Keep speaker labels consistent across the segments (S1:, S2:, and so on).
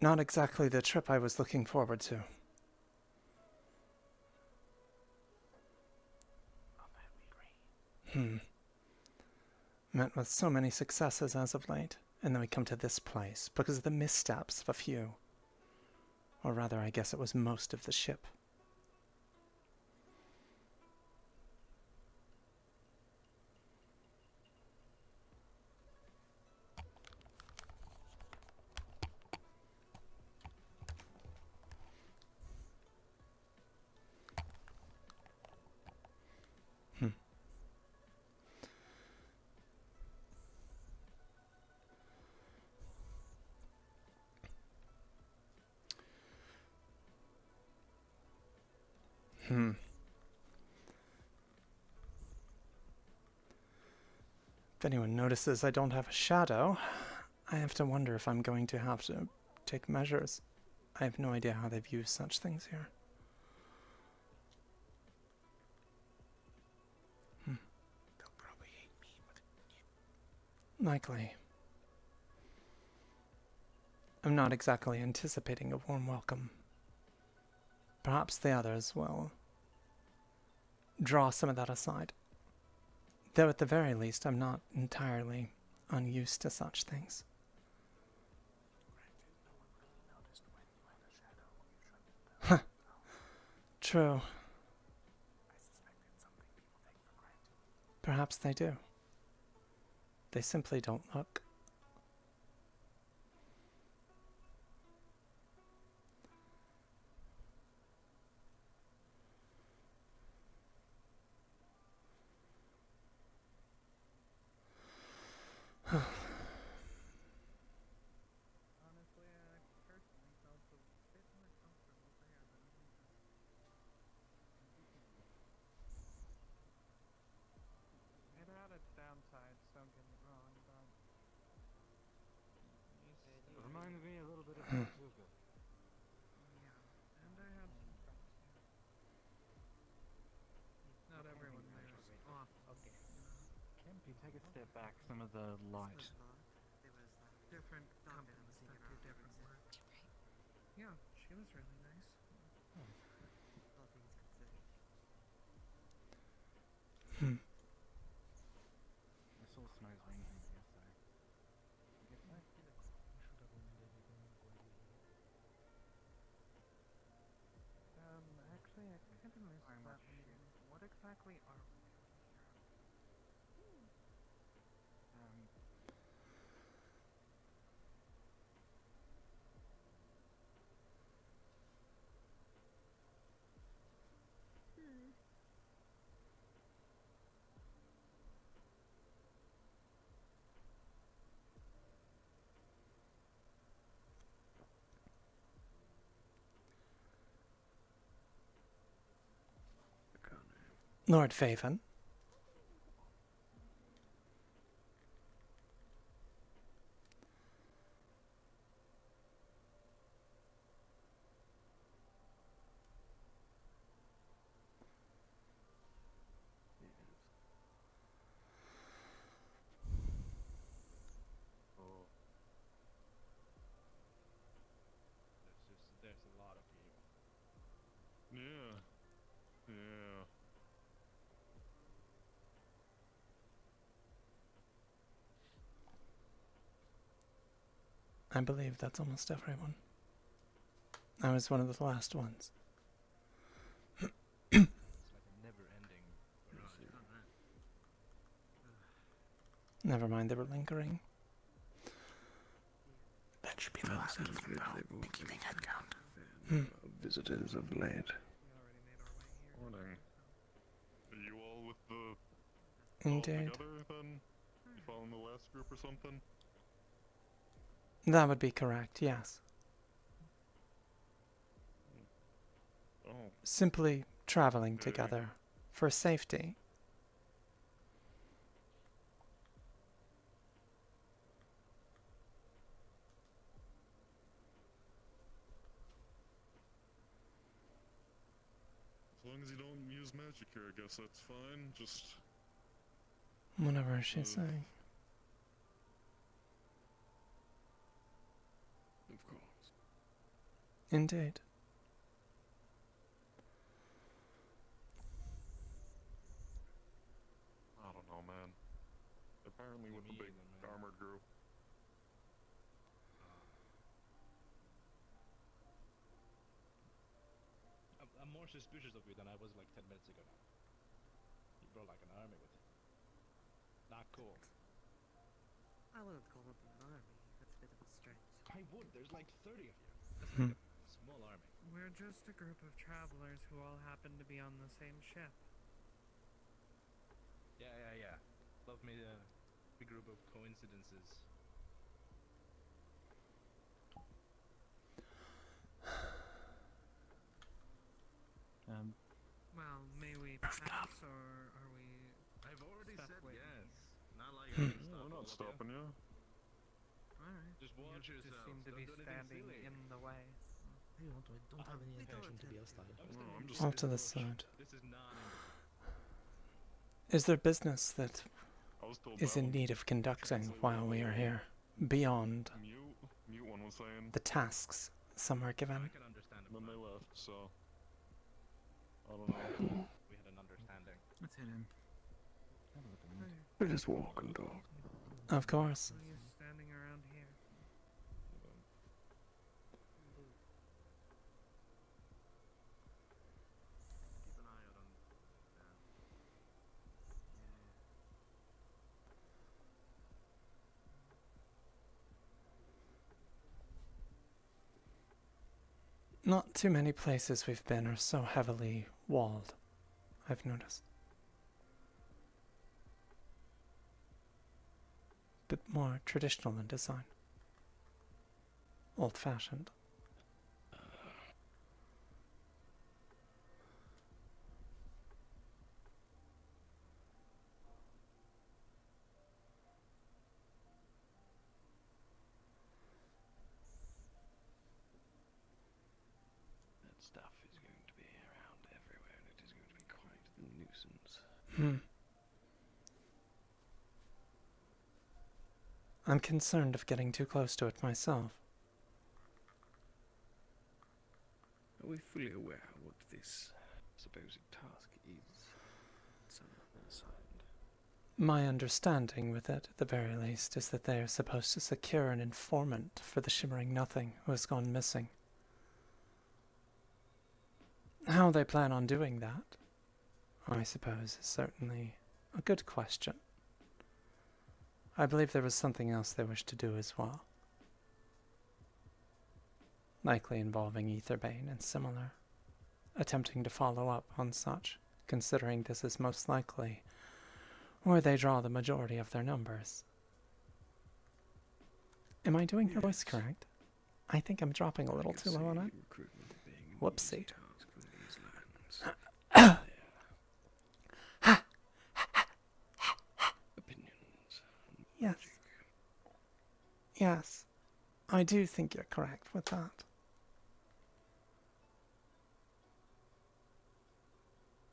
S1: Not exactly the trip I was looking forward to. Hmm. Met with so many successes as of late, and then we come to this place because of the missteps of a few. Or rather, I guess it was most of the ship. Hmm. Hmm. If anyone notices I don't have a shadow, I have to wonder if I'm going to have to take measures. I have no idea how they've used such things here. Hmm.
S2: They'll probably hate me, but
S1: Likely. I'm not exactly anticipating a warm welcome. Perhaps the others will draw some of that aside. Though at the very least, I'm not entirely unused to such things.
S2: granted, no one really noticed when you had a shadow. You shouldn't have.
S1: True.
S2: I suspect it's something people take for granted.
S1: Perhaps they do. They simply don't look.
S3: Honestly, I personally felt a bit more comfortable there than I had. It had its downsides, don't get me wrong, but
S2: It reminded me a little bit of
S1: Hmm.
S2: Tortuga.
S3: yeah. And I had some friends here. Not everyone there is awful, you know.
S2: If you take a step back, some of the light.
S3: Different companies that do different work. Yeah, she was really nice.
S1: Hmm.
S2: I saw Snow's ring here yesterday. Did you get that?
S3: Actually, I kind of missed
S2: Very
S3: that
S2: much
S3: meeting.
S2: shit.
S3: What exactly are we doing here?
S2: Um,
S1: Lord Faven.
S4: Oh, there's a lot of you. Yeah, yeah.
S1: I believe that's almost everyone. I was one of the last ones.
S4: It's like a never-ending variety.
S1: Never mind, they were lingering.
S2: that should be the last of them, though. Be keeping head count.
S1: Hmm.
S5: Visitors of late.
S3: We already made our way here.
S4: Morning. Are you all with the all
S1: Indeed.
S4: together then? You following the last group or something?
S1: That would be correct, yes.
S4: Oh,
S1: Simply traveling
S4: okay.
S1: together for safety.
S4: As long as you don't use magic here, I guess that's fine. Just
S1: Whatever she's saying.
S5: Of course.
S1: Indeed.
S4: I don't know, man. Apparently with the
S2: Me
S4: big
S2: either, man.
S4: armored group.
S2: I'm more suspicious of you than I was like 10 minutes ago now. You brought like an army with you. Not cool.
S3: I wouldn't call it an army. That's a bit of a stretch.
S2: I would. There's like 30 of you. That's
S1: Hmm.
S2: like a small army.
S3: We're just a group of travelers who all happen to be on the same ship.
S2: Yeah. Love me a group of coincidences.
S3: Well, may we pass, or are we...
S2: I've already
S3: Stop
S2: said
S3: waiting
S2: yes.
S3: here.
S2: Not like
S1: Hmm.
S2: I can
S4: No,
S2: stop
S4: we're
S2: all
S4: not
S2: of
S4: stopping you.
S3: Alright.
S2: Just watch
S3: you just
S2: yourselves.
S3: seem to
S2: Don't
S3: be
S2: do anything
S3: standing
S2: silly.
S3: in the way.
S5: We don't have any
S3: We don't
S5: intention to be
S3: intend to.
S5: hostile.
S2: I'm
S4: No,
S2: standing
S4: I'm just-
S2: in
S1: Off to the
S2: bush.
S1: side.
S2: This is not in
S1: Is there business that
S4: I was told
S1: is
S4: that
S1: in
S4: one.
S1: need of conducting while we are here, beyond
S4: Mute one was saying.
S1: the tasks some are
S2: I
S1: given?
S2: can understand it.
S4: And then they
S2: Brian.
S4: left, so. I don't know.
S2: We had an understanding.
S5: Let's hit him. Have a look at him.
S3: Hey,
S6: We just walk and talk.
S1: Of course.
S3: why are you standing around here?
S2: Keep an eye out on.
S1: Not too many places we've been are so heavily walled, I've noticed. Bit more traditional in design. Old-fashioned.
S6: That stuff is going to be around everywhere and it is going to be quite a nuisance.
S1: I'm concerned of getting too close to it myself.
S6: Are we fully aware what this supposed task is? Some assigned.
S1: My understanding with it, at the very least, is that they are supposed to secure an informant for the Shimmering Nothing who has gone missing. How they plan on doing that, I suppose, is certainly a good question. I believe there was something else they wished to do as well. Likely involving Etherbane and similar. Attempting to follow up on such, considering this is most likely where they draw the majority of their numbers. Am I doing her voice
S6: Yes.
S1: correct? I think I'm dropping a little
S6: I can
S1: too low on
S6: see
S1: it.
S6: recruitment being an
S1: Whoopsie.
S6: easy task for these lands. Their opinions.
S1: Yes. Yes. I do think you're correct with that.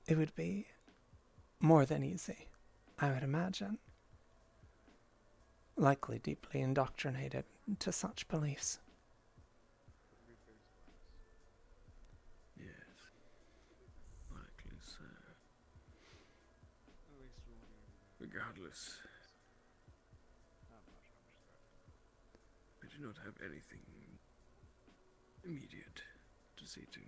S1: It would be more than easy, I would imagine. Likely deeply indoctrinated to such beliefs.
S6: Yes. Likely so. Regardless, I do not have anything immediate to see to.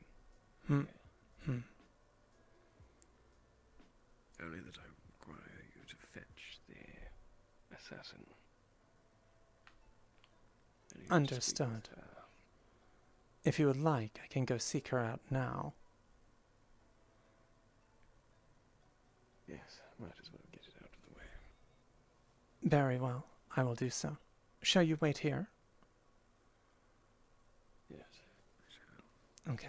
S6: Only that I require you to fetch the assassin. I need to speak
S1: Understood.
S6: with her.
S1: If you would like, I can go seek her out now.
S6: Yes, might as well get it out of the way.
S1: Very well, I will do so. Shall you wait here?
S6: Yes, I shall.
S1: Okay.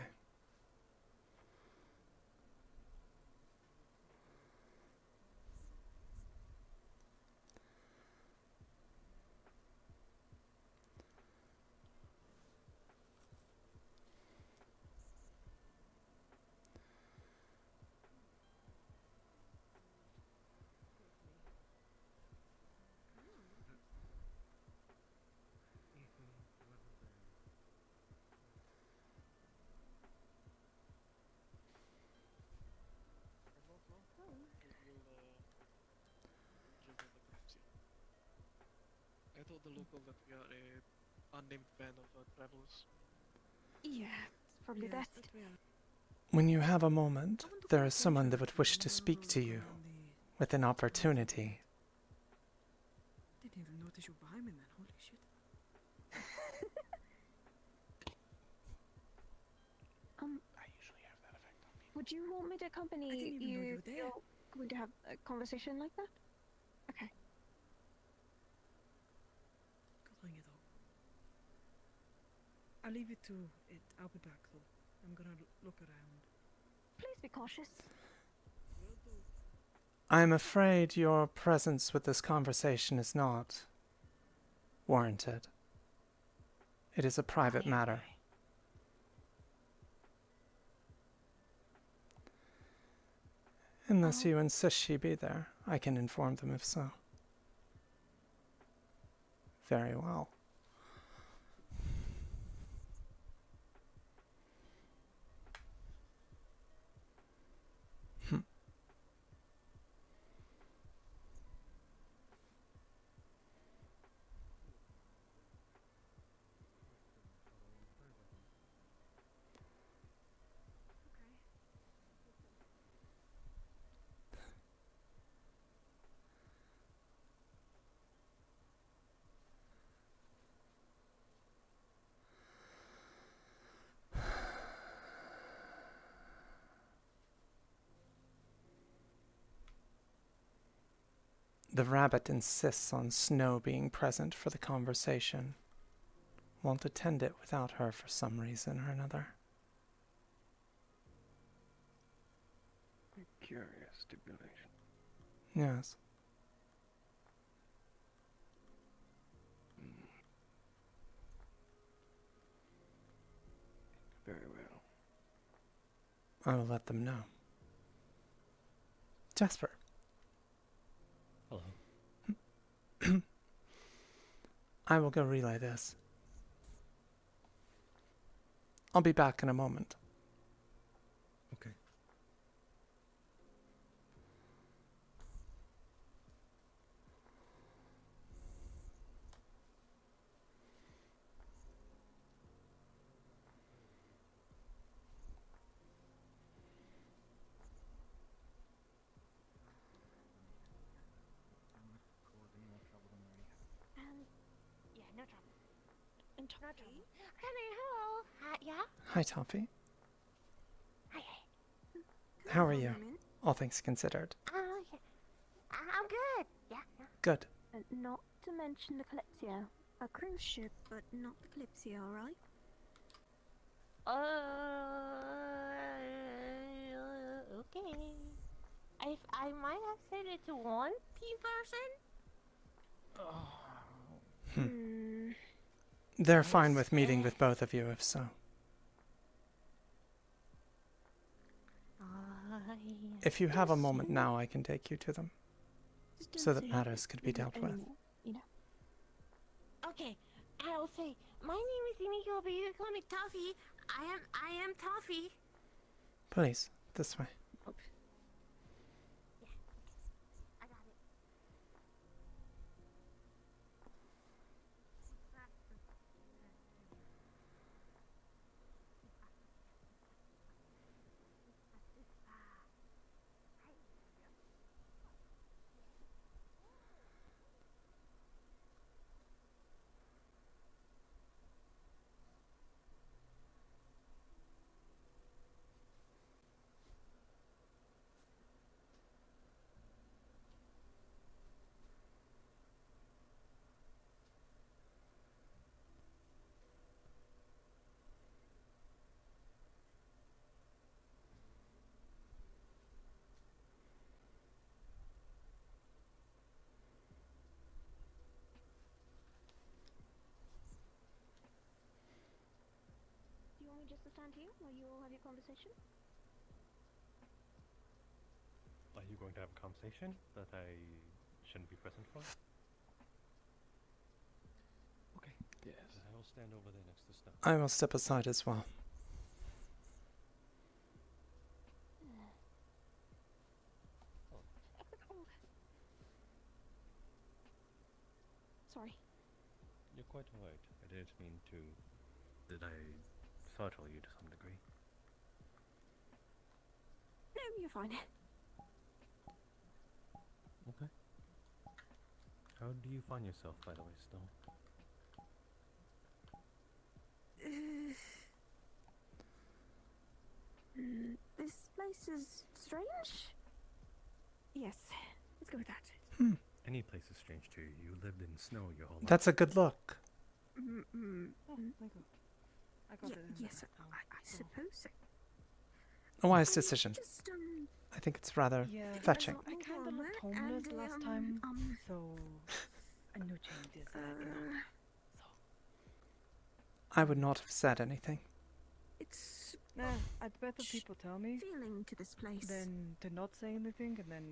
S3: told the local that we are a unnamed band of travelers.
S7: Yeah, it's probably
S5: Yes,
S7: best.
S5: that we are.
S1: When you have a moment,
S5: I want to
S1: there
S5: call
S1: is someone that
S5: attention
S1: would wish
S5: the
S1: to speak to you
S5: local and
S1: with an opportunity.
S5: didn't even notice you behind me, man. Holy shit.
S2: I usually have that effect on people.
S7: Would you want me to accompany
S5: I didn't even know you
S7: you?
S5: were there.
S7: You're going to have a conversation like that? Okay.
S5: Good on you, though. I'll leave it to it. I'll be back, though. I'm gonna look around.
S7: Please be cautious.
S3: Will do.
S1: I'm afraid your presence with this conversation is not warranted. It is a private matter. Unless you insist she be there, I can inform them if so. Very well. The rabbit insists on Snow being present for the conversation. Won't attend it without her for some reason or another.
S6: Curious stipulation.
S1: Yes.
S6: Mm. Very well.
S1: I will let them know. Jasper.
S2: Hello.
S1: I will go relay this. I'll be back in a moment.
S2: Okay.
S5: I'm not cause any more trouble than I already have.
S7: Yeah, no trouble. No trouble. Honey, hello. Hi, yeah?
S1: Hi, Toffee.
S7: Hi.
S1: How are you? All things considered.
S7: Yeah. I'm good. Yeah.
S1: Good.
S7: Not to mention the Kalypsia. A cruise ship, but not the Kalypsia, alright? Okay. I might have said it to one person.
S1: They're fine with meeting with both of you if so. If you have a moment now, I can take you to them, so that matters could be dealt with.
S7: You know. Okay, I'll say, my name is Emiko, but you can call me Toffee. I am Toffee.
S1: Please, this way.
S7: Yeah, I got it. Do you want me just to stand here while you all have your conversation?
S2: Are you going to have a conversation that I shouldn't be present for? Okay.
S6: Yes.
S2: I will stand over there next to Snow.
S1: I will step aside as well.
S7: Sorry.
S6: You're quite right. I didn't mean to. Did I startle you to some degree?
S7: No, you're fine.
S6: Okay. How do you find yourself, by the way, Snow?
S7: This place is strange? Yes, let's go with that.
S6: Any place is strange to you. You lived in snow your whole life.
S1: That's a good look.
S5: Oh, thank you. I got it in the
S7: Yes,
S5: back now.
S7: I suppose so.
S1: A wise decision.
S7: Just,
S1: I think it's rather
S5: Yeah,
S1: fetching.
S5: I kind of looked homeless last time, so I know changes.
S1: I would not have said anything.
S7: it's
S5: Nah, I'd better people tell me
S7: feeling to this place.
S5: than to not say anything, and then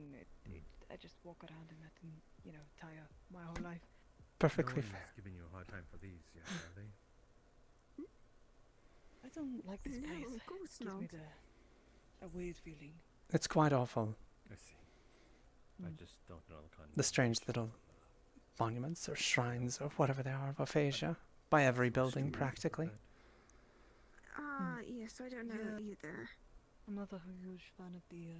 S5: I just walk around in that and, you know, tire my whole life.
S1: Perfectly
S6: no
S1: fair.
S6: one's giving you a hard time for these, yet, are they?
S5: I don't like this
S7: No,
S5: place.
S7: of course
S5: Gives me
S7: not.
S5: a weird feeling.
S1: It's quite awful.
S6: I see. I just don't know the kind
S1: The strange little monuments or shrines or whatever they are of aphasia by every building practically.
S7: Yes, I don't know
S5: Yeah.
S7: either.
S5: I'm not a huge fan of the,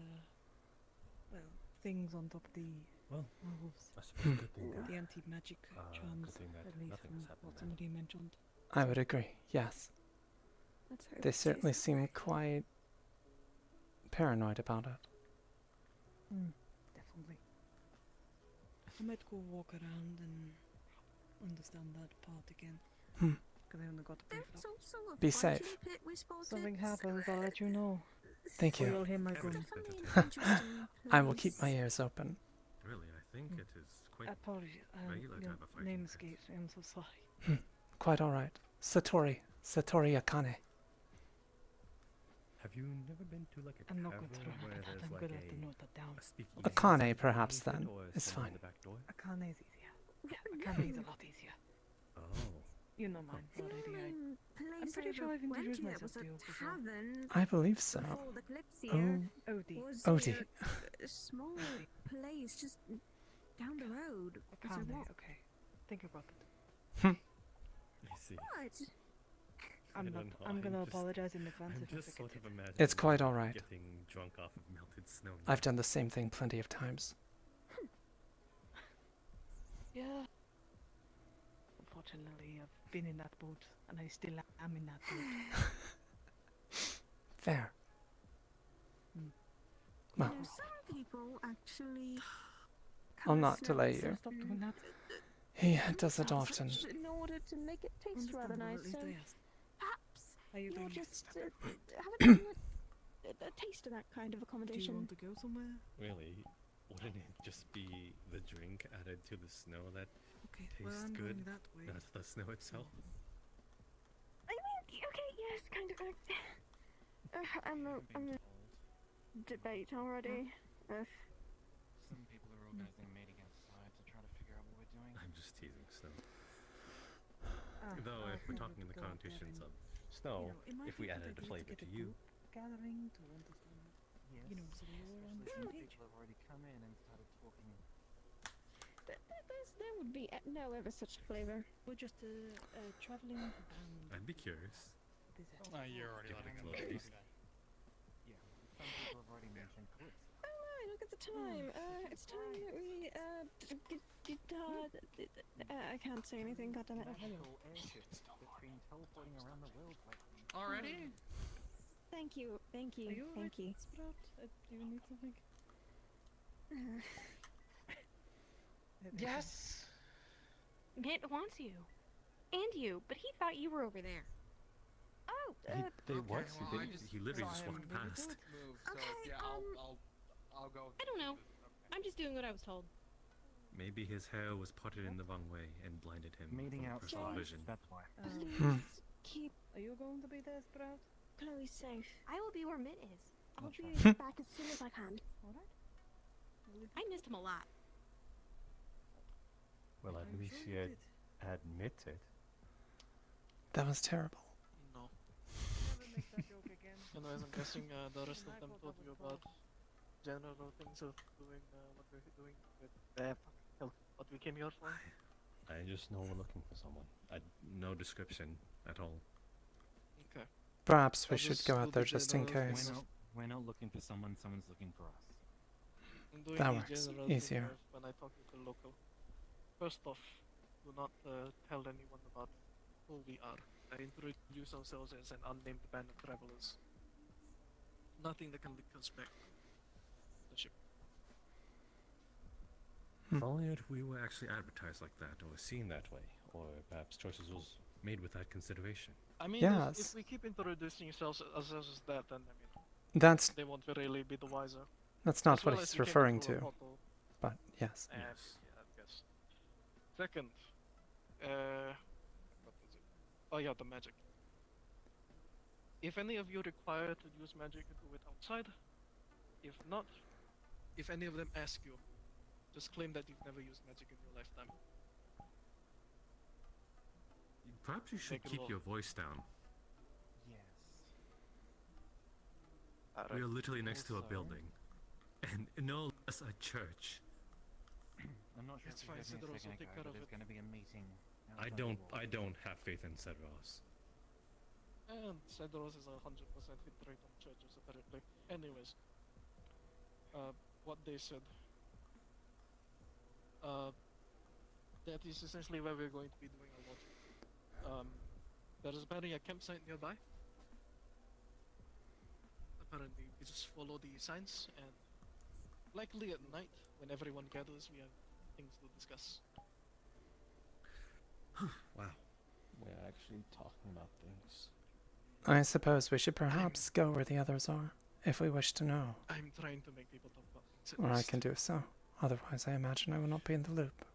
S5: things on top of the
S6: Well,
S5: roofs.
S6: I suppose good thing that
S5: The anti-magic charms,
S6: good thing that
S5: at least
S6: nothing
S5: from
S6: has happened
S5: what
S6: then.
S5: somebody mentioned.
S1: I would agree, yes.
S7: Let's hope
S1: They
S7: it stays
S1: certainly
S7: that
S1: seem
S7: way.
S1: quite paranoid about it.
S5: Definitely. I might go walk around and understand that part again. Because I only got to brief
S7: There's
S5: up.
S7: also a
S1: Be
S7: fighting
S1: safe.
S7: pit we spotted.
S5: Something happens, I'll let you know.
S1: Thank
S5: Or
S1: you.
S5: you'll hear my
S7: It's
S5: groans.
S7: definitely an interesting
S1: I will keep my
S7: place.
S1: ears open.
S6: Really, I think it is quite
S5: Apologies.
S6: regular to
S5: Your
S6: have a fighting
S5: name
S6: pit.
S5: escapes me. I'm so sorry.
S1: Quite alright. Satori Akane.
S6: Have you never been to like a
S5: I'm not
S6: tavern
S5: going to
S6: where
S5: remember that.
S6: there's
S5: I'm
S6: like
S5: good at the note that down.
S6: a speakeasy?
S1: Akane perhaps
S6: underneath it,
S1: then
S6: or
S1: is
S6: someone in
S1: fine.
S6: the back door?
S5: Akane is easier. Yeah, Akane is a lot easier.
S6: Oh,
S5: You know mine
S7: The
S5: already.
S7: only place
S5: pretty
S7: I
S5: sure
S7: ever
S5: I've
S7: went
S5: introduced
S7: to
S5: myself
S7: was
S5: to
S7: a
S5: you before.
S7: tavern
S1: I believe so.
S7: before the Kalypsia.
S1: Oh,
S5: Odie.
S7: Was
S1: Odie.
S7: near a small place just down the road. Was a
S5: Akane,
S7: walk.
S5: okay. Think about it.
S6: I see.
S7: What?
S5: I'm
S6: I
S5: not.
S6: don't know,
S5: I'm gonna
S6: I'm just-
S5: apologize in advance
S6: I'm
S5: if I
S6: just
S5: forget
S6: sort of
S5: it.
S6: imagining
S1: It's quite alright.
S6: getting drunk off of melted snow.
S1: I've done the same thing plenty of times.
S5: Yeah. Unfortunately, I've been in that boat, and I still am in that boat.
S1: Fair.
S7: You
S1: Well,
S7: know, some people actually.
S1: I'll
S7: cast
S1: not delay
S7: snow
S1: you.
S5: Stop doing that.
S1: He does it often.
S7: in order to make it taste rather
S5: Understandable,
S7: nice.
S5: at least
S7: So
S5: I asked.
S7: perhaps
S5: Are you
S7: you'll
S5: going?
S7: just have a taste of that kind of
S5: Do you
S7: accommodation.
S5: want to go somewhere?
S6: Really? Wouldn't it just be the drink added to the snow that
S5: Okay. Well,
S6: Tastes
S5: I'm
S6: good.
S5: going that way.
S6: not the snow itself?
S7: I mean, okay, yes, kind of. I'm a debate already.
S8: Some people are organizing a meeting outside to try to figure out what we're doing.
S6: I'm just teasing Snow.
S5: Ah,
S6: Though
S5: I
S6: if we're
S5: think
S6: talking in
S5: we'd
S6: the
S5: go out there
S6: connotations
S5: and,
S6: of snow,
S5: it might
S6: if
S5: be
S6: we
S5: a good
S6: added the
S5: idea
S6: flavor
S5: get
S6: to
S5: a
S6: you,
S5: group gathering to understand.
S8: Yes.
S5: You know, so we're all on the
S8: especially
S5: same
S8: since
S5: page.
S8: people have already come in and started talking.
S7: There would be no ever such flavor.
S5: We're just traveling around.
S6: I'd be curious.
S5: This
S2: You're already
S6: Give it a
S2: letting them
S6: close
S2: know.
S6: taste.
S8: Yeah, some people have already mentioned Kalypsia.
S7: Oh my, look at the time. It's time that we I can't say anything. God damn it.
S8: Magical airships that's been teleporting around the world lately.
S2: Already?
S7: Thank you, thank you,
S5: Are you
S7: thank you.
S5: Sprout? Do you need something?
S2: Yes.
S7: Mitt wants you, and you, but he thought you were over there. Oh,
S6: They
S2: Okay,
S6: what?
S2: well, I
S6: He,
S2: just
S6: he literally
S2: saw
S6: just
S2: him
S6: walked
S2: maybe
S6: past.
S2: Move, so
S7: Okay,
S2: yeah, I'll go.
S7: I don't know.
S2: Okay.
S7: I'm just doing what I was told.
S6: Maybe his hair was parted in the wrong way and blinded him
S8: Meeting
S6: from personal
S8: outside,
S6: vision.
S8: that's why.
S7: Please keep
S5: Are you going to be there, Sprout?
S7: Chloe safe. I will be where Mitt is. I'll
S8: Gotcha.
S7: be back as soon as I can.
S5: Alright.
S7: I missed him a lot.
S6: Well, at least she had admitted.
S1: That was terrible.
S2: No.
S5: Never make that joke again.
S9: Anyways, I'm guessing the rest of
S5: I
S9: them
S5: thought
S9: told
S5: that
S9: you
S5: was
S9: about general things of doing what we're doing with hell, what we came here for.
S6: I just know we're looking for someone. No description at all.
S9: Okay.
S1: Perhaps we
S9: I'll
S1: should
S9: just
S1: go
S9: do
S1: out there
S9: the
S1: just in
S9: general
S1: case.
S8: We're not looking for someone, someone's looking for us.
S9: I'm doing
S1: That
S9: the
S1: works.
S9: general
S1: Easier.
S9: thing when I talk with the local. First off, do not tell anyone about who we are. I introduce ourselves as an unnamed band of travelers. Nothing that can link us back to the ship.
S6: If only if we were actually advertised like that, or seen that way, or perhaps choices was made with that consideration.
S9: I mean,
S1: Yes.
S9: if we keep introducing ourselves as that, then I mean,
S1: That's
S9: they won't really be the wiser.
S1: not
S9: As well
S1: what
S9: as
S1: he's
S9: we came
S1: referring
S9: into a
S1: to.
S9: hotel,
S1: But yes.
S9: and
S6: Yes.
S9: yeah, yes. Second, what was it? Oh yeah, the magic. If any of you require to use magic, do it outside. If not, if any of them ask you, just claim that you've never used magic in your lifetime.
S6: Perhaps you should
S9: Make it
S6: keep
S9: low.
S6: your voice down.
S8: Yes.
S6: We are literally next to a
S8: Also-
S6: building, and no less a church.
S8: I'm not sure
S9: It's
S8: if you
S9: fine,
S8: heard me
S9: Sidros
S8: a
S9: will
S8: second
S9: take
S8: ago,
S9: care
S8: but
S9: of
S8: there's
S9: it.
S8: going to be a meeting.
S6: I
S8: outside the walls.
S6: don't have faith in Cedros.
S9: And Cedros is 100% hit rate on churches apparently. Anyways, what they said. That is essentially where we're going to be doing our lodging. There is apparently a campsite nearby. Apparently, we just follow the signs, and likely at night, when everyone gathers, we have things to discuss.
S6: Wow.
S8: We're actually talking about things.
S1: I suppose we should perhaps go where the others are, if we wish to know.
S9: I'm trying to make people talk about things at
S1: Or I
S9: least.
S1: can do so. Otherwise, I imagine I will not be in the loop.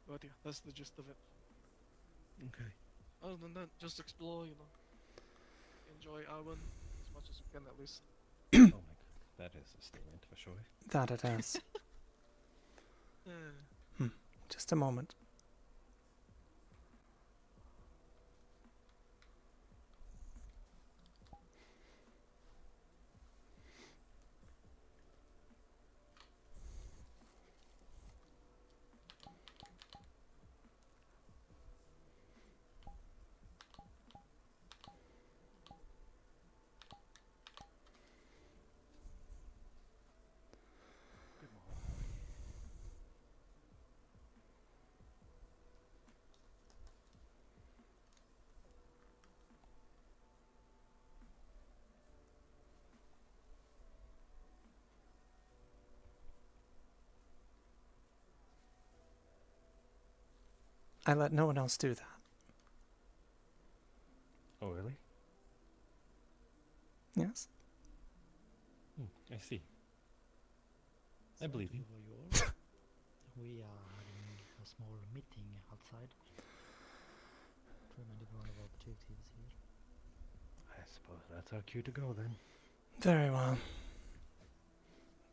S9: But yeah, that's the gist of it.
S6: Okay.
S9: Other than that, just explore, enjoy Auwen as much as you can at least.
S6: Oh my god, that is a statement for sure.
S1: That it is. Just a moment.
S8: Good morning.
S1: I let no one else do that.
S6: Oh really?
S1: Yes?
S6: I see. I believe you.
S10: We are having a small meeting outside to remind everyone of our objectives here.
S6: I suppose that's our cue to go then.
S1: Very well.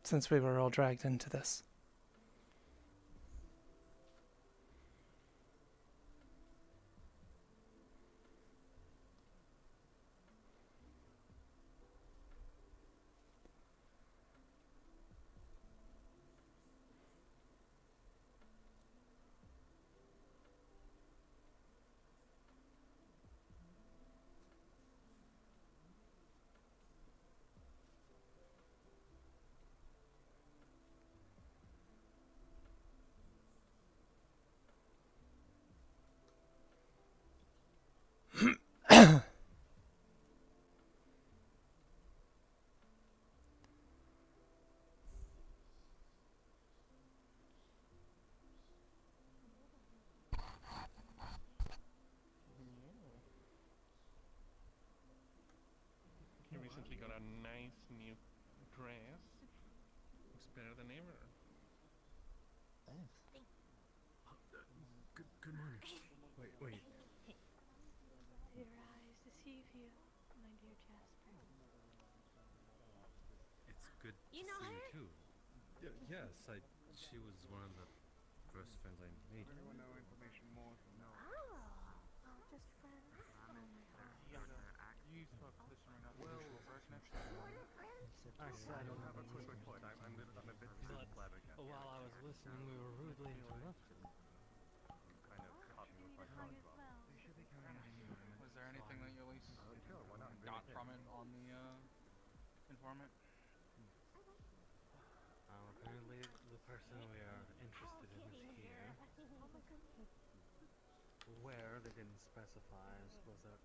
S1: Since we were all dragged into this.
S4: You recently got a nice new dress. Looks better than ever.
S10: Thanks.
S6: Good morning. Wait.
S7: Your eyes deceive you, my dear Jasper.
S6: It's good
S7: You
S6: to
S7: know
S6: see
S7: her?
S6: you too. Yes, she was one of the first friends I made.
S3: Anyone know information more? No.
S7: Oh, just friends. Oh my god.
S8: You start listening up
S3: Well,
S7: We're friends.
S10: Except
S3: I
S10: for
S3: don't have a quick
S10: Auwen.
S3: report. I'm a bit
S2: But while I was with
S8: listening, we were rudely interrupted.
S3: Was there anything that you at least got from it on the informant?
S8: Apparently the person we are interested in is here. Where they didn't specify, I suppose that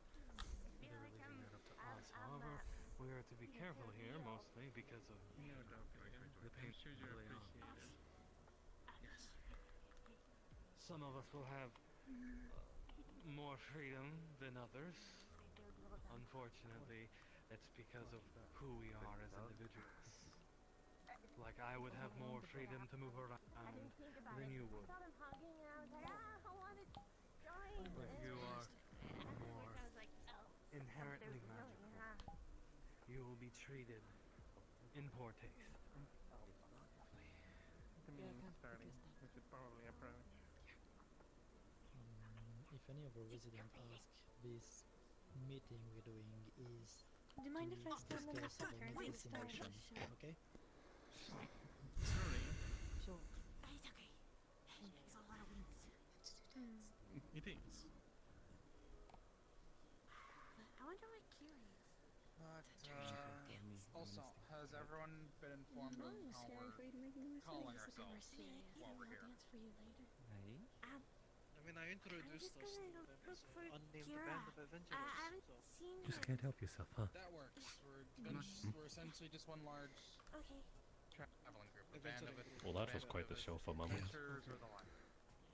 S8: they're leaving that up to us. However, we are to be careful here, mostly because of the people on us. Some of us will have more freedom than others. Unfortunately, it's because of who we are as individuals. Like, I would have more freedom to move around than you would. But you are more inherently magical. You will be treated in poor taste.
S4: The meeting is starting. We should probably approach.
S10: If any of our residents ask, this meeting we're doing is
S7: Do you mind if I stand in the
S10: discuss
S7: center
S10: our
S7: and
S10: next
S7: start the
S10: destination,
S7: show?
S10: okay?
S4: Sorry.
S5: Sure.
S7: It's okay. There's a lot of wings.
S4: It is.
S7: I wonder what Kiri is.
S3: But, also, has everyone been informed of how we're calling ourselves while we're here?
S7: For you later.
S9: I mean, I introduced us to them
S7: look
S9: as
S7: for
S9: an unnamed
S7: Kira.
S9: band of
S7: I
S9: adventurers.
S7: haven't
S9: So
S7: seen
S6: Just
S7: her.
S6: can't help yourself, huh?
S3: That works. We're essentially just one large
S7: Okay.
S3: traveling group. A band of it.
S6: Well, that was quite the show for a moment.
S3: Adventures or the like.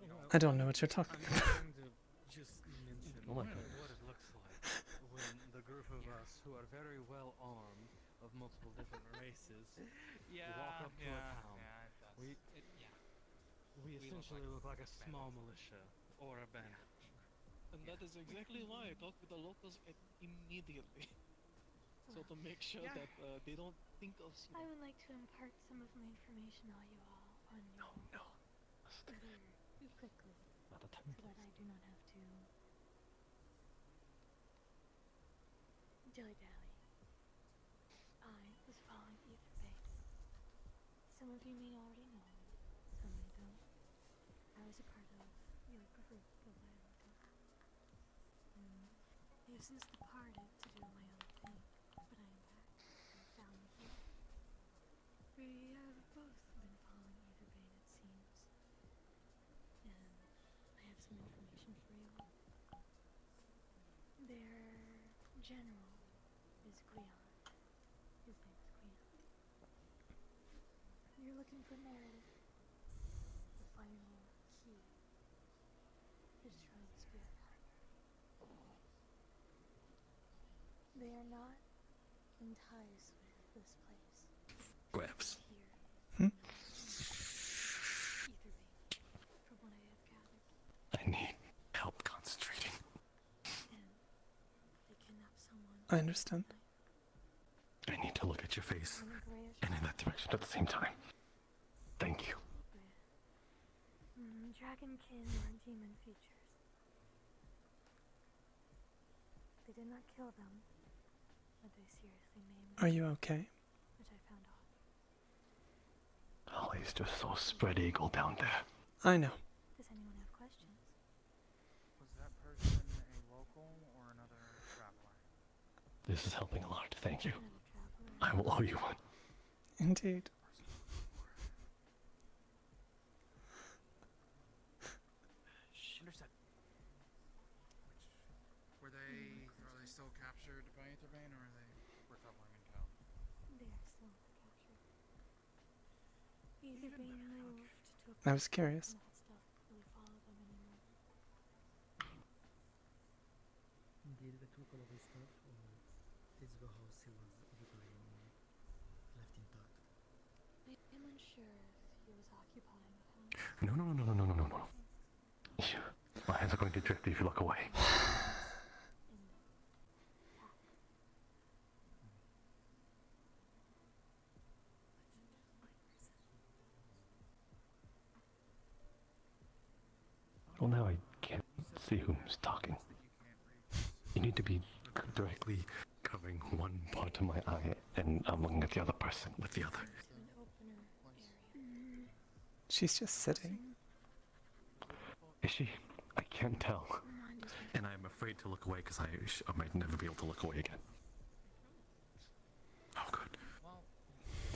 S3: You know,
S1: I don't know what you're talking
S8: I'm
S1: about.
S8: going to just mention
S6: Oh my
S8: what
S6: God.
S8: it looks like when the group of us, who are very well armed, of multiple different races, walk up to a town. We essentially look like a small militia or a bandit.
S9: and that is exactly why I talked with the locals immediately. So to make sure that they don't think of
S7: I would like to impart some of my information on you all on your
S6: No.
S7: very quickly,
S6: Not a
S7: so
S6: time.
S7: that I do not have to dilly-dally. I was following Ether Base. Some of you may already know, some may don't. I was a part of your group a while ago. I have since departed to do my own thing, but I am back. I found you here. We have both been following Ether Bane, it seems. And I have some information for you all. Their general is Guion. His name is Guion. You're looking for Meredith. The final key to destroy the spirit harbor. They are not in ties with this place.
S6: Grabs.
S7: Here. Ether Bane, from what I have gathered.
S6: I need help concentrating.
S7: And they kidnapped someone.
S1: I understand.
S6: I need to look at your face
S7: On a grayish
S6: and in that direction at the same time. Thank you.
S7: Dragonkin or demon features. They did not kill them, but they seriously maimed
S1: Are
S7: them,
S1: you okay?
S7: which I found odd.
S6: Holly's just so spread eagle down there.
S1: I know.
S7: Does anyone have questions?
S3: was that person a local or another traveler?
S6: This is helping a lot. Thank you.
S7: Another traveler?
S6: I will owe you one.
S1: Indeed.
S3: Understood. Are they still captured by Aetherbane, or are they recovering in town?
S7: They are still captured. Either being moved to a
S1: I was curious.
S7: and that stuff really follow them anymore.
S10: Did we took all of this stuff, or is the house he was occupying left intact?
S7: I am unsure if he was occupying the house.
S6: No. My hands are going to drift if you look away. Well, now I can't see who's talking. You need to be directly covering one part of my eye, and I'm looking at the other person with the other.
S7: To an opener area.
S1: She's just sitting.
S6: Is she? I can't tell.
S7: My mind is
S6: And I'm afraid to look away because I might never be able to look away again. Oh, good.
S3: Well,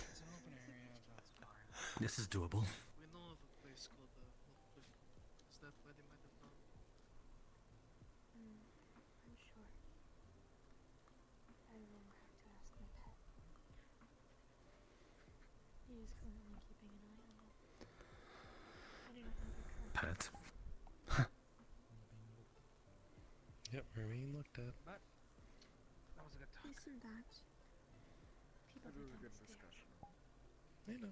S3: it's an open area, that's fine.
S6: This is doable.
S9: We know of a place called the Cliff. Is that where they might have gone?
S7: I'm sure. I will have to ask my pet. He is currently keeping an eye on it. I do not know the correct.
S6: Pet.
S4: Yep, we're being looked at.
S3: But that was a good talk.
S7: Isn't that? People
S3: That was a
S7: don't
S3: good
S7: stare.
S3: discussion.
S4: You know.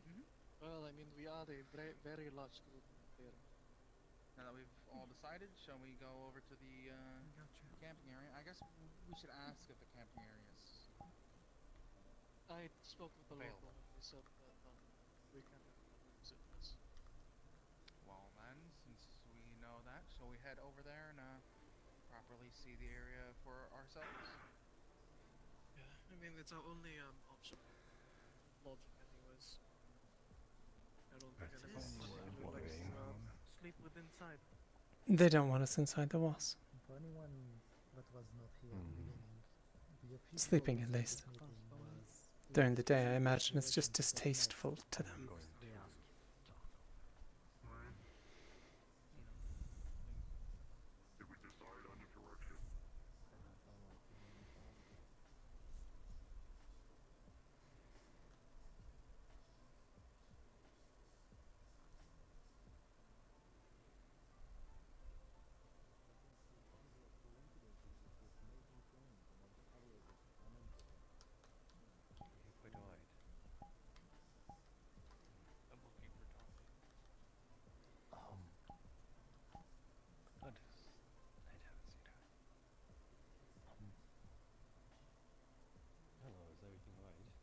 S9: Well, I mean, we are a very large group here.
S3: Now that we've all decided, shall we go over to the camping area? I guess we should ask if the camping area is.
S9: I spoke with the
S3: Available.
S9: local and they said that we can use it. Yes.
S3: Well then, since we know that, shall we head over there and properly see the area for ourselves?
S9: Yeah, I mean, it's our only option. Lodging, anyways. I don't think
S6: That's
S9: anyone would like to sleep within inside.
S1: They don't want us inside the walls.
S10: For anyone that was not here at the beginning, the official
S1: Sleeping at
S10: business
S1: least.
S10: meeting was
S1: During the day, I imagine it's just distasteful to them.
S10: they asked.
S6: Quite alright.
S4: I'm looking for coffee.
S6: I haven't seen her. Hello, is everything alright?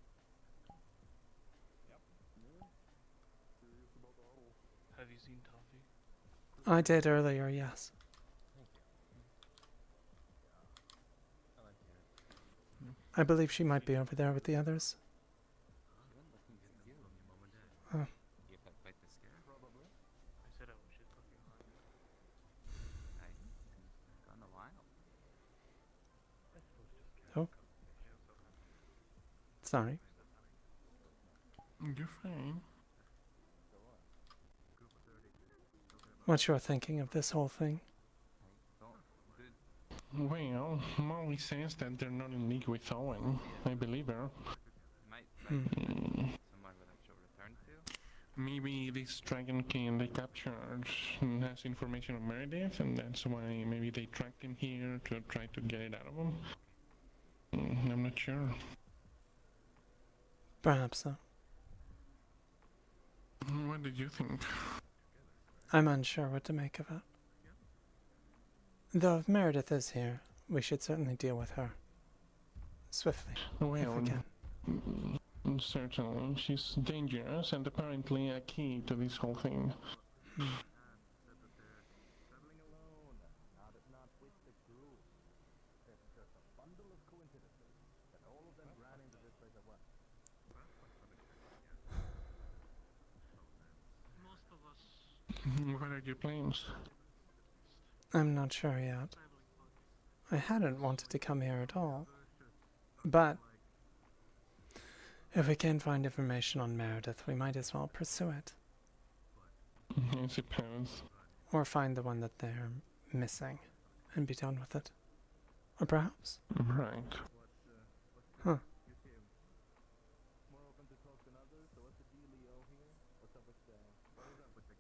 S4: Have you seen Toffee?
S1: I did earlier, yes.
S6: Thank you. I like it.
S1: I believe she might be over there with the others.
S6: She went looking for you.
S1: Oh.
S6: You had quite the scare? Probably.
S8: I said I was just looking hard.
S6: It's gone a while. I suppose just
S1: Oh. Sorry.
S4: You're fine.
S1: What's your thinking of this whole thing?
S4: Well, Molly says that they're not in league with Auwen. I believe her.
S1: Hmm.
S6: Somewhere that I shall return to?
S4: Maybe this Dragon King they captured has information on Meredith, and that's why maybe they tracked him here to try to get it out of him. I'm not sure.
S1: Perhaps so.
S4: What did you think?
S1: I'm unsure what to make of it. Though if Meredith is here, we should certainly deal with her. Swiftly, if we
S4: Well,
S1: can.
S4: certainly. She's dangerous and apparently a key to this whole thing.
S1: Hmm.
S6: Traveling alone, not with the group. It's just a bundle of coincidences that all of them ran into this place at once.
S9: Most of us
S4: What are your plans?
S1: I'm not sure yet.
S9: traveling parties.
S1: I hadn't wanted to come here at all. But if we can find information on Meredith, we might as well pursue it.
S4: I suppose.
S1: Or find the one that they're missing and be done with it. Or perhaps.
S4: Right.
S1: Huh.
S6: You seem more open to talk than others, so what's the dealio here? What's up with the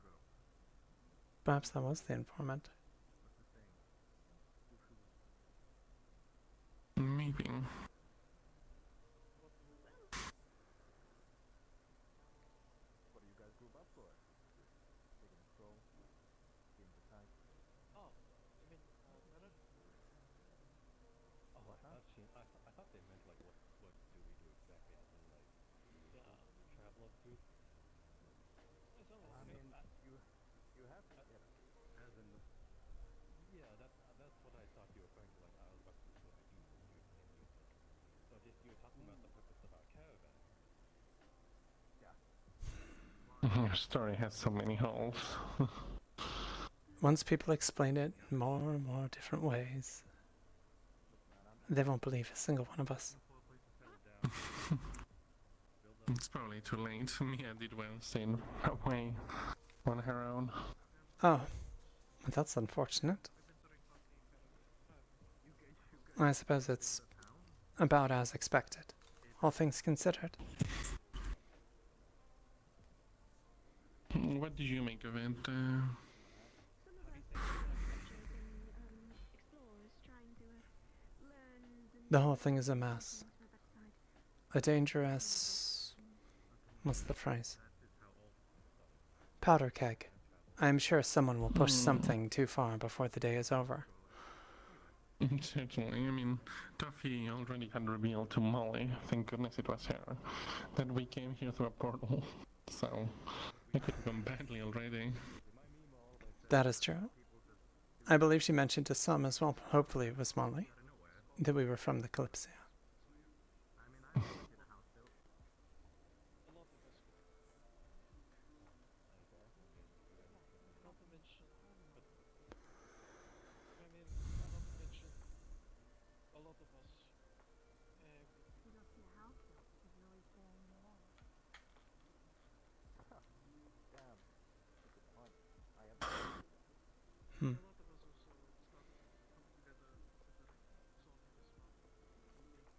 S6: group?
S1: Perhaps that was the informant.
S6: What's the thing?
S4: Maybe.
S6: What do you guys group up for? Taking a stroll? Being the type?
S9: Oh, I mean, Meredith?
S6: Oh, I thought they meant like what do we do exactly? As in like travel up group?
S9: It's all
S6: I mean, you have to, as in, yeah, that's what I thought you were referring to. Like I was about to say, like you thing. So you're talking about the purpose of our caravan. Yeah.
S4: Your story has so many holes.
S1: Once people explain it in more and more different ways, they won't believe a single one of us.
S4: It's probably too late. Mia did well staying away on her own.
S1: Oh, that's unfortunate. I suppose it's about as expected, all things considered.
S4: What did you make of it?
S1: The whole thing is a mess. A dangerous... what's the phrase? Powder keg. I am sure someone will push something too far before the day is over.
S4: Certainly. I mean, Tuffy already had revealed to Molly, thank goodness it was her, that we came here through a portal. So, it could have gone badly already.
S1: That is true. I believe she mentioned to some as well, hopefully it was Molly, that we were from the Kalypsia. Hmm.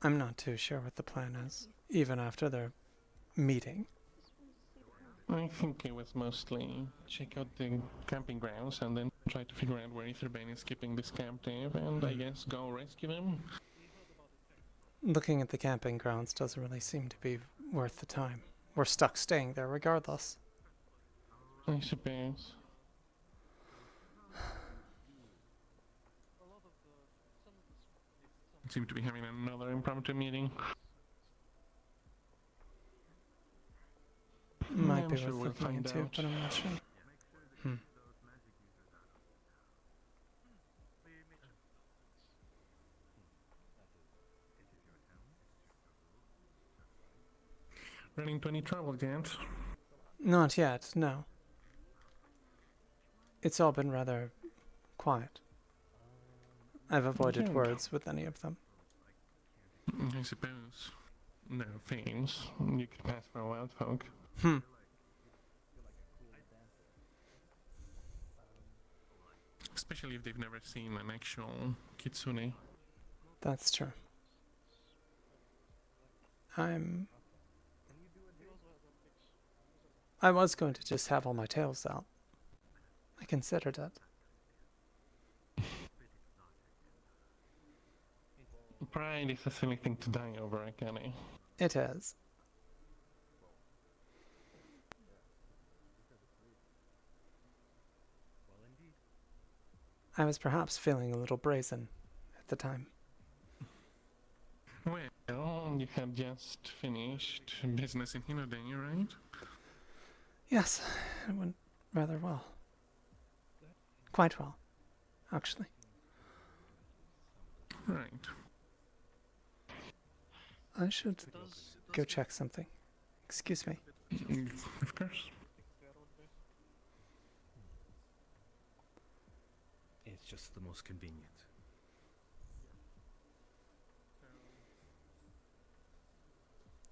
S1: I'm not too sure what the plan is, even after their meeting.
S4: I think it was mostly check out the camping grounds and then try to figure out where Etherbane is keeping this captive and I guess go rescue them.
S1: Looking at the camping grounds doesn't really seem to be worth the time. We're stuck staying there regardless.
S4: I suppose. Seem to be having another impromptu meeting.
S1: Might be
S4: I'm sure
S1: worth
S4: we'll
S1: looking
S4: find
S1: into,
S4: out.
S1: but I'm not sure. Hmm.
S4: Running into any trouble yet?
S1: Not yet, no. It's all been rather quiet. I've avoided
S4: Good.
S1: words with any of them.
S4: I suppose. No themes. You could pass for a wild folk.
S1: Hmm.
S4: Especially if they've never seen an actual kitsune.
S1: That's true. I was going to just have all my tails out. I considered it.
S4: Pride is a silly thing to die over, Kenny.
S1: It is. I was perhaps feeling a little brazen at the time.
S4: Well, you had just finished business in Hinodane, right?
S1: Yes, it went rather well. Quite well, actually.
S4: Right.
S1: I should go check something. Excuse me.
S4: Of course.
S6: It's just the most convenient.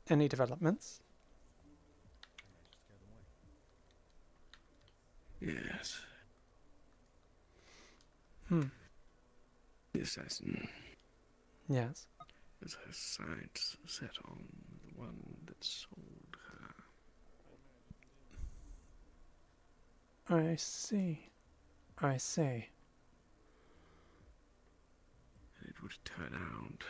S1: Any developments?
S11: Yes.
S1: Hmm.
S11: The assassin
S1: Yes.
S11: has her sights set on the one that sold her.
S1: I see. I see.
S11: And it would turn out,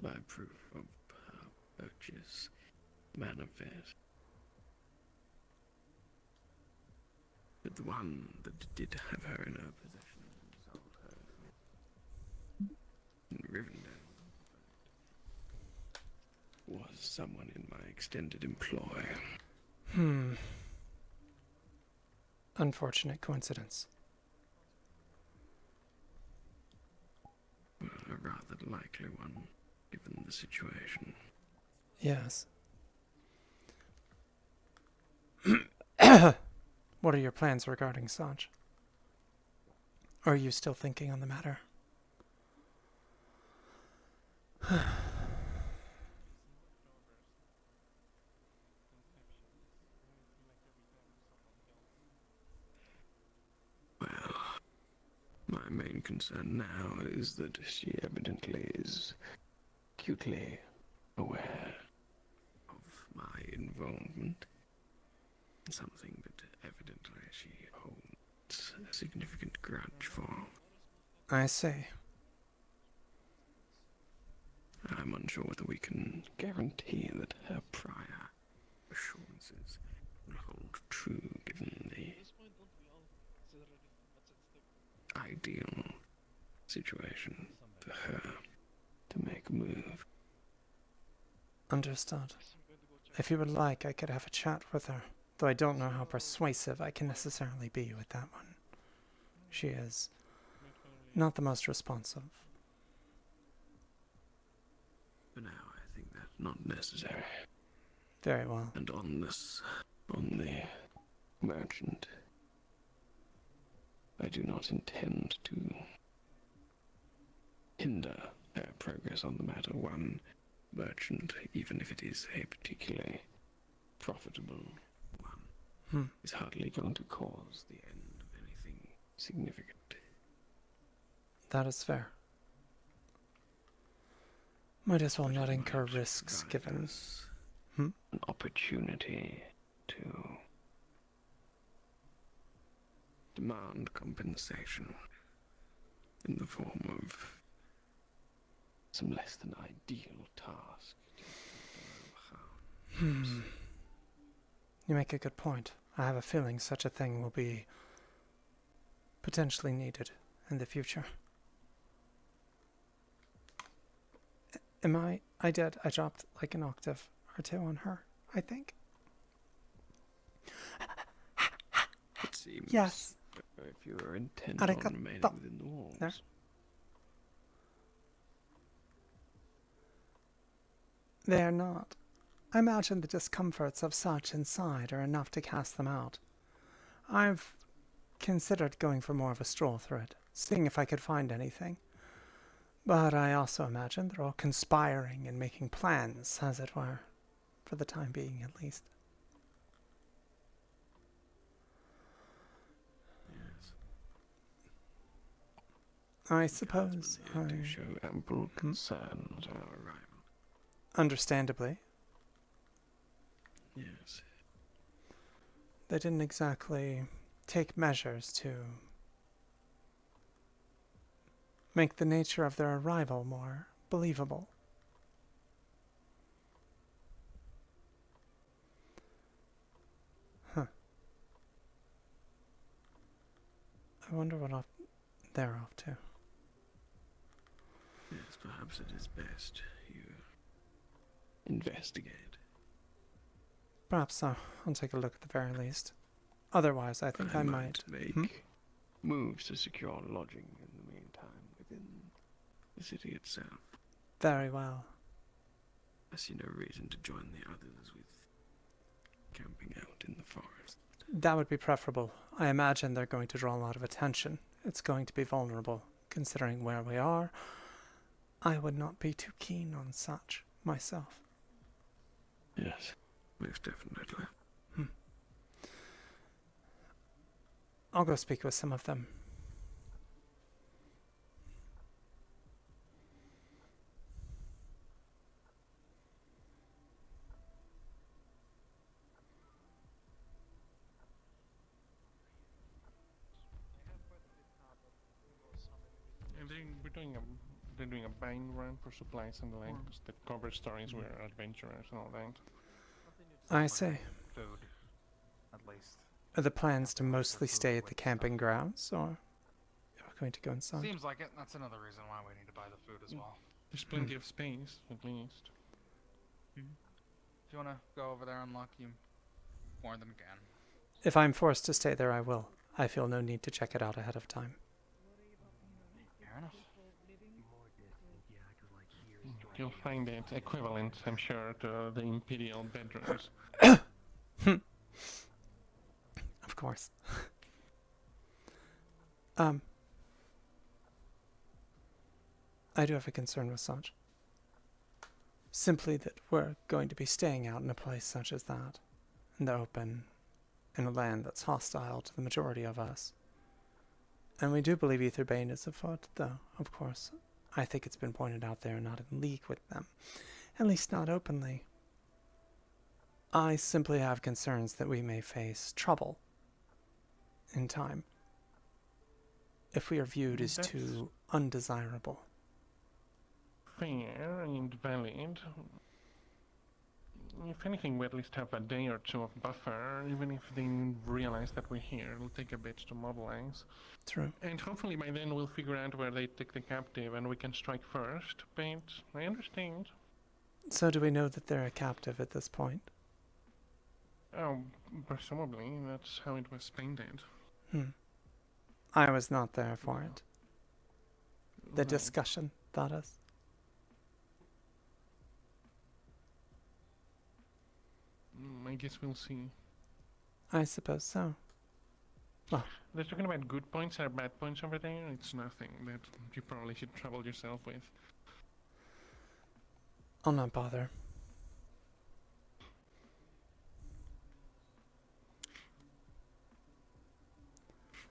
S11: by proof of her purchase, manifest that the one that did have her in her possession sold her in Rivendell was someone in my extended employ.
S1: Hmm. Unfortunate coincidence.
S11: Well, a rather likely one, given the situation.
S1: Yes. What are your plans regarding Saj? Or are you still thinking on the matter?
S11: Well, my main concern now is that she evidently is acutely aware of my involvement in something that evidently she holds a significant grudge for.
S1: I see.
S11: I'm unsure whether we can guarantee that her prior assurances will hold true given the ideal situation for her to make a move.
S1: Understood. If you would like, I could have a chat with her, though I don't know how persuasive I can necessarily be with that one. She is not the most responsive.
S11: For now, I think that's not necessary.
S1: Very well.
S11: And on the merchant, I do not intend to hinder her progress on the matter. One merchant, even if it is a particularly profitable one, is hardly going to cause the end of anything significant.
S1: That is fair. Might as well not incur risks given
S11: an opportunity to demand compensation in the form of some less than ideal task.
S1: You make a good point. I have a feeling such a thing will be potentially needed in the future. I did. I dropped like an octave or two on her, I think.
S11: It seems.
S1: Yes.
S11: If you are intent on remaining within the walls.
S1: There. They are not. I imagine the discomforts of such inside are enough to cast them out. I've considered going for more of a stroll through it, seeing if I could find anything. But I also imagine they're all conspiring and making plans, as it were, for the time being at least.
S11: Yes.
S1: I suppose
S11: I do show ample concern at our arrival.
S1: Understandably.
S11: Yes.
S1: They didn't exactly take measures to make the nature of their arrival more believable. Huh. I wonder what they're off to.
S11: Yes, perhaps it is best you investigate.
S1: Perhaps so. I'll take a look at the very least. Otherwise, I think I might
S11: make moves to secure lodging in the meantime within the city itself.
S1: Very well.
S11: I see no reason to join the others with camping out in the forest.
S1: That would be preferable. I imagine they're going to draw a lot of attention. It's going to be vulnerable, considering where we are. I would not be too keen on such myself.
S11: Yes, most definitely.
S1: I'll go speak with some of them.
S4: And they're doing a buying run for supplies and the like, that cover stories where adventurers and all that.
S1: I see.
S3: Food, at least.
S1: Are the plans to mostly stay at the camping grounds, or are we going to go inside?
S3: Seems like it. That's another reason why we need to buy the food as well.
S4: There's plenty of space, at least.
S3: If you want to go over there and unlock, you more than can.
S1: If I'm forced to stay there, I will. I feel no need to check it out ahead of time.
S3: Fair enough.
S4: You'll find it equivalent, I'm sure, to the Imperial bedrooms.
S1: course. I do have a concern with such. Simply that we're going to be staying out in a place such as that, in the open, in a land that's hostile to the majority of us. And we do believe Etherbane is afoot, though, of course. I think it's been pointed out they're not in league with them. At least not openly. I simply have concerns that we may face trouble in time if we are viewed as too undesirable.
S4: Fair and valid. If anything, we at least have a day or two of buffer, even if they realize that we're here. It'll take a bit to mobilize.
S1: True.
S4: And hopefully by then we'll figure out where they take the captive and we can strike first, but I understand.
S1: So do we know that they're a captive at this point?
S4: Oh, presumably, that's how it was painted.
S1: I was not there for it. The discussion, that is.
S4: I guess we'll see.
S1: I suppose so. Well,
S4: they're talking about good points or bad points over there. It's nothing that you probably should trouble yourself with.
S1: I'll not bother.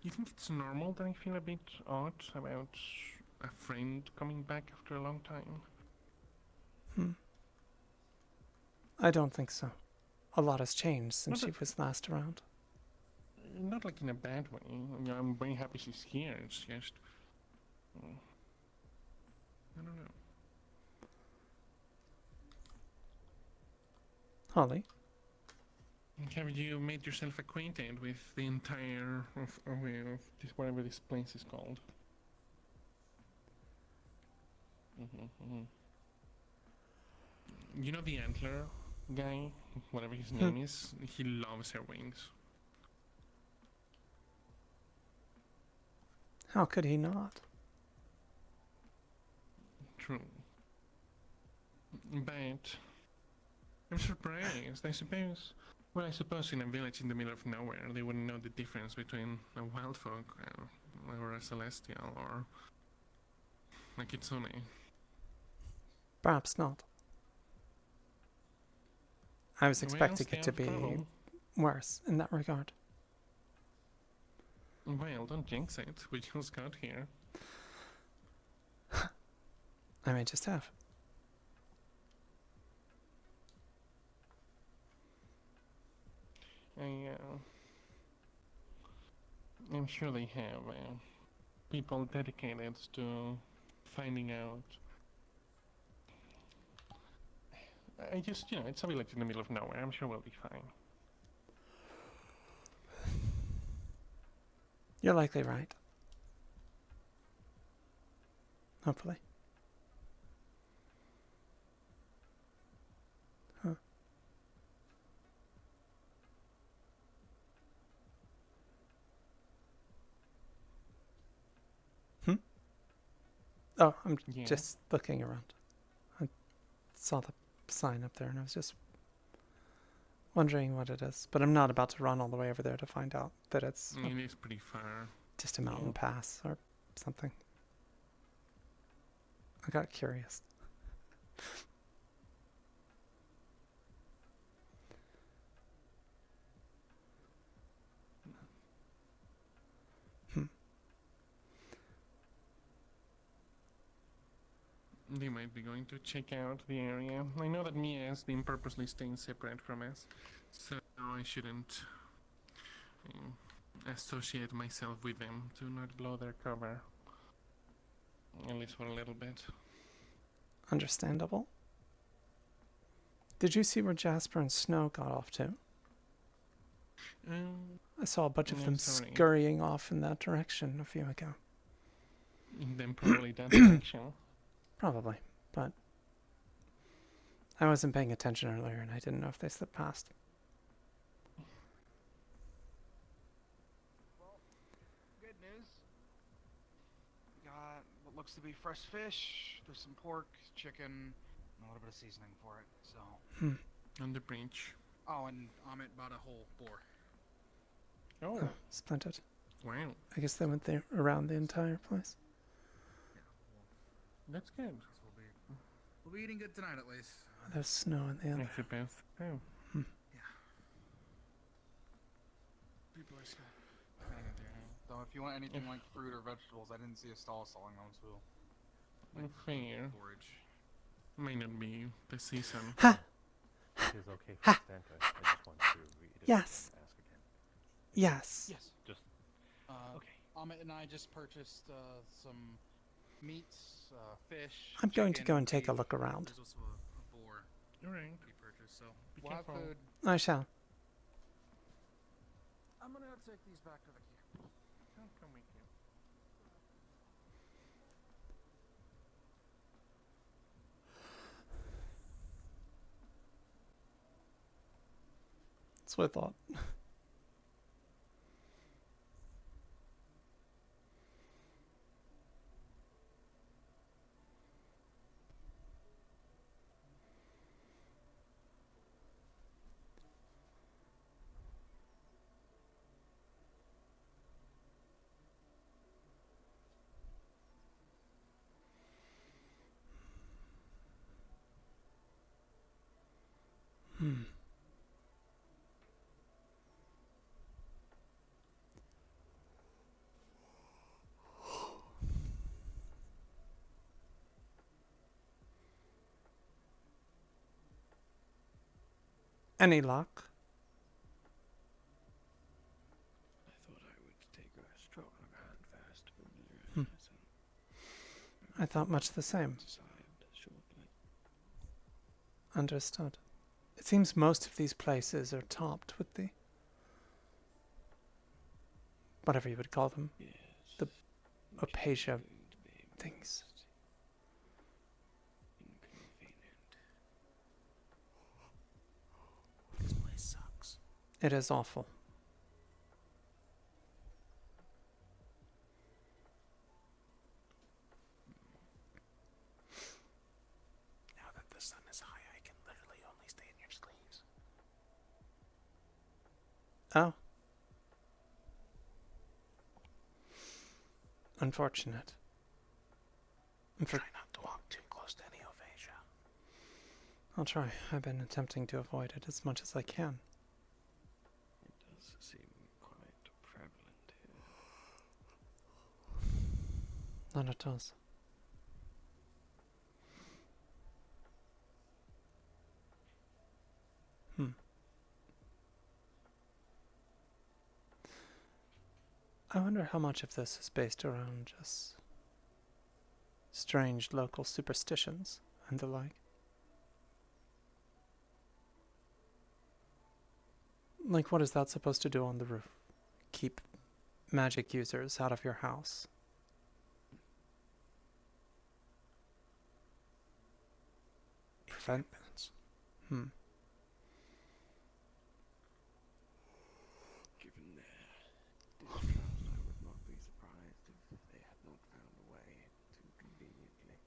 S4: You think it's normal that I feel a bit odd about a friend coming back after a long time?
S1: I don't think so. A lot has changed since she was last around.
S4: Not like in a bad way. You know, I'm very happy she's here. It's just... I don't know.
S1: Holly?
S4: Have you made yourself acquainted with the entire of this, whatever this place is called? You know the antler guy, whatever his name is? He loves her wings.
S1: How could he not?
S4: True. But I'm surprised, I suppose. Well, I suppose in a village in the middle of nowhere, they wouldn't know the difference between a wild folk or a celestial or a kitsune.
S1: Perhaps not. I was expecting it to be worse in that regard.
S4: Well, don't jinx it. We just got here.
S1: I may just have.
S4: I'm sure they have people dedicated to finding out. I just, it's a village in the middle of nowhere. I'm sure we'll be fine.
S1: You're likely right. Hopefully. Oh, I'm just looking around. I saw the sign up there and I was just wondering what it is. But I'm not about to run all the way over there to find out that it's...
S4: It is pretty far.
S1: Just a mountain pass or something. I got curious.
S4: They might be going to check out the area. I know that Mia has been purposely staying separate from us, so I shouldn't associate myself with them to not blow their cover. At least for a little bit.
S1: Understandable. Did you see where Jasper and Snow got off to? I saw a bunch of them scurrying off in that direction a few ago.
S4: Then probably that direction.
S1: Probably, but I wasn't paying attention earlier and I didn't know if they slipped past.
S3: Well, good news. Got what looks to be fresh fish. There's some pork, chicken, and a little bit of seasoning for it, so...
S4: On the bridge.
S3: Oh, and Amit bought a whole boar.
S4: Oh,
S1: Splintered.
S4: wow.
S1: I guess they went there around the entire place.
S3: Yeah, well,
S4: That's good.
S3: we'll be eating good tonight at least.
S1: There's snow in the
S4: I
S1: other.
S4: suppose so.
S3: People are still hanging there. So if you want anything like fruit or vegetables, I didn't see a stall selling them, so
S4: Fair.
S3: forage.
S4: May not be the season.
S1: Ha!
S6: It is okay for Stanta. I just want to reiterate
S1: Yes.
S6: and ask again.
S1: Yes.
S3: Yes.
S6: Just okay.
S3: Amit and I just purchased some meats, fish.
S1: I'm going to
S3: chicken,
S1: go and take a
S3: beef.
S1: look around.
S3: There's also a boar
S4: Alright.
S3: we purchased, so
S4: Be
S3: we'll have
S4: careful.
S3: food.
S1: I shall.
S3: I'm gonna take these back to the camp.
S4: I'll come with you.
S1: That's what I thought. Hmm. Any luck?
S11: I thought I would take a stroll around first, familiarize
S1: Hmm.
S11: myself.
S1: I thought much the same.
S11: Decide shortly.
S1: Understood. It seems most of these places are topped with the... whatever you would call them.
S11: Yes.
S1: The Opasia
S11: going to be
S1: things.
S11: most inconvenient.
S3: This place sucks.
S1: It is awful.
S3: Now that the sun is high, I can literally only stay in your sleeves.
S1: Oh. Unfortunate.
S3: Try not to walk too close to any Opasia.
S1: I'll try. I've been attempting to avoid it as much as I can.
S11: It does seem quite prevalent here.
S1: That it does. I wonder how much of this is based around just strange local superstitions and the like. Like, what is that supposed to do on the roof? Keep magic users out of your house. Prevent. Hmm.
S11: Given their distrust, I would not be surprised if they had not found a way to conveniently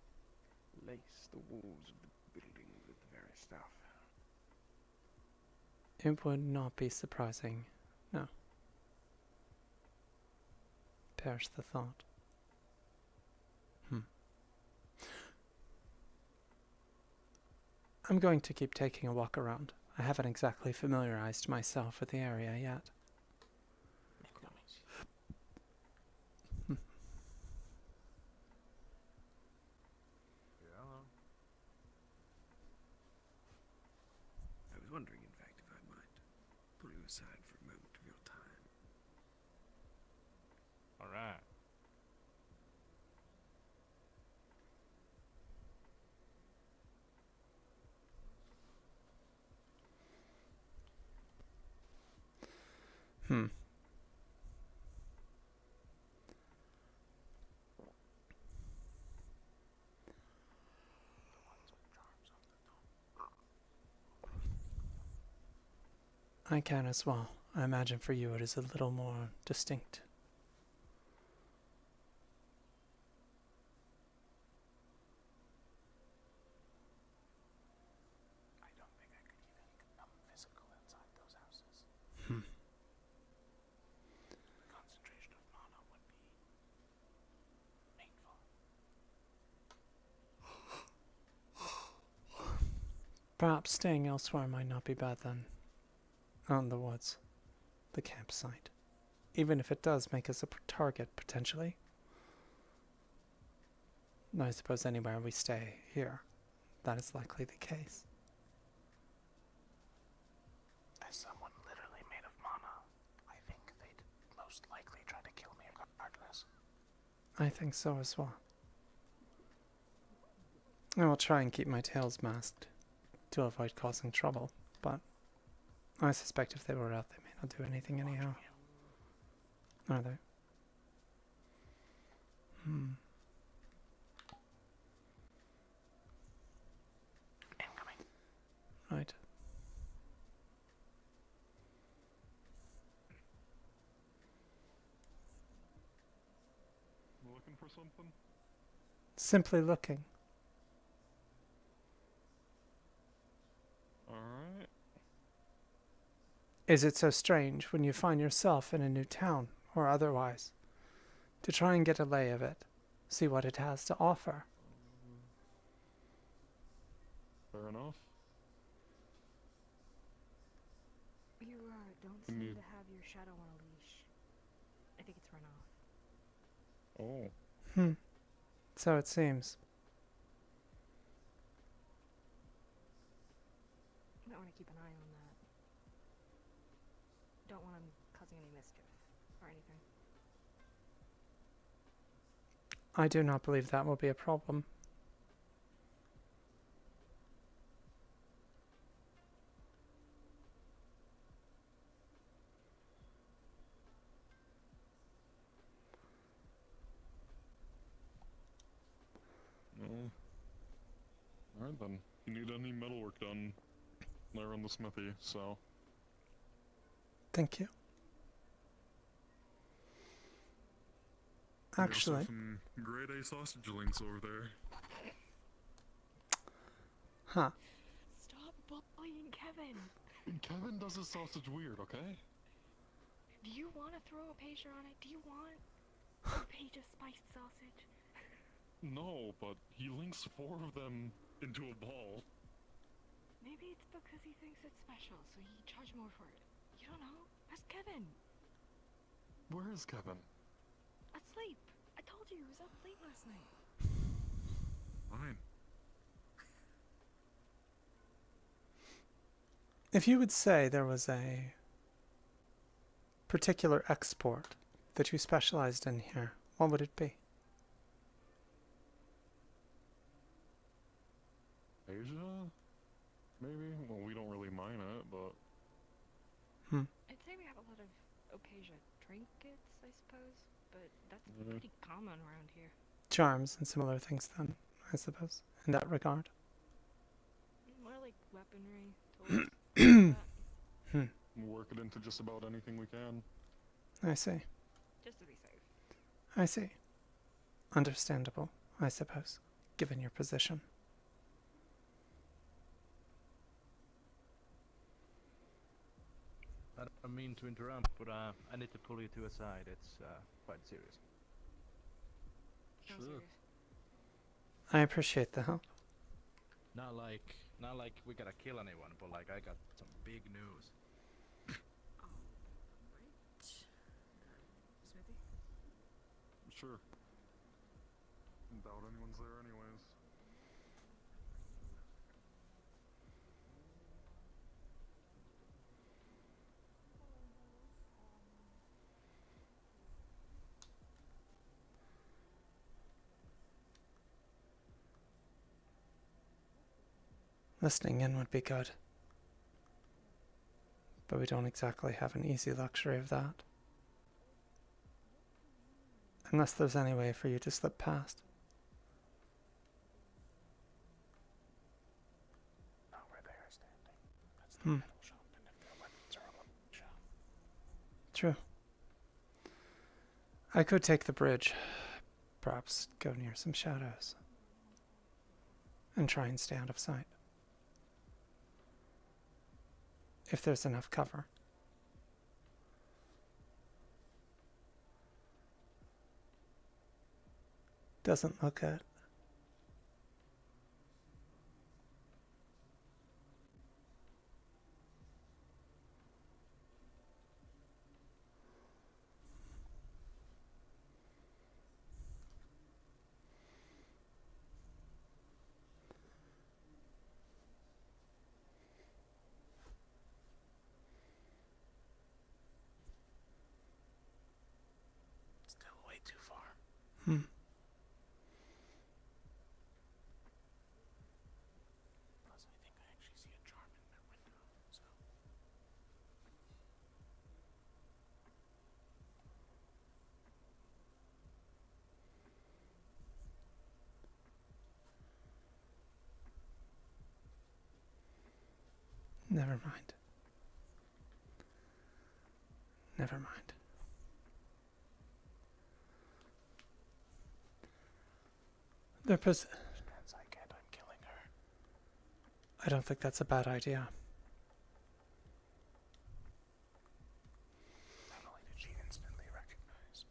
S11: lace the walls of the building with the very stuff.
S1: It would not be surprising. No. Perish the thought. I'm going to keep taking a walk around. I haven't exactly familiarized myself with the area yet.
S6: Yeah.
S11: I was wondering, in fact, if I might pull you aside for a moment of your time.
S6: All right.
S1: Hmm. I can as well. I imagine for you it is a little more distinct.
S3: I don't think I could even become physical inside those houses.
S1: Perhaps staying elsewhere might not be bad then. Out in the woods. The campsite. Even if it does make us a target, potentially. I suppose anywhere we stay here, that is likely the case.
S12: As someone literally made of mana, I think they'd most likely try to kill me regardless.
S1: I think so as well. I will try and keep my tails masked to avoid causing trouble, but I suspect if they were out, they may not do anything anyhow. Are they?
S12: Incoming.
S1: Right.
S4: Looking for something?
S1: Simply looking.
S4: Alright.
S1: Is it so strange when you find yourself in a new town, or otherwise, to try and get a lay of it, see what it has to offer?
S4: Fair enough.
S13: You don't seem to have your shadow on a leash. I think it's run off.
S4: Oh.
S1: So it seems.
S13: Might want to keep an eye on that. Don't want him causing any mischief or anything.
S1: I do not believe that will be a problem.
S4: No. Alright then. You need any metalwork done there in the smithy, so.
S1: Thank you. Actually,
S4: some grade A sausage links over there.
S1: huh?
S13: Stop bullying Kevin.
S4: Kevin does his sausage weird, okay?
S13: Do you want to throw a pager on it? Do you want a page of spiced sausage?
S4: No, but he links 4 of them into a ball.
S13: Maybe it's because he thinks it's special, so he charge more for it. You don't know. Ask Kevin.
S4: Where is Kevin?
S13: Asleep. I told you he was up late last night.
S4: Fine.
S1: If you would say there was a particular export that you specialized in here, what would it be?
S4: Asia? Maybe? Well, we don't really mine it, but...
S13: I'd say we have a lot of Opasia trinkets, I suppose, but that's pretty common around here.
S1: Charms and similar things then, I suppose, in that regard.
S13: More like weaponry, tools, like that.
S4: Work it into just about anything we can.
S1: I see.
S13: Just to be safe.
S1: I see. Understandable, I suppose, given your position.
S6: I don't mean to interrupt, but I need to pull you to a side. It's quite serious.
S13: How serious?
S1: I appreciate the help.
S6: Not like we gotta kill anyone, but like I got some big news.
S13: Smithy?
S4: Sure. Doubt anyone's there anyways.
S1: Listening in would be good. But we don't exactly have an easy luxury of that. Unless there's any way for you to slip past.
S12: Not where they are standing. That's the metal shop, and if their weapons are all in the shop.
S1: True. I could take the bridge. Perhaps go near some shadows. And try and stay out of sight. If there's enough cover. Doesn't look good.
S12: too far.
S1: Hmm.
S12: Plus, I think I actually see a charm in their window, so.
S1: Never mind. Never mind. They're
S12: Chance I get, I'm killing her.
S1: I don't think that's a bad idea.
S12: Not only did she instantly recognize,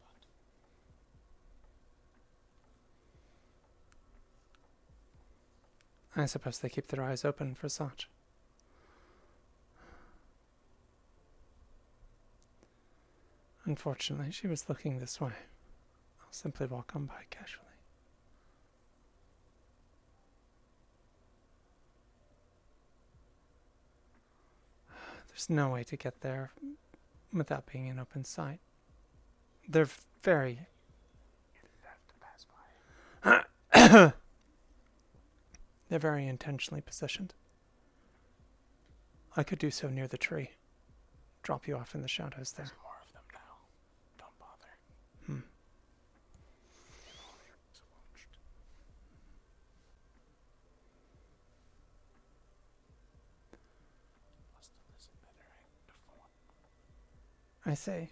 S12: but
S1: I suppose they keep their eyes open for such. Unfortunately, she was looking this way. I'll simply walk on by casually. There's no way to get there without being in open sight. They're very... They're very intentionally positioned. I could do so near the tree. Drop you off in the shadows there.
S12: there's more of them now. Don't bother.
S1: Hmm.
S12: And all your eyes are watched. Plus, to listen better, I have to form.
S1: I say.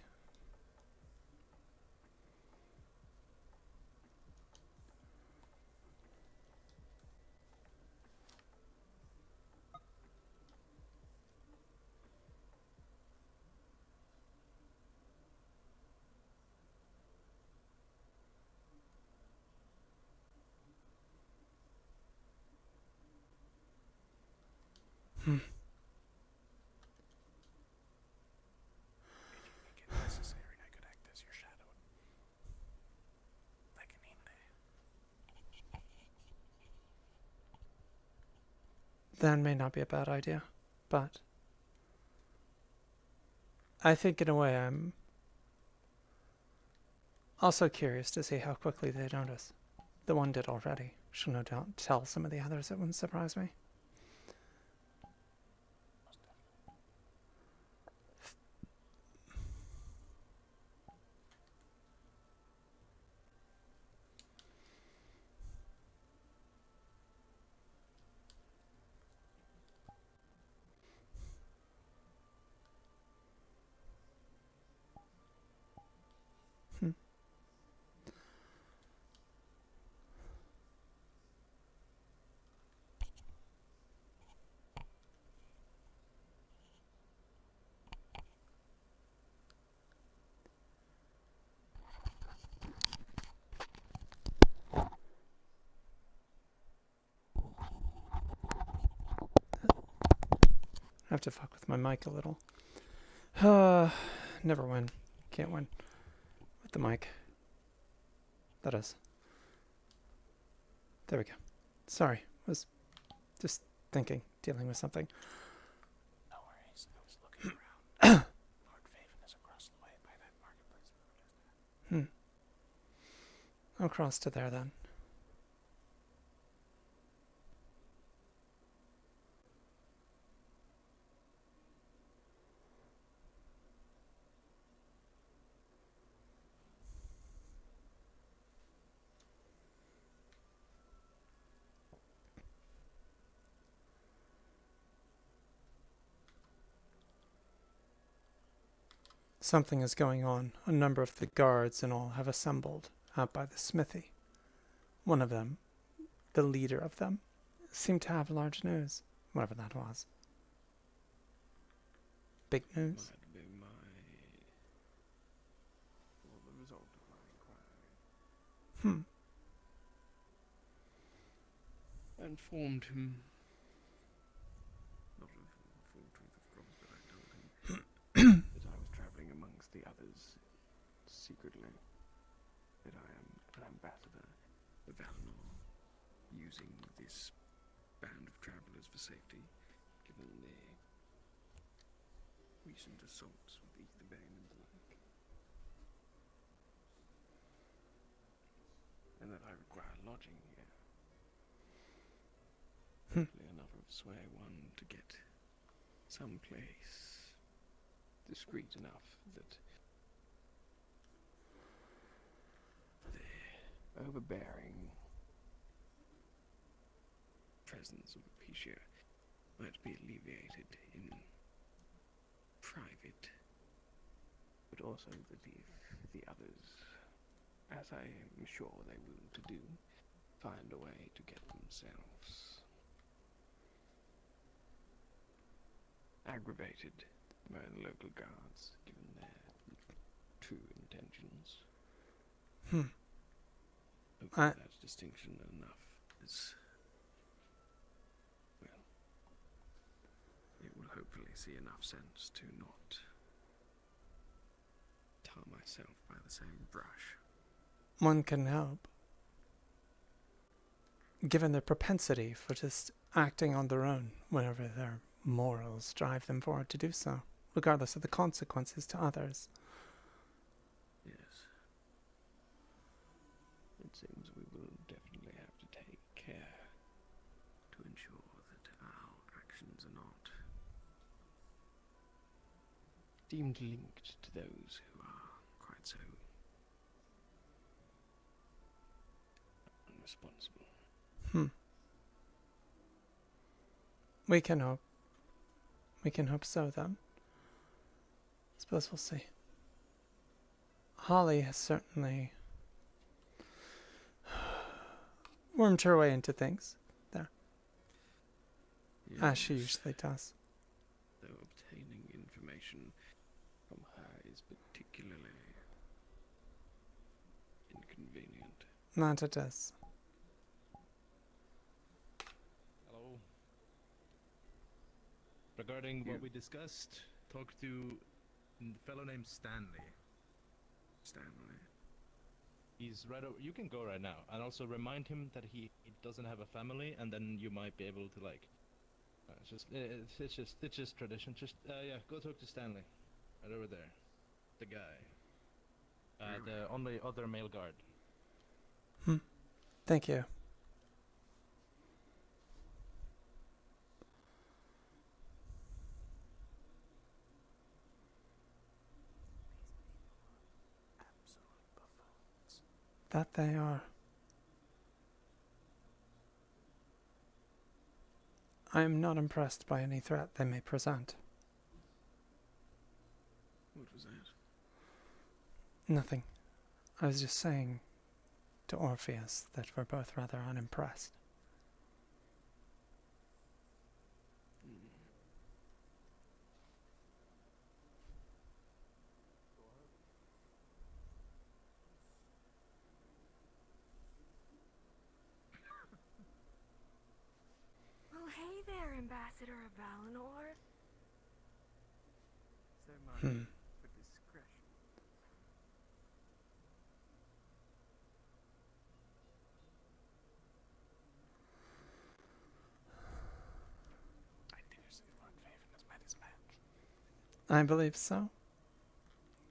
S1: Hmm.
S12: If you think it necessary, I could act as your shadow. Like an inde.
S1: That may not be a bad idea, but I think in a way I'm also curious to see how quickly they notice. The one did already. She'll no doubt tell some of the others. It wouldn't surprise me. Hmm. I have to fuck with my mic a little. Never win. Can't win with the mic. That is. There we go. Sorry. Was just thinking, dealing with something.
S12: No worries, I was looking around. Lord Faven is across the way by that marketplace we were just at.
S1: I'll cross to there then. Something is going on. A number of the guards and all have assembled out by the smithy. One of them, the leader of them, seemed to have large news, whatever that was. Big news?
S11: Might be the result of my inquiry. I informed him, not of the full truth, of course, but I told him that I was travelling amongst the others secretly, that I am an ambassador of Valinor, using this band of travellers for safety, given the recent assaults with Etherbane and the like. lodging here.
S1: Hmm.
S11: Hopefully enough of sway one to get someplace discreet enough that the overbearing presence of Apicia might be alleviated in private, but also that if the others, as I am sure they will to do, find a way to get themselves aggravated by the local guards, given their true intentions. Hopefully that distinction enough is, well, it will hopefully see enough sense to not tar myself by the same brush.
S1: One can hope. Given their propensity for just acting on their own whenever their morals drive them forward to do so, regardless of the consequences to others.
S11: Yes. It seems we will definitely have to take care to ensure that our actions are not deemed linked to those who are quite so unresponsible.
S1: We can hope. We can hope so, then. Suppose we'll see. Holly has certainly wormed her way into things there, as she usually does.
S11: Though obtaining information from her is particularly inconvenient.
S1: That it is.
S2: Hello. Regarding what we discussed, talk to a fellow named Stanley.
S11: Stanley.
S2: He's right over. You can go right now, and also remind him that he doesn't have a family, and then you might be able to like. It's just tradition. Just yeah, go talk to Stanley, right over there, the guy, the only other male guard.
S1: Thank you. That they are. I am not impressed by any threat they may present.
S11: What was that?
S1: Nothing. I was just saying to Orpheus that we're both rather unimpressed.
S7: Oh, hey there, Ambassador of Valinor.
S8: So much for discretion.
S12: I dare say Lord Faven has met his match.
S1: I believe so.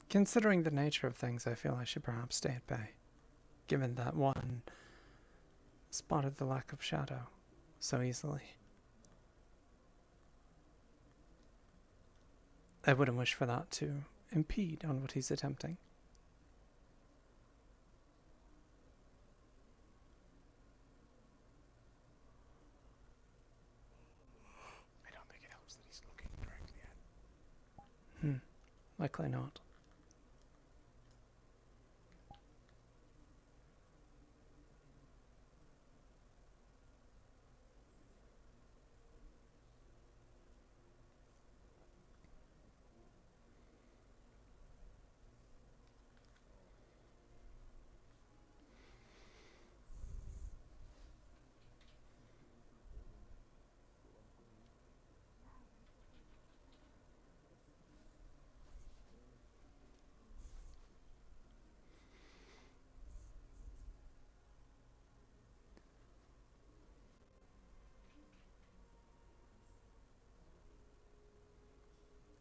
S1: Considering the nature of things, I feel I should perhaps stay at bay, given that one spotted the lack of shadow so easily. I wouldn't wish for that to impede on what he's attempting.
S12: I don't think it helps that he's looking directly at.
S1: Likely not.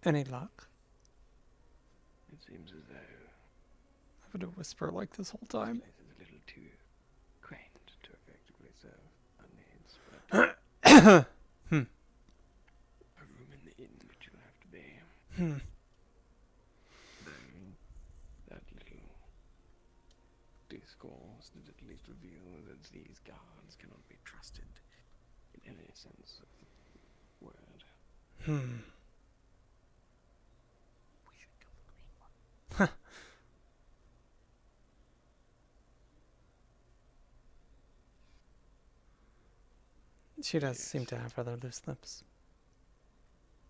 S1: Any luck?
S11: It seems as though
S1: I would have whispered like this whole time.
S11: this place is a little too quaint to A room in the inn which you'll have to be. Though that little discourse did at least reveal that these guards cannot be trusted in any sense of the word.
S12: We should kill the green one.
S1: She does seem to have rather loose lips.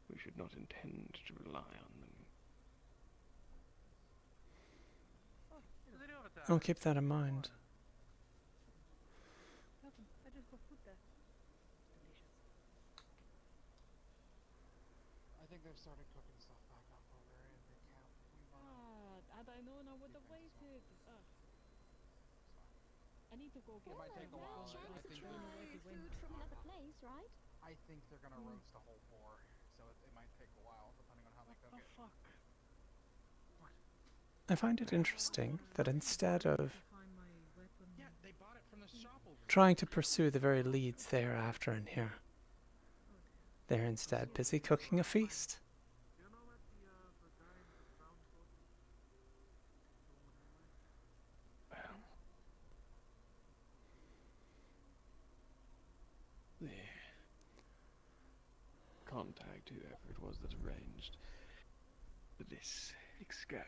S11: We should not intend to rely on them.
S1: I'll keep that in mind.
S5: I just got food there. Delicious.
S3: I think they've started cooking stuff back up over in the camp.
S5: Had I known I would have waited. I need to go get
S3: It might take a while.
S7: Chance to try food from another place, right?
S3: I think they're gonna roast a whole boar, so it might take a while, depending on how they cook it.
S5: Fuck.
S1: I find it interesting that instead of
S3: Yeah, they bought it from the shop over
S1: trying to pursue the very leads they are after in here, they're instead busy cooking a feast.
S11: The contact, whoever it was that arranged this excursion,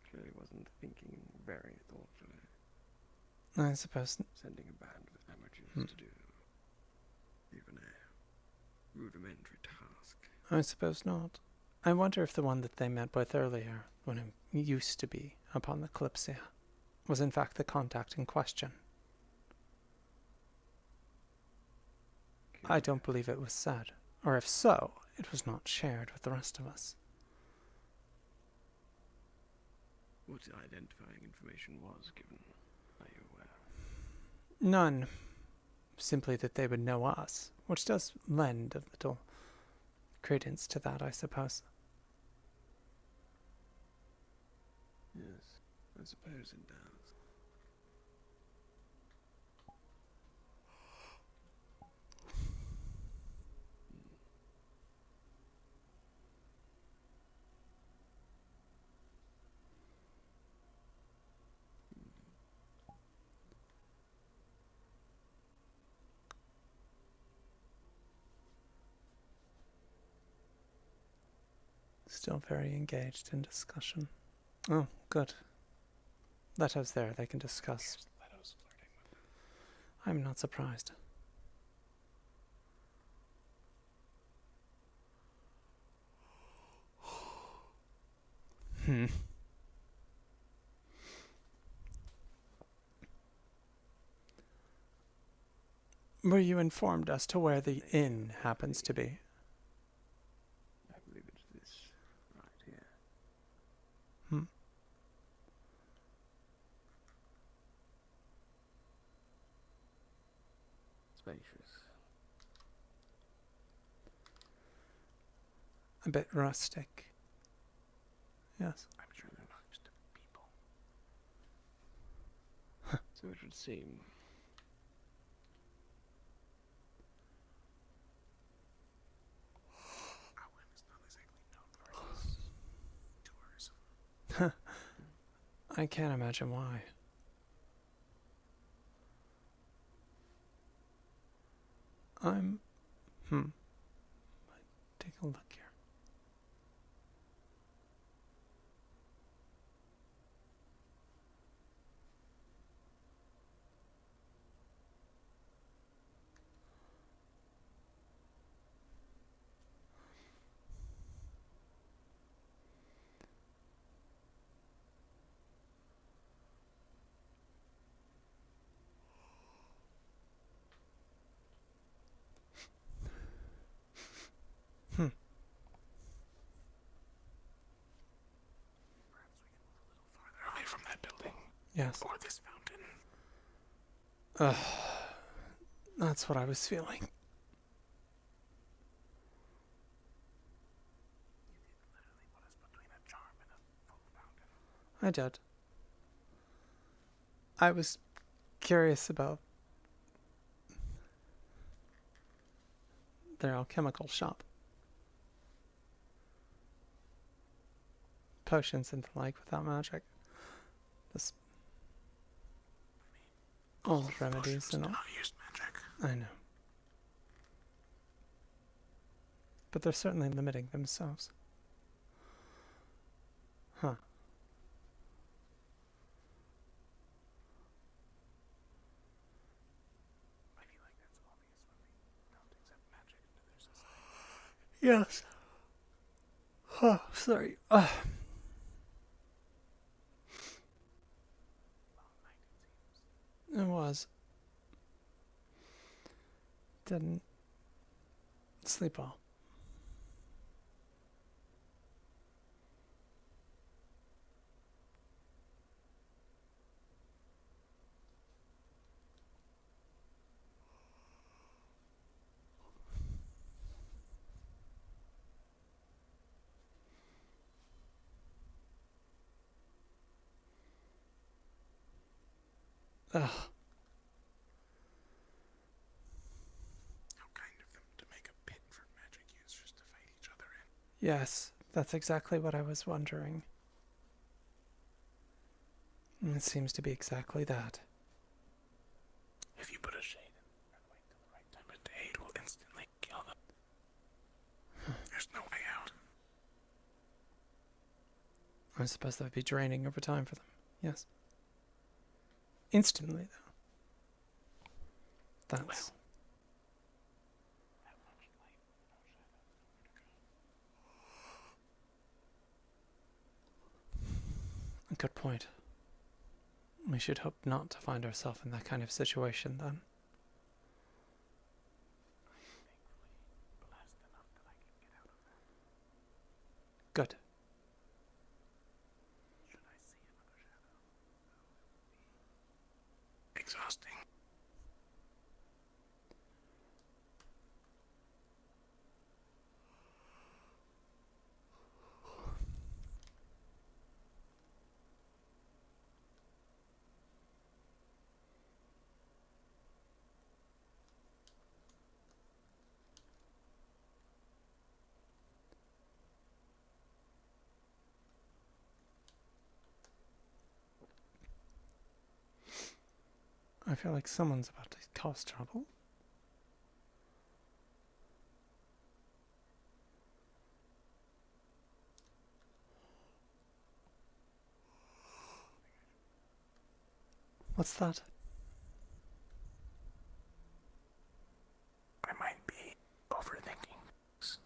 S11: clearly wasn't thinking very thoughtfully.
S1: I suppose.
S11: Sending a band of amateurs to do even a rudimentary task.
S1: I suppose not. I wonder if the one that they met with earlier, when it used to be upon the Kalypsia, was in fact the contact in question. I don't believe it was said, or if so, it was not shared with the rest of us.
S11: What identifying information was given? Are you aware?
S1: None. Simply that they would know us, which does lend a little credence to that, I suppose.
S11: Yes, I suppose it does.
S1: Still very engaged in discussion. Oh, good. Leto's there, they can discuss.
S11: Leto's flirting with them.
S1: I'm not surprised. Were you informed as to where the inn happens to be?
S11: I believe it's this right here. Spacious.
S1: A bit rustic. Yes.
S11: I'm sure they're not just people. So it would seem.
S12: Auwen is not exactly known for its tourism.
S1: I can't imagine why. Take a look here.
S12: Perhaps we can move a little farther away from that building.
S1: Yes.
S12: Or this fountain.
S1: That's what I was feeling.
S12: You did literally put us between a charm and a full fountain.
S1: I did. I was curious about their alchemical shop. Potions and the like without magic. Just old remedies and all.
S11: Use magic.
S1: I know. But they're certainly limiting themselves. Huh.
S11: I feel like that's obvious when they don't accept magic into their society.
S1: Yes. Oh, sorry. It was. Didn't sleep well. Ugh.
S11: How kind of them to make a pit for magic users to fight each other in.
S1: Yes, that's exactly what I was wondering. It seems to be exactly that.
S11: If you put a shade in and wait till the right time of day, it will instantly kill them. There's no way out.
S1: I suppose that would be draining over time for them. Yes. Instantly, though. That's...
S11: Well, that much light, no shadow,
S1: a good point. We should hope not to find ourselves in that kind of situation, then.
S11: thankfully blessed enough that I can get out of that.
S1: Good.
S11: Should I see another shadow? It would be exhausting.
S1: I feel like someone's about to cause trouble. What's that?
S11: I might be overthinking things.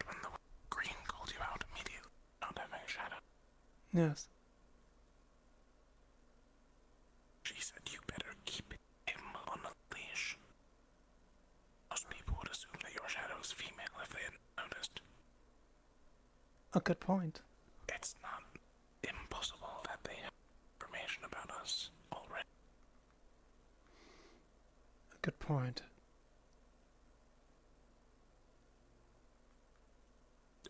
S11: When the green called you out immediately, not having a shadow.
S1: Yes.
S11: She said you better keep him on a leash. Most people would assume that your shadow's female if they hadn't noticed.
S1: A good point.
S11: It's not impossible that they have information about us already.
S1: A good point.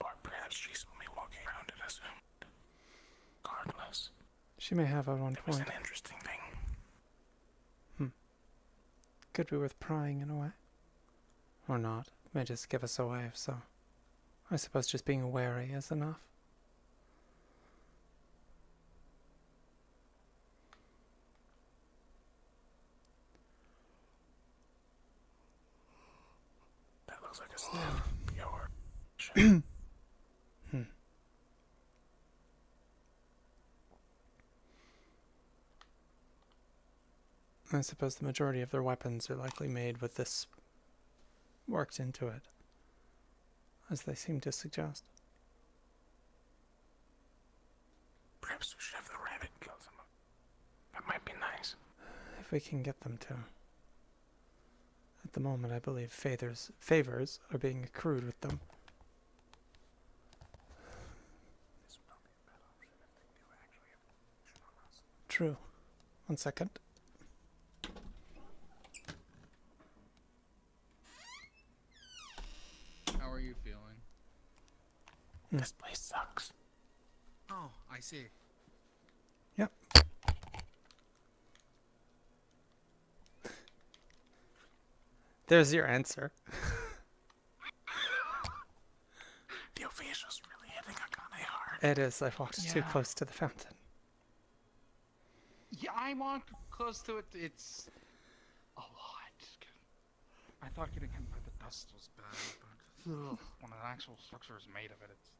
S11: Or perhaps she saw me walking around and assumed. Regardless,
S1: She may have at one
S11: it was
S1: point.
S11: an interesting thing.
S1: Could be worth prying in a way. Or not. May just give us away, so I suppose just being wary is enough.
S11: That looks like a staff. Your
S1: I suppose the majority of their weapons are likely made with this worked into it, as they seem to suggest.
S11: Perhaps we should have the rabbit kill some of them. That might be nice.
S1: If we can get them to. At the moment, I believe favors are being accrued with them.
S11: This will be a bad option if they do actually have information on us.
S1: True. 1 second.
S3: How are you feeling?
S11: This place sucks.
S3: Oh, I see.
S1: Yep. There's your answer. It is. I've walked too
S3: Yeah.
S1: close to the fountain.
S3: Yeah, I walked close to it. It's a lot. I thought getting hit by the dust was bad, but when an actual structure is made of it, it's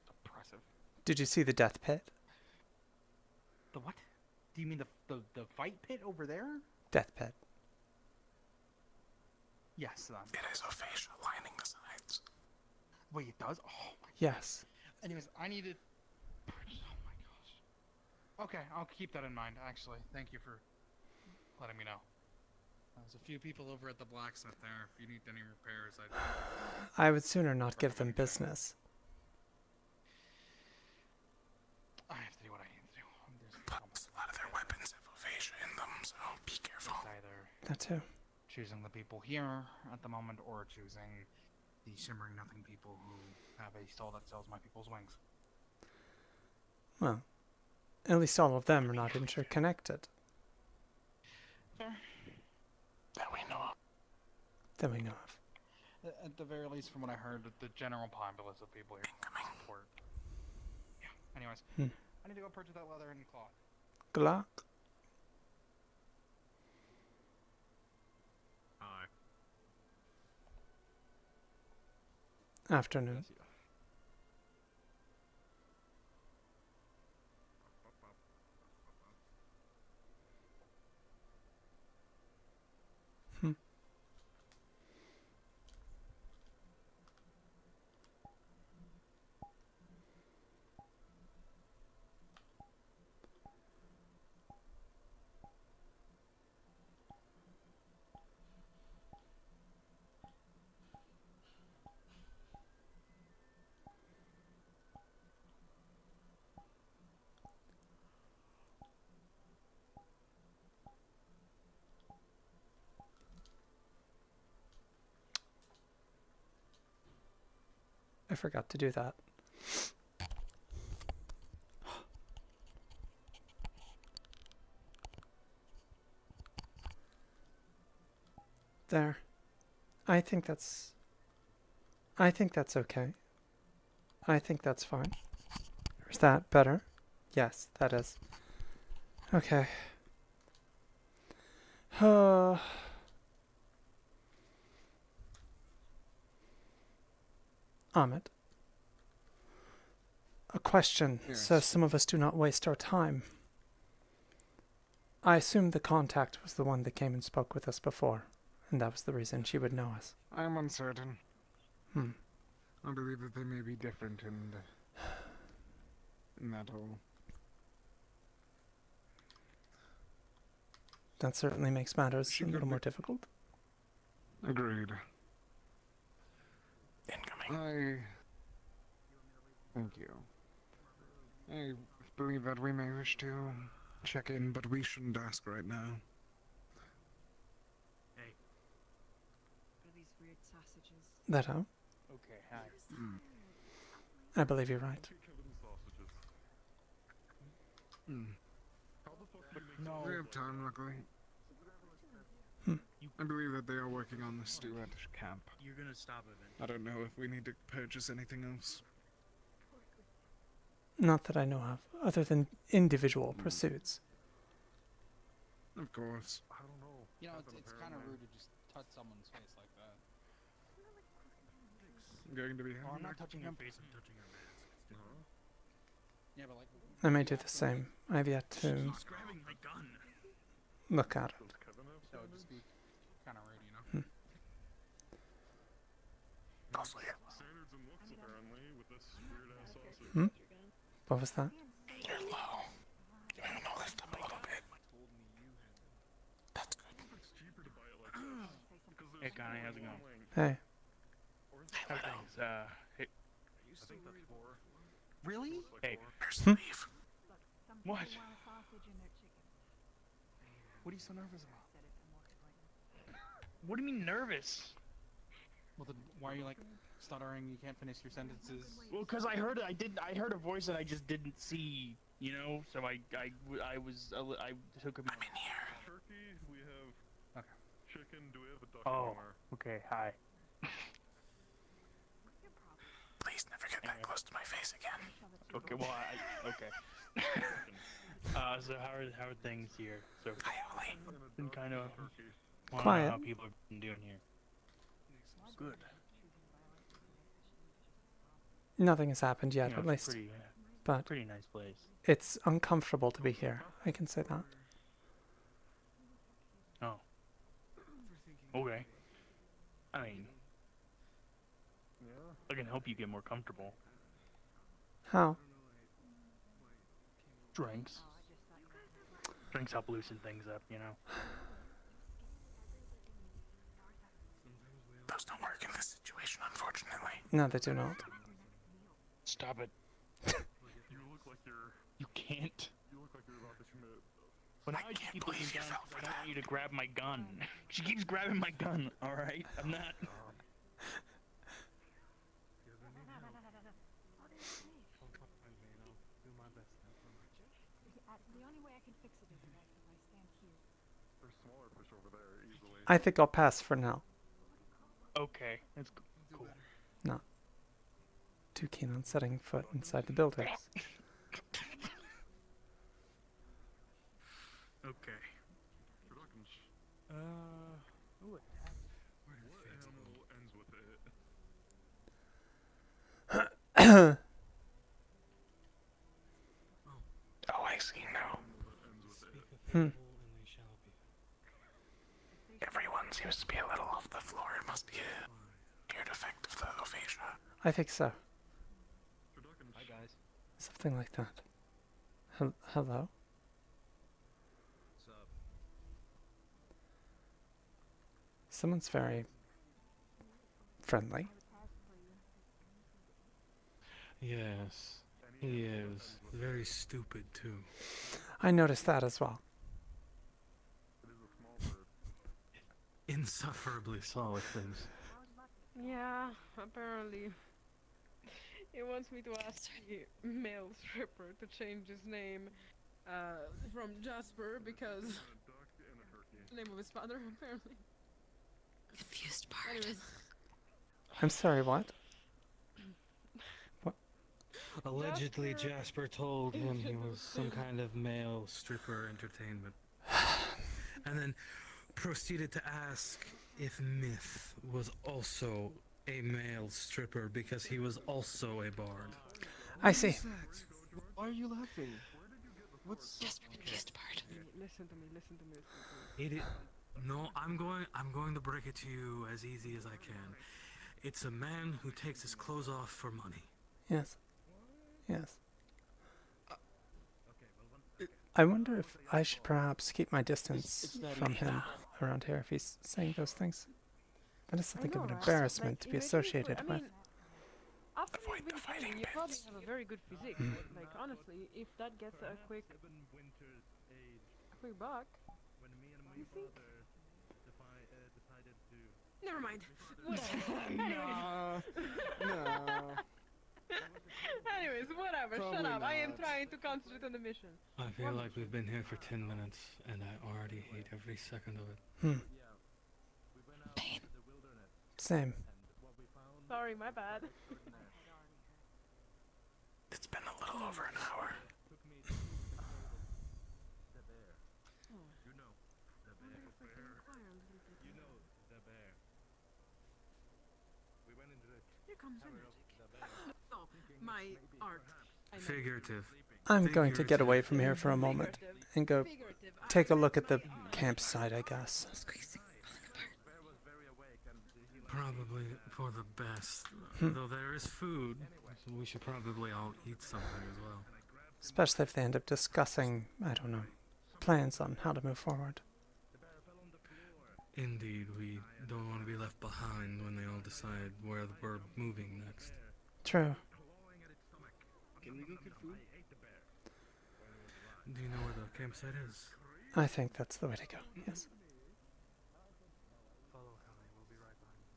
S3: oppressive.
S1: Did you see the death pit?
S3: The what? Do you mean the fight pit over there?
S1: Death pit.
S3: Yes.
S12: It is a fascia lining the sides.
S3: Wait, it does? Oh my.
S1: Yes.
S3: Anyways, I needed. Oh my gosh. Okay, I'll keep that in mind. Actually, thank you for letting me know. There's a few people over at the blacksmith there. If you need any repairs,
S1: I would sooner not give them business.
S3: I have to do what I need to do.
S12: But a lot of their weapons have aphasia in them, so be careful.
S3: It's either
S1: That too.
S3: choosing the people here at the moment, or choosing the shimmering nothing people who have a stall that sells my people's wings.
S1: Well, at least all of them are not interconnected.
S3: Fair.
S12: That we know of.
S1: That we know of.
S3: At the very least, from what I heard, the general populace of people here support. Yeah. Anyways, I need to go purchase that leather and cloth.
S1: Good luck.
S8: Hi.
S1: Afternoon. I forgot to do that. There. I think that's okay. I think that's fine. Is that better? Yes, that is. Okay. Ahmed. A question, so some of us do not waste our time. I assume the contact was the one that came and spoke with us before, and that was the reason she would know us.
S3: I'm uncertain.
S1: I
S3: believe that they may be different in that whole.
S1: That certainly makes matters a little more difficult.
S3: Agreed.
S12: Incoming.
S3: Thank you. I believe that we may wish to check in, but we shouldn't ask right now.
S8: Hey.
S5: What are these weird sausages?
S1: That how?
S3: Okay, hi.
S1: I believe you're right.
S3: No. We have time, luckily. I believe that they are working on the stew at camp.
S8: You're gonna stop eventually.
S3: I don't know if we need to purchase anything else.
S1: Not that I know of, other than individual pursuits.
S3: Of course.
S8: I don't know.
S3: You know, it's kind of rude to just touch someone's face like that. Going to be.
S8: Oh, I'm not touching your face. I'm touching your mask.
S3: Yeah, but like.
S1: I may do the same. I've yet to
S8: She's grabbing my gun.
S1: look at it.
S3: So it'd just be kind of rude, you know.
S12: Also, yeah.
S4: Standards and looks apparently with this weird ass sausage.
S1: What was that?
S12: You're low. You might want to lift up a little bit. That's good.
S4: It's cheaper to buy it like this.
S2: Hey Connie, how's it going?
S1: Hey.
S2: How's things? Hey.
S4: I think that's four.
S3: Really?
S2: Hey.
S12: Where's the beef?
S2: What?
S3: What are you so nervous about?
S2: What do you mean nervous?
S3: Well, then why are you like stuttering? You can't finish your sentences.
S2: Well, cause I heard a voice and I just didn't see, you know. So I took a.
S12: I'm in here.
S4: Turkey, we have chicken, do we have a duck
S2: Oh,
S4: somewhere?
S2: okay. Hi.
S12: Please never get that close to my face again.
S2: Okay, well, okay. So how are things here? So
S12: Hi, Ollie.
S2: been kind of
S1: Quiet.
S2: how people have been doing here. Good.
S1: Nothing has happened yet,
S2: You know,
S1: at least. But
S2: pretty nice place.
S1: it's uncomfortable to be here. I can say that.
S2: Oh. Okay. I mean, I can help you get more comfortable.
S1: How?
S2: Drinks. Drinks help loosen things up, you know.
S12: Those don't work in this situation, unfortunately.
S1: No, they do not.
S2: Stop it.
S4: You look like you're.
S2: You can't.
S4: You look like you're about to commit.
S2: But now I just keep looking down because I don't want you to grab my gun. She keeps grabbing my gun, alright? I'm not.
S7: The only way I can fix it is if I stand here.
S4: There's smaller fish over there, easily.
S1: I think I'll pass for now.
S2: Okay, that's cool.
S1: Not too keen on setting foot inside the buildings.
S2: Okay. Ooh,
S4: What animal ends with it?
S12: Oh, I see now.
S1: Hmm.
S12: Everyone seems to be a little off the floor. It must be a weird effect of the aphasia.
S1: I think so.
S8: Hi guys.
S1: Something like that. Hello?
S8: What's up?
S1: Someone's very friendly.
S8: Yes, he is. Very stupid too.
S1: I noticed that as well.
S8: Insufferably so, it seems.
S5: Yeah, apparently. He wants me to ask the male stripper to change his name from Jasper because the name of his father, apparently.
S7: Confused part.
S5: Anyways,
S1: I'm sorry, what?
S8: Allegedly, Jasper told him he was some kind of male stripper entertainment. And then proceeded to ask if Myth was also a male stripper because he was also a bard.
S1: I see.
S8: Why are you laughing? What's
S7: Jasper confused part.
S5: listen to me, listen to me.
S8: No, I'm going to break it to you as easy as I can. It's a man who takes his clothes off for money.
S1: Yes. Yes. I wonder if I should perhaps keep my distance from him around here if he's saying those things. That is something of an embarrassment to be associated with.
S5: After you've been training, you probably have a very good physique. Like, honestly, if that gets a quick buck, you think... Never mind.
S8: No.
S5: Anyways, whatever, shut up. I am trying to concentrate on the mission.
S8: I feel like we've been here for 10 minutes, and I already hate every second of it.
S7: Pain.
S1: Same.
S5: Sorry, my bad.
S12: It's been a little over an hour.
S5: Here comes the magic. No, my art.
S8: Figurative.
S1: I'm going to get away from here for a moment and go take a look at the campsite, I guess.
S8: Probably for the best. Though there is food, so we should probably all eat something as well.
S1: Especially if they end up discussing, I don't know, plans on how to move forward.
S8: Indeed, we don't want to be left behind when they all decide where we're moving next.
S1: True.
S2: Can we go get food?
S8: Do you know where the campsite is?
S1: I think that's the way to go, yes.
S8: Follow Kali, we'll be right behind you.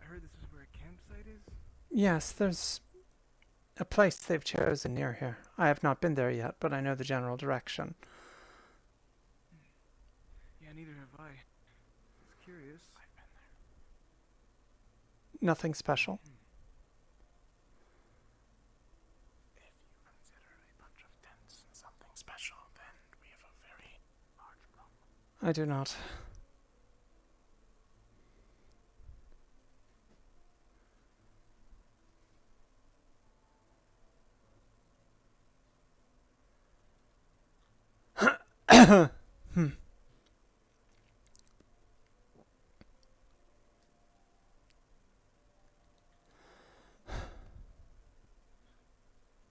S4: I heard this is where a campsite
S1: Yes, there's a place they've chosen near here. I have not been there yet, but I know the general direction.
S9: Yeah, neither have I. It's curious. I've been there.
S1: Nothing special.
S12: If you consider a bunch of tents something special, then we have a very large problem.
S1: I do not. Hmm.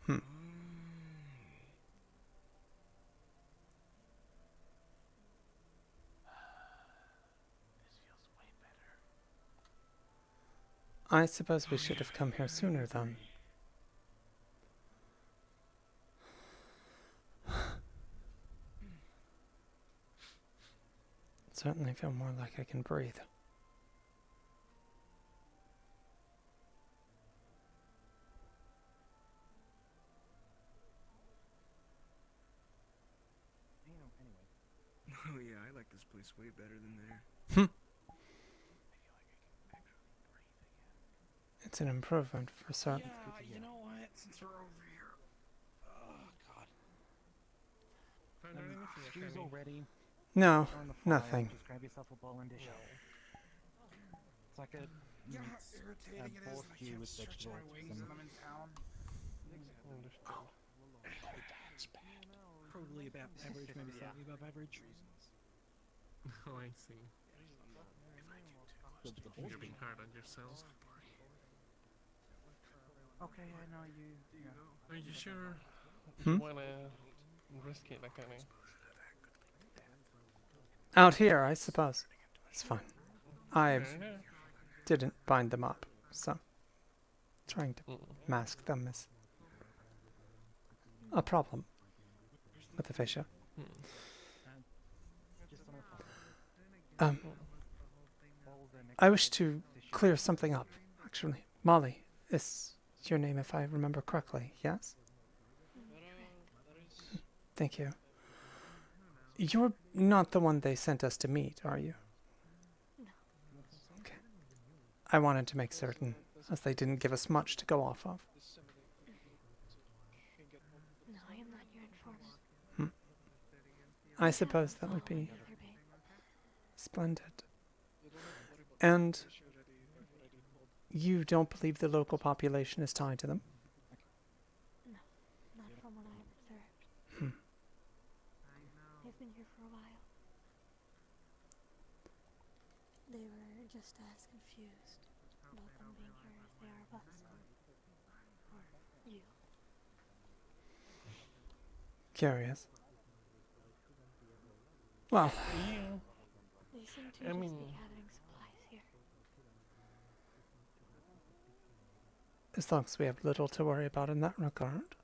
S1: Hmm.
S12: This feels way better.
S1: I suppose we should have come here sooner then. Certainly feel more like I can breathe.
S6: Anyway.
S9: Oh yeah, I like this place way better than there.
S1: It's an improvement for certain.
S3: Yeah, you know what? Since we're over here. Oh, God.
S6: Shoes already.
S1: No,
S6: On the fire,
S1: nothing.
S6: Just grab yourself a bowl and dish out. It's like a
S3: Yeah, how irritating it is
S6: boar
S3: that I
S6: stew
S3: can't
S6: with
S3: stretch my
S6: vegetables
S3: wings
S6: and-
S3: when I'm in town.
S6: That's bad.
S10: Probably about average, maybe slightly above average.
S4: Oh, I see. You're being hard on yourself.
S6: Okay, I know you. Yeah.
S4: Are you sure
S1: Hmm?
S4: you wanna risk it like any?
S1: Out here, I suppose. It's fine. I
S4: Fair enough.
S1: didn't bind them up, so trying to
S4: Mm.
S1: mask them is a problem with the fascia.
S4: Mm.
S6: Just on the fire. Bowls are next
S1: I
S6: to
S1: wish
S6: the
S1: to
S6: dishes.
S1: clear something up, actually. Molly is your name if I remember correctly, yes? Thank you. You're not the one they sent us to meet, are you?
S7: No.
S1: Okay. I wanted to make certain, as they didn't give us much to go off of.
S7: No, I am not your informant.
S1: I suppose that would be
S7: Auwen Etherbane.
S1: splendid. And you don't believe the local population is tied to them?
S7: No, not from what I have observed.
S1: Hmm.
S7: They've been here for a while. They were just as confused about them being here as they are of us. Or you.
S1: Curious. Well,
S4: Yeah.
S7: They seem to
S4: I
S7: just
S4: mean-
S7: be gathering supplies here.
S1: as long as we have little to worry about in that regard,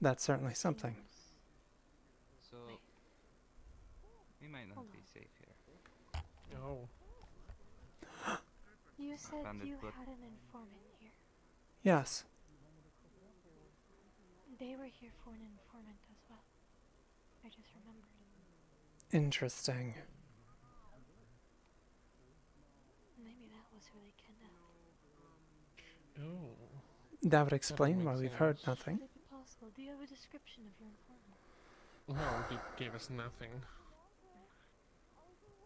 S1: that's certainly something.
S7: Seems-
S14: So,
S7: Wait.
S14: we might not
S7: Hold
S14: be
S7: on.
S14: safe here.
S4: Oh.
S7: You said
S14: found it,
S7: you
S14: but-
S7: had an informant here.
S1: Yes.
S7: They were here for an informant as well. I just remembered.
S1: Interesting.
S7: Maybe that was who they kidnapped.
S4: Oh.
S1: That would explain
S4: makes
S1: why we've heard
S4: sense.
S1: nothing.
S7: Could it be possible? Do you have a description of your informant?
S4: No, they gave us nothing.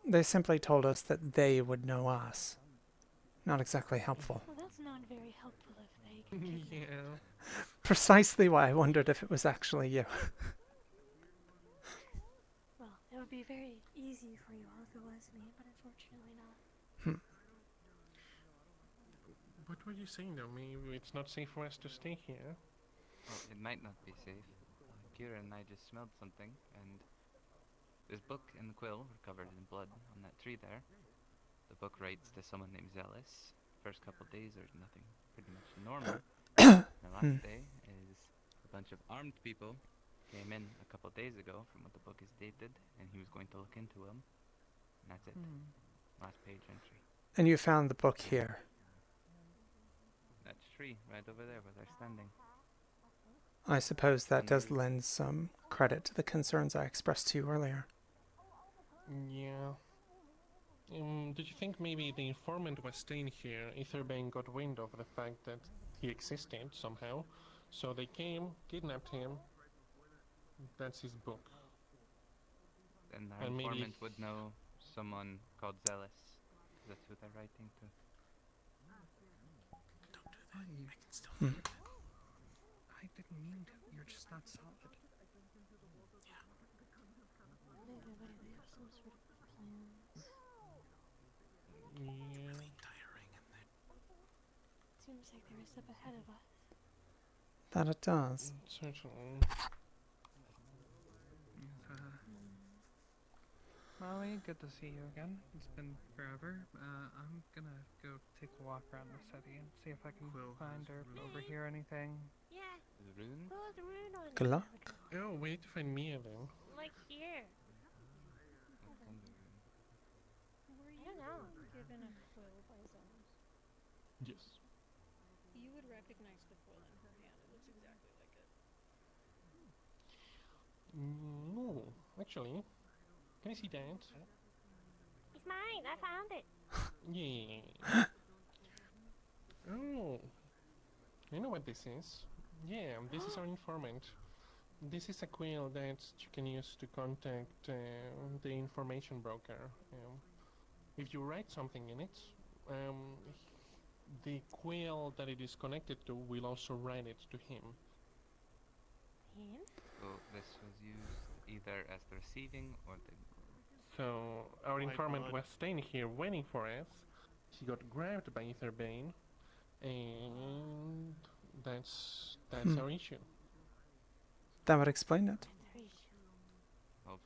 S1: They simply told us that they would know us. Not exactly helpful.
S7: Well, that's not very helpful if they can kidnap.
S4: Yeah.
S1: Precisely why I wondered if it was actually you.
S7: Well, it would be very easy for you all if it was me, but unfortunately not.
S4: What were you saying though? Maybe it's not safe for us to stay here.
S14: Well, it might not be safe. Kira and I just smelled something, and this book and the quill were covered in blood on that tree there. The book writes to someone named Zealous. First couple days there's nothing, pretty much normal. The last day is a bunch of armed people came in a couple days ago from what the book is dated, and he was going to look into them. And that's it. Last page entry.
S1: And you found the book here.
S14: That's tree right over there where they're standing.
S1: I suppose that does lend some credit to the concerns I expressed to you earlier.
S4: Yeah. Did you think maybe the informant was staying here? Etherbane got wind of the fact that he existed somehow, so they came, kidnapped him. That's his book.
S14: Then our
S4: And maybe
S14: informant would know someone called Zealous. That's who they're writing to.
S3: Don't do that. I can still
S1: Hmm.
S3: feel it. I didn't mean to. You're just not solid.
S7: Maybe they have some sort of plans.
S4: Yeah.
S3: Really tiring, and then
S7: Seems like they're a step ahead of us.
S1: That it does.
S4: Certainly.
S3: Molly, good to see you again. It's been forever. I'm gonna go take a walk around the city and see if I can find or overhear anything.
S7: Yeah.
S14: The rune?
S7: Who's the rune on
S1: Good
S7: it?
S1: luck.
S4: Oh, we need to find Mia then.
S7: Like here.
S14: What kind of rune?
S5: Were
S7: I don't know.
S5: given a quill by Zealous?
S4: Yes.
S5: You would recognize the quill in her hand. It looks exactly like it.
S4: No, actually. Can I see that?
S7: It's mine. I found it.
S4: Yeah. Oh. You know what this is? Yeah, this is our informant. This is a quill that you can use to contact the information broker. If you write something in it, the quill that it is connected to will also write it to him.
S7: Him?
S14: So this was used either as the receiving or the...
S4: So our
S3: My
S4: informant
S3: blood.
S4: was staying here waiting for us. He got grabbed by Etherbane, and that's our issue.
S1: That would explain it.
S7: That's her issue.
S14: Oh,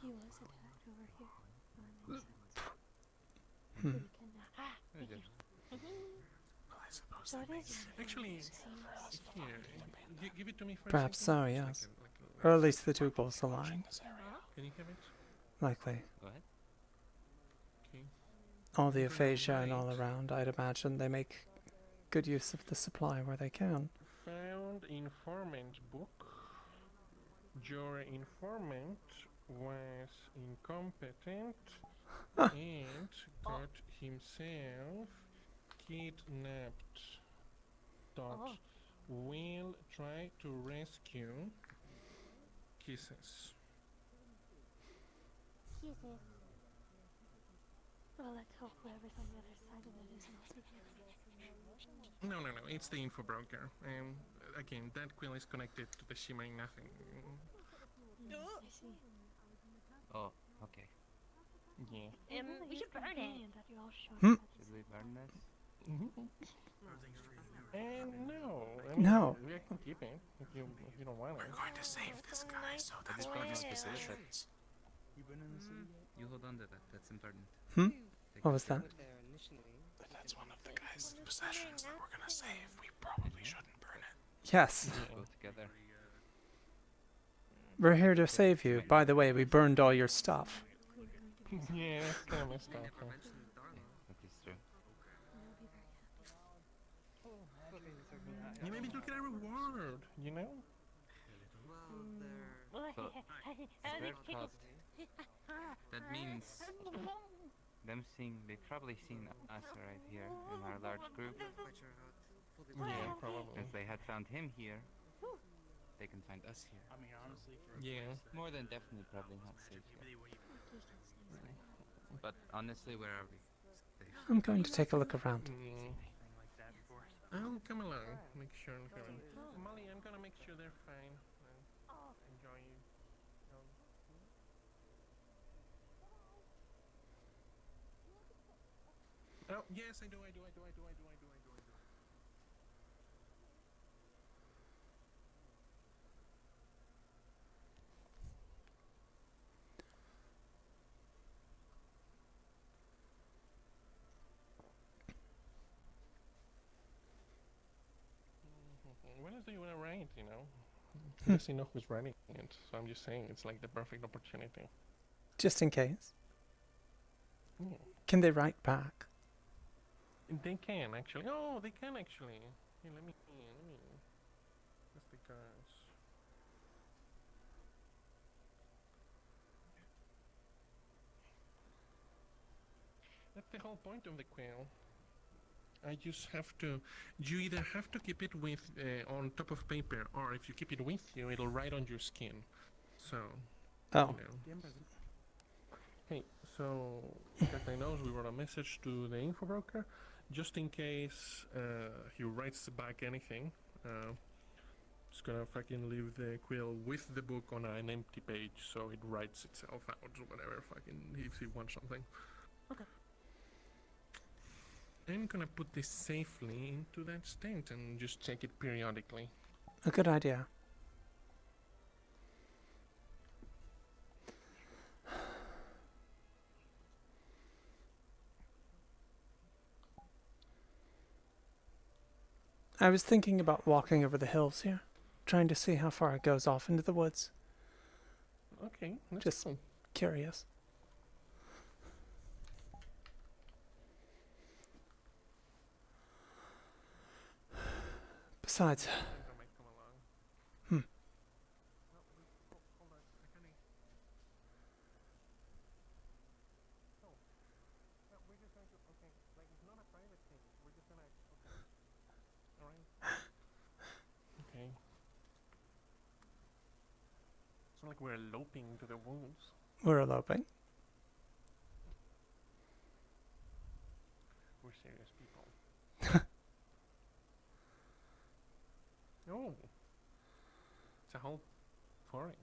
S7: He was attacked over here. That makes sense.
S1: Hmm.
S7: We can
S14: very good.
S3: Well, I suppose
S7: So
S3: that
S7: it
S3: makes
S7: is.
S3: sense.
S4: Actually, here, give it to me for a
S1: Perhaps
S4: second.
S1: so,
S4: Like
S1: yes.
S4: a-
S1: Or at least the two goals align.
S4: Can you have it?
S1: Likely.
S14: Go ahead.
S4: Okay.
S1: All the
S4: Very
S1: aphasia and all
S4: right.
S1: around, I'd imagine they make good use of the supply where they can.
S4: Found informant book. Your informant was incompetent and got himself kidnapped. Dot. Will try to rescue. Kisses.
S7: Jesus. Well, let's hope whoever's on the other side of it isn't also damaged.
S4: No, it's the info broker. Again, that quill is connected to the shimmering nothing.
S7: I see.
S14: Oh, okay.
S4: Yeah.
S7: We should burn it. That you all showed
S1: Hmm?
S7: up at
S14: Should we burn this?
S4: And no.
S1: No.
S4: We can keep it if you don't want it.
S3: We're going to save this guy, so that's
S14: But
S3: one of his
S14: it's fine.
S3: possessions.
S12: You been in the city yet?
S14: You hold on to that. That's important.
S1: Hmm?
S14: Take
S1: What
S14: it
S1: was that?
S3: If that's one of the guy's possessions that we're gonna save, we probably shouldn't burn it.
S1: Yes.
S14: Go together.
S1: We're here to save you. By the way, we burned all your stuff.
S4: Yeah, that's kind of messed up. Huh?
S14: That is true.
S4: Yeah, maybe you'll get a reward, you know?
S14: So, their thought, that means them seeing, they've probably seen us right here in our large group.
S4: Yeah, probably.
S14: If they had found him here, they can find us here.
S2: I mean, honestly, for
S4: Yeah.
S14: More than definitely probably not safe here. But honestly, where are we? Safe.
S1: I'm going to take a look around.
S2: anything like that before.
S4: I'll come along. Make sure. Molly, I'm gonna make sure they're fine. Enjoy you. Oh, yes, I do. When else do you want to write, you know? He doesn't know who's writing it, so I'm just saying it's like the perfect opportunity.
S1: Just in case.
S4: Hmm.
S1: Can they write back?
S4: They can actually. Oh, they can actually. Here, let me. That's the guys. That's the whole point of the quill. I just have to. You either have to keep it with on top of paper, or if you keep it with you, it'll write on your skin. So.
S1: Oh.
S4: You know. Hey, so Captain knows we wrote a message to the info broker, just in case he writes back anything. Just gonna fucking leave the quill with the book on an empty page, so it writes itself out or whatever. Fucking if he wants something.
S3: Okay.
S4: I'm gonna put this safely into that state and just check it periodically.
S1: A good idea. I was thinking about walking over the hills here, trying to see how far it goes off into the woods.
S4: Okay, that's
S1: Just
S4: cool.
S1: curious. Besides, hmm.
S4: Okay. It's not like we're eloping to the woods.
S1: We're eloping.
S4: We're serious people. Oh, it's a whole forest.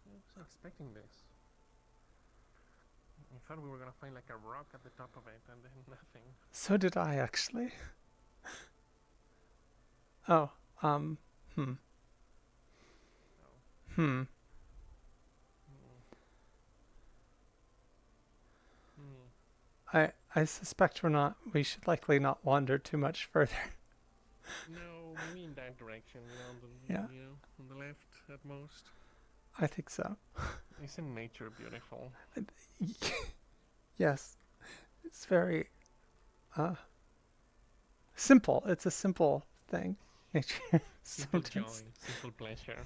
S4: I wasn't expecting this. I thought we were gonna find like a rock at the top of it and then nothing.
S1: So did I, actually. Oh, I suspect we should likely not wander too much further.
S4: No, maybe in that direction,
S1: Yeah.
S4: On the left at most.
S1: I think so.
S4: Isn't nature beautiful?
S1: Yes. It's very, simple. It's a simple thing. Nature.
S4: Simple joy,
S1: Sometimes.
S4: simple pleasure,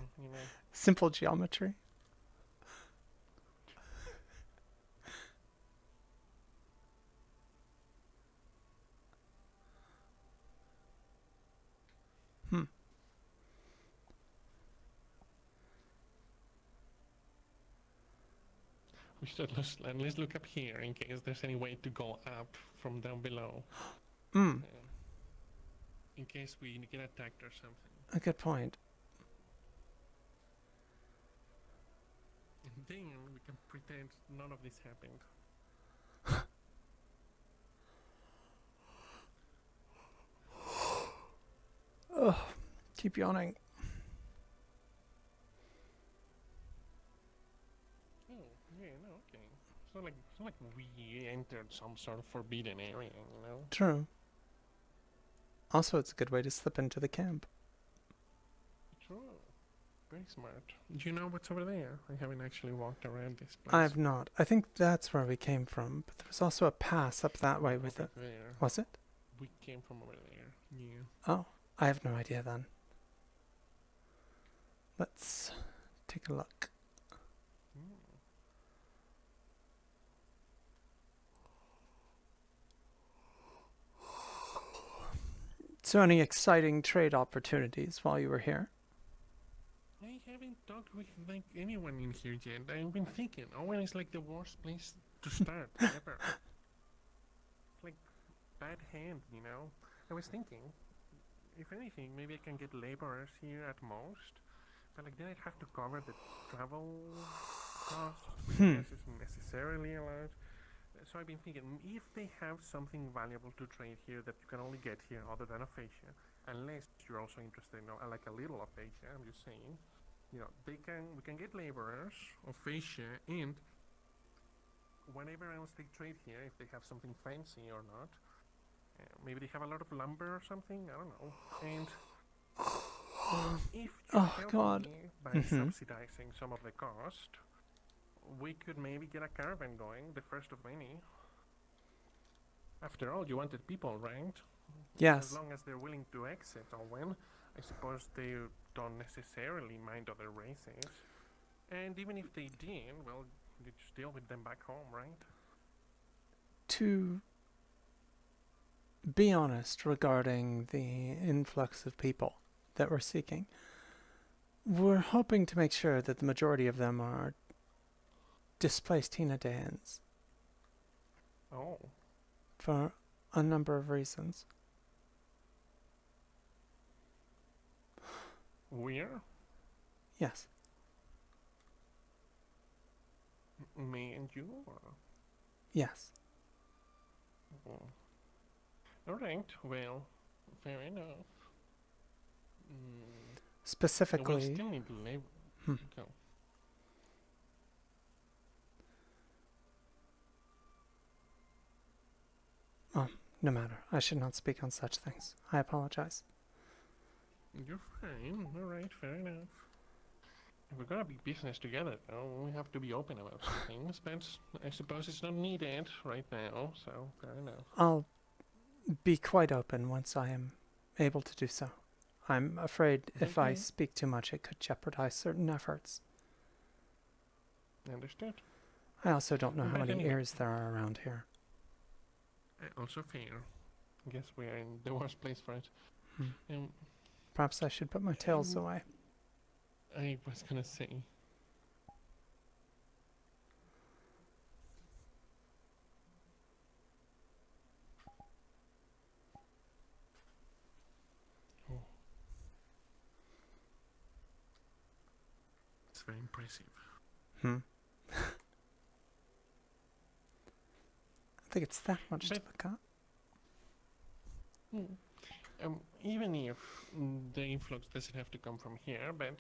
S1: Simple geometry.
S4: We should let's look up here in case there's any way to go up from down below. In case we get attacked or something.
S1: A good point.
S4: And then we can pretend none of this happened.
S1: Ugh, keep yawning.
S4: Oh, yeah, no, okay. It's not like we entered some sort of forbidden area,
S1: True. Also, it's a good way to slip into the camp.
S4: True. Very smart. Do you know what's over there? I haven't actually walked around this place.
S1: I have not. I think that's where we came from, but there was also a pass up that way with it.
S4: There.
S1: Was it?
S4: We came from over there. Yeah.
S1: Oh, I have no idea then. Let's take a look. So any exciting trade opportunities while you were here?
S4: I haven't talked with like anyone in here yet. I've been thinking, Auwen is like the worst place to start ever. It's like bad hand, I was thinking, if anything, maybe I can get laborers here at most, but like then I'd have to cover the travel costs, which isn't necessarily allowed. So I've been thinking, if they have something valuable to trade here that you can only get here other than aphasia, unless you're also interested in like a little aphasia, I'm just saying, we can get laborers, aphasia, and whatever else they trade here, if they have something fancy or not. Maybe they have a lot of lumber or something, I don't know. And if you help me by subsidizing some of the cost, we could maybe get a caravan going, the first of many. After all, you wanted people, right?
S1: Yes.
S4: As long as they're willing to exit Auwen, I suppose they don't necessarily mind other races. And even if they did, well, you just deal with them back home, right?
S1: To be honest regarding the influx of people that we're seeking, we're hoping to make sure that the majority of them are displaced Danes.
S4: Oh.
S1: For a number of reasons.
S4: We're?
S1: Yes.
S4: Me and you? Or?
S1: Yes.
S4: Oh. Alright, well, fair enough.
S1: Specifically...
S4: We'll still need labor. Go.
S1: Oh, no matter. I should not speak on such things. I apologize.
S4: You're fine. Alright, fair enough. If we're gonna be business together, though, we have to be open about some things, but I suppose it's not needed right now, so fair enough.
S1: I'll be quite open once I am able to do so. I'm afraid if I speak too much, it could jeopardize certain efforts.
S4: Understood.
S1: I also don't know how many
S4: anyway.
S1: ears there are around here.
S4: Also fair. I guess we are in the worst place for it.
S1: Perhaps I should put my tails away.
S4: I was gonna say. Oh. It's very impressive.
S1: I think it's that much to look at.
S4: Even if the influx doesn't have to come from here, but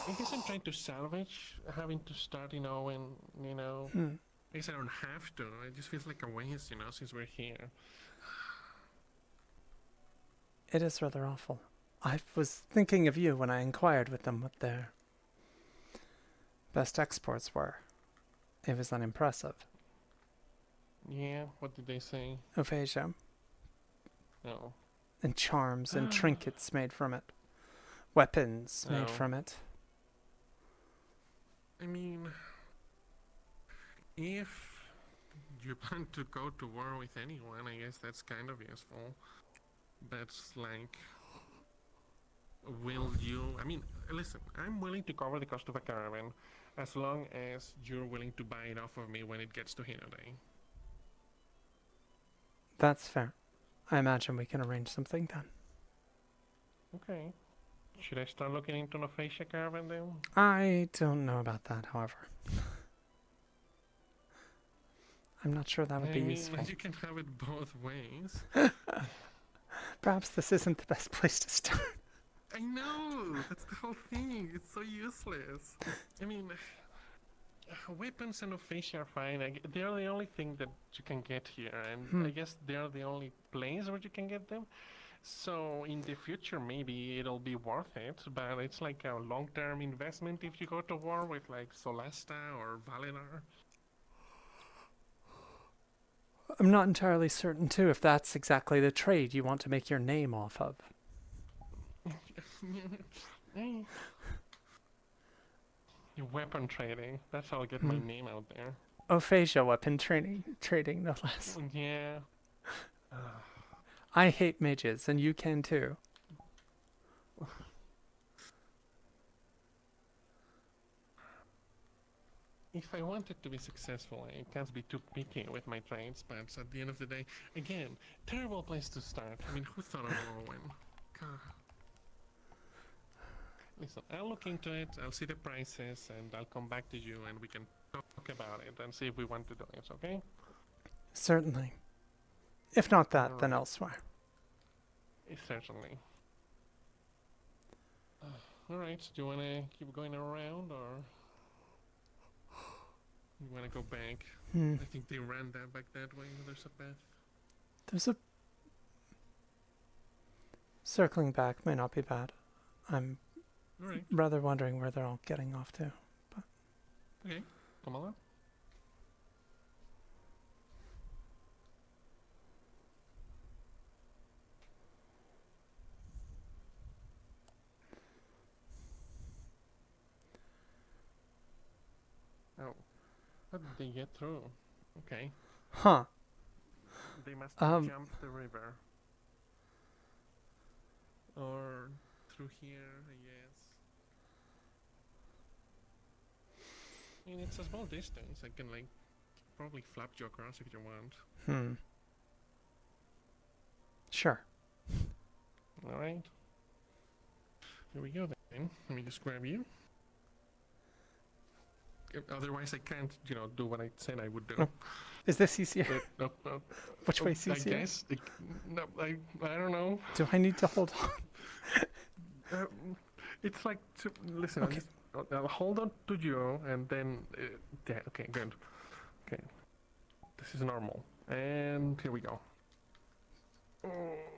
S4: I guess I'm trying to salvage having to start, you know, I guess I don't have to. It just feels like a waste, you know, since we're here.
S1: It is rather awful. I was thinking of you when I inquired with them what their best exports were. It was unimpressive.
S4: Yeah, what did they say?
S1: Aphasia.
S4: Oh.
S1: And charms and trinkets made from it. Weapons made from it.
S4: I mean, if you plan to go to war with anyone, I guess that's kind of useful. But, like, will you... I mean, listen, I'm willing to cover the cost of a caravan as long as you're willing to buy it off of me when it gets to Hinode.
S1: That's fair. I imagine we can arrange something then.
S4: Okay. Should I start looking into an aphasia caravan then?
S1: I don't know about that, however. I'm not sure that would be useful.
S4: You can have it both ways.
S1: Perhaps this isn't the best place to start.
S4: I know! That's the whole thing. It's so useless. I mean, weapons and aphasia are fine. They're the only thing that you can get here, and I guess they're the only place where you can get them. So in the future, maybe it'll be worth it, but it's like a long-term investment if you go to war with like Solasta or Valinor.
S1: I'm not entirely certain, too, if that's exactly the trade you want to make your name off of.
S4: Weapon trading. That's how I'll get my name out there.
S1: Aphasia weapon trading, no less.
S4: Yeah.
S1: I hate mages, and you can too.
S4: If I wanted to be successful, I can't be too picky with my trades, but at the end of the day, again, terrible place to start. I mean, who thought of Auwen? God. Listen, I'll look into it, I'll see the prices, and I'll come back to you, and we can talk about it and see if we want to do it, okay?
S1: Certainly. If not that, then elsewhere.
S4: Certainly. Alright, do you want to keep going around, or you want to go back? I think they ran that back that way. There's a path.
S1: There's a... Circling back may not be bad. I'm
S4: Alright.
S1: rather wondering where they're all getting off to. But
S4: Okay. Come on. Oh. How did they get through? Okay.
S1: huh.
S4: They must have jumped the river. Or through here, I guess. I mean, it's a small distance. I can, like, probably flap you across if you want.
S1: Sure.
S4: Alright. Here we go then. Let me just grab you. Otherwise, I can't, do what I said I would do.
S1: Oh. Is this easier? Which way is
S4: I
S1: easier?
S4: guess. No, I don't know.
S1: Do I need to hold on?
S4: It's like, listen,
S1: Okay.
S4: I'll hold on to you, and then, yeah, okay, good. Okay. This is normal. And here we go.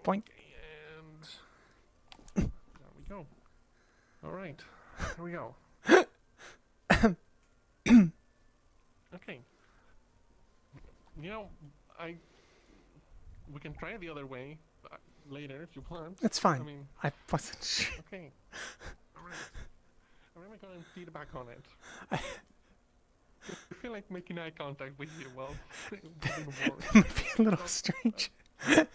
S1: Boink.
S4: And there we go. Alright, here we go. Okay. We can try the other way later if you want.
S1: It's fine.
S4: I mean,
S1: I wasn't sure.
S4: okay. Alright. I'm gonna go and feedback on it. I feel like making eye contact with you while doing work.
S1: That might be a little strange.
S4: I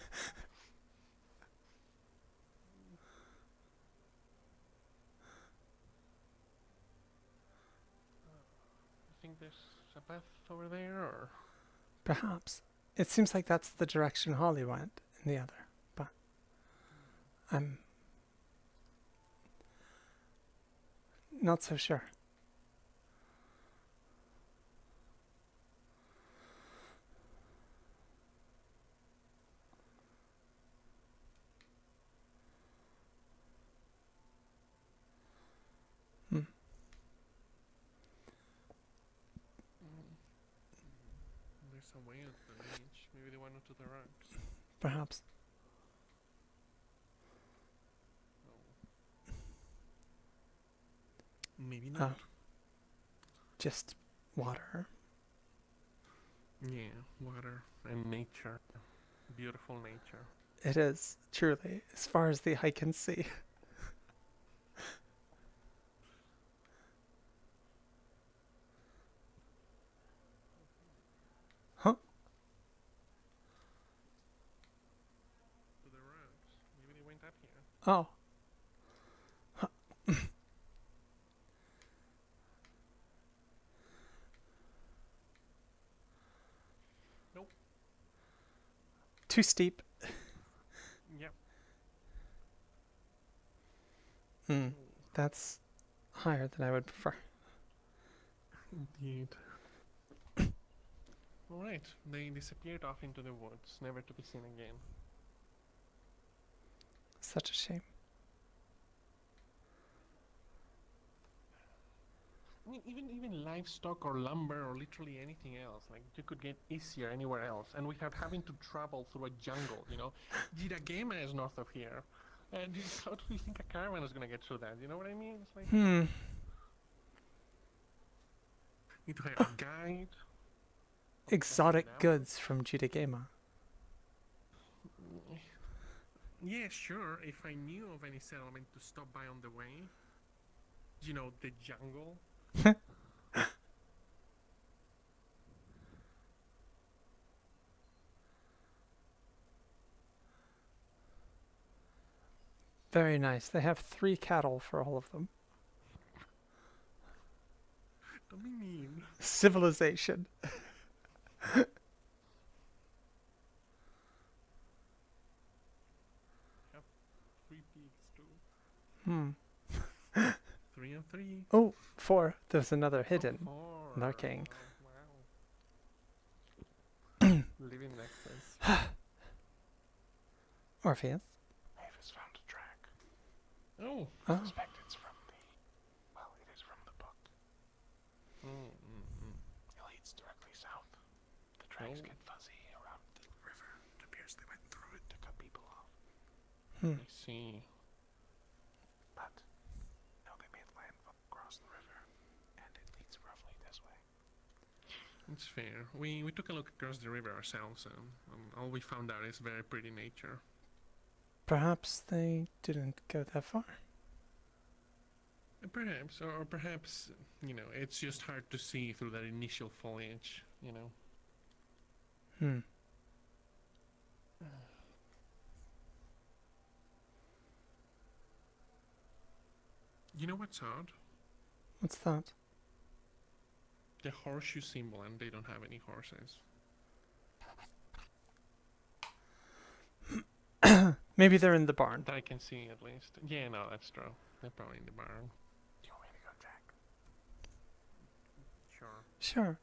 S4: think there's a path over there, or?
S1: Perhaps. It seems like that's the direction Holly went in the other, but I'm not so sure.
S4: There's a way at the beach. Maybe they went onto the rocks.
S1: Perhaps.
S4: Maybe not.
S1: Just water.
S4: Yeah, water and nature. Beautiful nature.
S1: It is, truly, as far as the eye can see. Huh?
S4: To the rocks. Maybe they went up here.
S1: Oh.
S4: Nope.
S1: Too steep.
S4: Yep.
S1: That's higher than I would prefer.
S4: Indeed. Alright, they disappeared off into the woods, never to be seen again.
S1: Such a shame.
S4: I mean, even livestock or lumber or literally anything else, like you could get easier anywhere else, and without having to travel through a jungle, Jiragema is north of here. And how do you think a caravan is gonna get through that? You know what I mean? It's like need to hire a guide.
S1: Exotic goods from Jitagema.
S4: Yeah, sure. If I knew of any settlement to stop by on the way, the jungle.
S1: Very nice. They have 3 cattle for all of them.
S4: Don't be mean.
S1: Civilization.
S4: Have 3 pigs too. 3 and 3.
S1: Oh, 4. There's another hidden.
S4: 4.
S1: Lurking.
S4: Oh, wow. Living Nexus.
S1: Orpheus.
S11: Mavis found a track.
S4: Oh.
S11: I suspect it's from it is from the book. It leads directly south. The tracks get fuzzy around the river. It appears they went through it to cut people off.
S4: I see.
S11: But, they
S4: It's fair. We took a look across the river ourselves, and all we found out is very pretty nature.
S1: Perhaps they didn't go that far.
S4: Perhaps, or perhaps, you know, it's just hard to see through that initial foliage, you know.
S1: Hmm.
S4: You know what's odd?
S1: What's that?
S4: The horseshoe symbol, and they don't have any horses.
S1: Maybe they're in the barn.
S4: That I can see, at least. Yeah, no, that's true. They're probably in the barn.
S12: Do you want me to go check?
S4: Sure.
S1: Sure.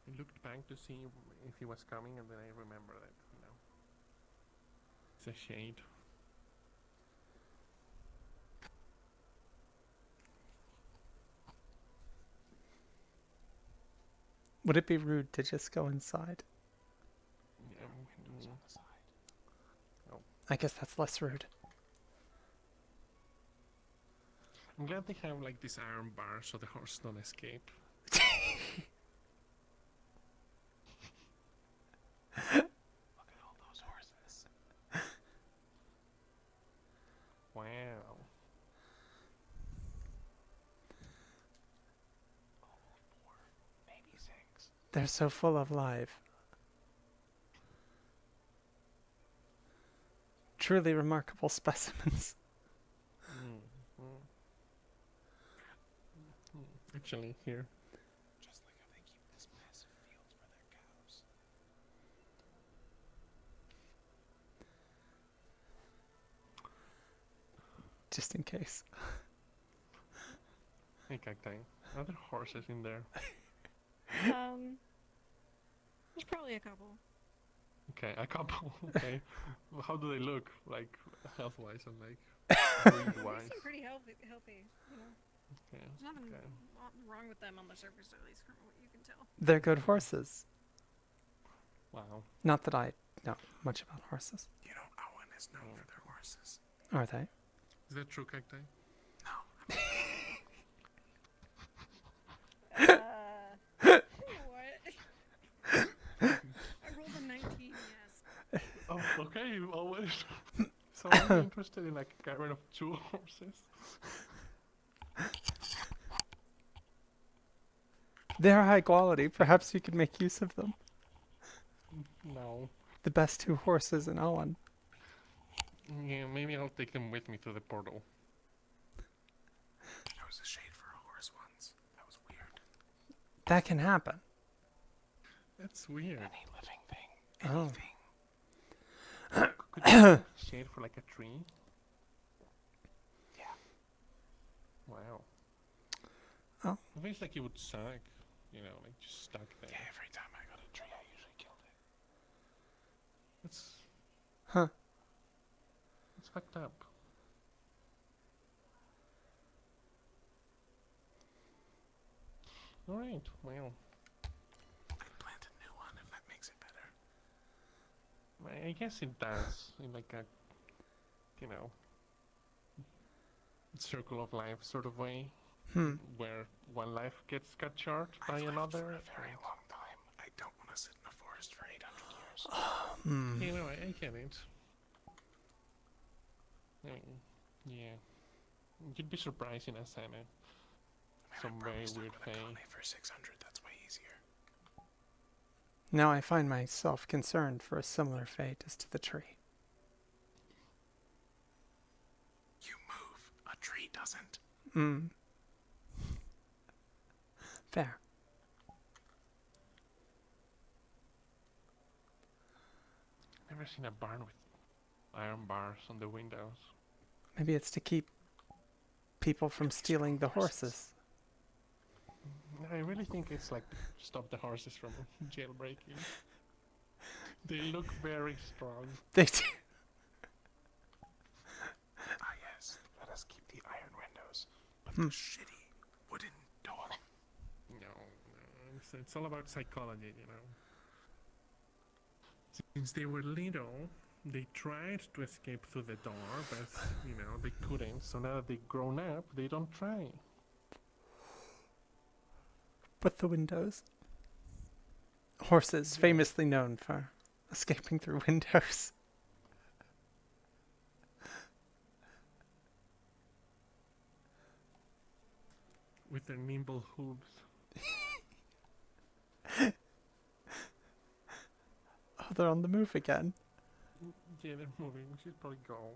S4: I looked back to see if he was coming, and then I remembered that, you know. It's a shade.
S1: Would it be rude to just go inside?
S4: Yeah,
S12: Windows on the side.
S1: I guess that's less rude.
S4: I'm glad they have like this iron bar so the horse don't escape.
S12: Look at all those horses.
S4: Wow.
S12: All 4, maybe 6.
S1: They're so full of life. Truly remarkable specimens.
S4: Actually, here.
S12: Just like how they keep this massive field for their cows.
S1: Just in case.
S4: Hey, Cacti. Are there horses in there?
S5: There's probably a couple.
S4: Okay, a couple. Okay. Well, how do they look? Like, health-wise and like,
S5: They
S4: breed-wise?
S5: seem pretty healthy, you know.
S4: Okay.
S5: There's nothing
S4: Okay.
S5: wrong with them on the surface, at least from what you can tell.
S1: They're good horses.
S4: Wow.
S1: Not that I know much about horses.
S12: You know, Auwen is known for their horses.
S1: Are they?
S4: Is that true, Cacti?
S12: No.
S5: What? I rolled a 19, yes.
S4: Oh, okay, you always. So I'm interested in like getting rid of 2 horses.
S1: They're high quality. Perhaps you could make use of them.
S4: No.
S1: The best 2 horses in Auwen.
S4: Yeah, maybe I'll take them with me to the portal.
S12: There was a shade for a horse once. That was weird.
S1: That can happen.
S4: That's weird.
S12: Any living thing.
S1: Oh.
S12: Anything.
S4: Could you shade for like a tree?
S12: Yeah.
S4: Wow.
S1: Oh.
S4: It feels like it would suck. You know, like just stuck there.
S12: Yeah, every time I got a tree, I usually killed it.
S4: It's
S1: Huh.
S4: It's fucked up. Alright, well.
S12: I'd plant a new one if that makes it better.
S4: I guess it does. In like a, you know, circle of life sort of way.
S1: Hmm.
S4: Where one life gets cut short by
S12: I've lived
S4: another.
S12: for a very long time. I don't want to sit in a forest for 800 years.
S1: Hmm.
S4: You know, I get it. I mean, yeah. You'd be surprised in Asana. Some very weird thing.
S12: For 600, that's way easier.
S1: Now I find myself concerned for a similar fate as to the tree.
S12: You move, a tree doesn't.
S1: Hmm. Fair.
S4: Never seen a barn with iron bars on the windows.
S1: Maybe it's to keep people from stealing the horses.
S4: I really think it's like to stop the horses from jailbreaking. They look very strong.
S1: They do.
S12: Ah yes, let us keep the iron windows, but the shitty wooden door.
S4: No, it's all about psychology, you know. Since they were little, They tried to escape through the door, but, you know, they couldn't. So now that they've grown up, they don't try.
S1: With the windows. Horses, famously known for escaping through windows.
S4: With their nimble hooves.
S1: Oh, they're on the move again.
S4: Yeah, they're moving. We should probably go.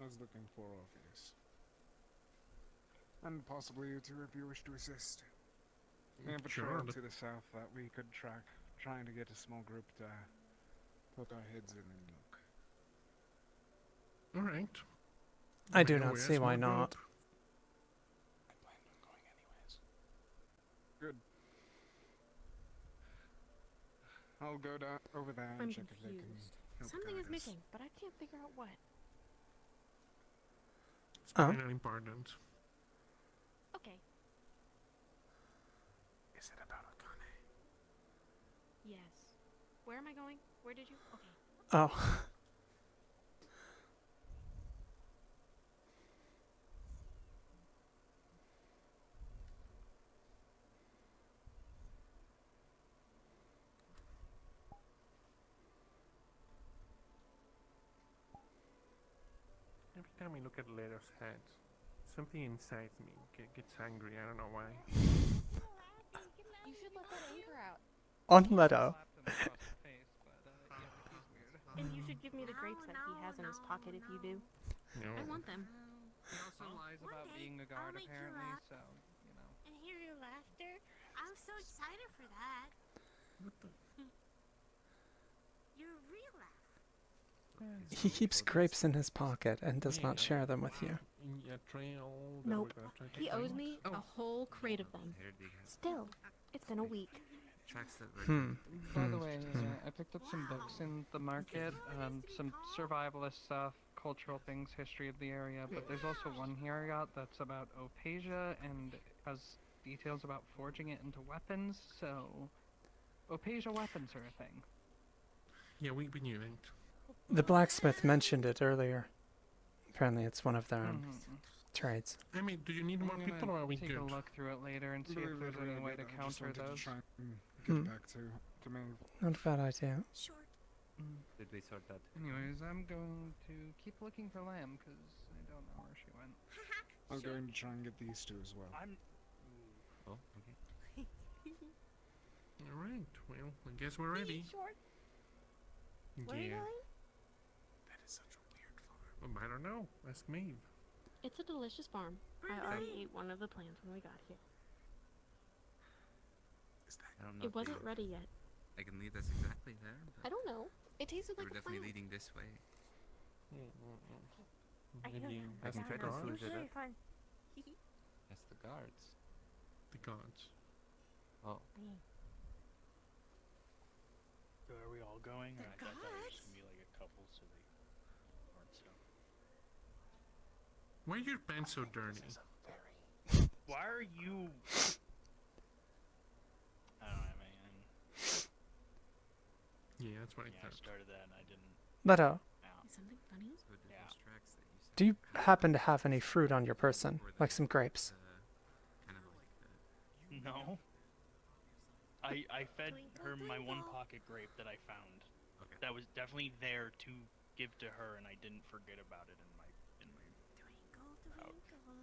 S3: I was looking for Orpheus. And possibly you two if you wish to assist. We have a trail to the south that we could track, trying to get a small group to poke our heads in and look.
S4: Alright.
S1: I do not see why not.
S12: I planned on going anyways.
S3: Good. I'll go down over there and
S13: I'm
S3: check if they can
S13: confused.
S3: help
S13: Something
S3: guide
S13: is
S3: us.
S13: missing, but I can't figure out what.
S4: It's kind of important.
S13: Okay.
S12: Is it about Akane?
S13: Yes. Where am I going? Where did you? Okay.
S1: Oh.
S4: Every time I look at Leto's head, something inside me gets angry. I don't know why.
S13: You should let that anger out.
S1: On Leto.
S13: And you should give me the grapes that he has in his pocket if you do.
S4: No.
S13: I want them.
S9: He also lies about being a guard, apparently, so, you know.
S7: And hear your laughter. I'm so excited for that.
S4: What the?
S7: Your real laugh.
S1: He keeps grapes in his pocket and does not share them with you.
S13: Nope. He owes me a whole crate of them. Still, it's been a week.
S9: By the way, I picked up some books in the market, some survivalist stuff, cultural things, history of the area, but there's also one here I got that's about Opasia and has details about forging it into weapons, so Opasia weapons are a thing.
S4: Yeah, we knew it.
S1: The blacksmith mentioned it earlier. Apparently it's one of their trades.
S4: I mean, do you need more people or are we
S9: take
S4: good?
S9: a look through it later and see if there's any way to counter those.
S3: Get back to me.
S1: Not a bad idea.
S7: Short.
S14: Did we sort that?
S9: Anyways, I'm going to keep looking for Lamb because I don't know where she went.
S3: I'm going to try and get these two as well.
S14: Oh, okay.
S4: Alright, well, I guess we're ready.
S13: Short. Where are you
S4: Yeah.
S13: going?
S12: That is such a weird farm.
S4: I don't know. Ask Maeve.
S13: It's a delicious farm. I already ate one of the plants when we got here.
S14: I don't know.
S13: It wasn't ready yet.
S14: I can lead us exactly there.
S13: I don't know. It tasted
S14: We're
S13: like a
S14: definitely
S13: plant.
S14: leading this way.
S4: Maybe
S14: I
S4: ask
S14: can
S4: the
S14: try to
S4: guards.
S14: smooth it
S7: Really
S14: up.
S7: fun.
S14: That's the guards.
S4: The guards.
S14: Oh.
S2: So are we all going? Or
S7: The
S2: I thought that was
S7: gods?
S2: just gonna be like a couple, so they aren't so.
S4: Why are your pants so dirty?
S2: Why are you? I don't know, man.
S4: Yeah, that's what I
S2: I
S4: thought.
S2: started that and I didn't.
S1: Leto,
S13: Is something funny?
S14: So did those tracks that you
S1: do you happen to have any fruit on your person? Like some grapes?
S14: kind of like
S2: No. I fed her my one pocket grape that I found.
S14: Okay.
S2: That was definitely there to give to her, and I didn't forget about it in my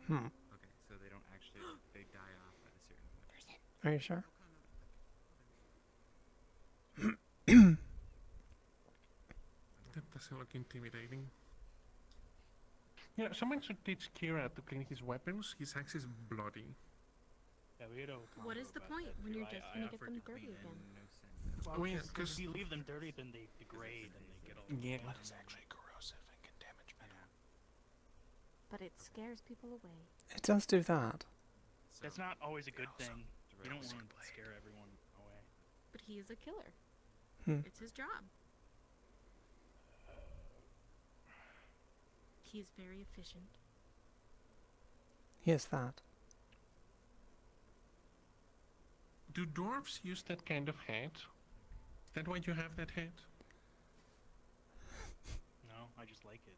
S1: Hmm.
S14: Okay, so they don't actually they die off at a certain point.
S1: Are you sure?
S4: That doesn't look intimidating. Yeah, someone should teach Kira to clean his weapons. His axe is bloody.
S2: Yeah, we had a
S13: What is the point when you're just gonna get them dirty again?
S4: Oh, yeah,
S2: because
S4: 'cause-
S2: if you leave them dirty, then they degrade and they get all.
S4: Yeah.
S12: Blood is actually corrosive and can damage metal.
S13: But it scares people away.
S1: It does do that.
S2: That's not always a good thing. You don't want to scare everyone away.
S13: But he is a killer.
S1: Hmm.
S13: It's his job.
S7: He is very efficient.
S1: He is that.
S4: Do dwarves use that kind of hat? Is that why you have that hat?
S2: No, I just like it.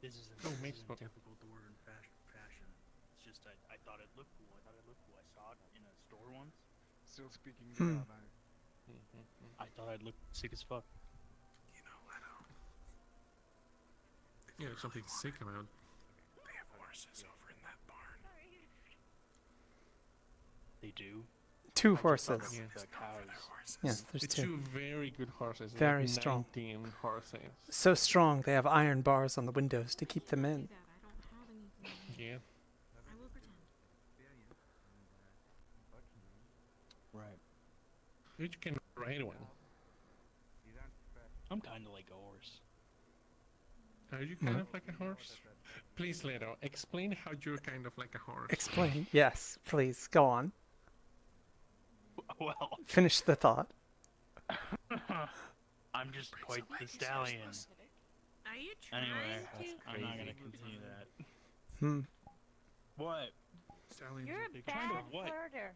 S2: This isn't,
S4: Oh,
S2: this
S4: mate's
S2: isn't
S4: spoken.
S2: typical dwarven fashion. It's just I thought it looked cool. I saw it in a store once.
S9: Still speaking
S1: Hmm.
S9: down, I...
S2: I thought I'd look sick as fuck.
S11: You know, Leto.
S4: Yeah, there's something sick about.
S11: They have horses over in that barn.
S2: They do.
S1: 2
S2: I just thought
S1: horses.
S2: that the cows.
S1: Yes, there's
S4: It's
S1: 2.
S4: 2 very good horses.
S1: Very
S4: like
S1: strong.
S4: 19 horses.
S1: So strong they have iron bars on the windows to keep them
S7: Do
S1: in.
S7: that. I don't have anything.
S4: Yeah.
S7: I will pretend.
S2: Right.
S4: You can ride one.
S2: I'm kind of like a horse.
S4: Are you kind of like a horse? Please, Leto, explain how you're kind of like a horse.
S1: Explain. Yes, please, go on.
S2: Well,
S1: Finish the thought.
S2: I'm just quite the stallion.
S7: Are you trying
S2: Anyway,
S7: to?
S2: I'm not gonna continue that.
S1: Hmm.
S2: What?
S4: Stallions
S13: You're
S4: are
S13: a
S4: big.
S13: bad
S2: Kind of what?
S13: flirter.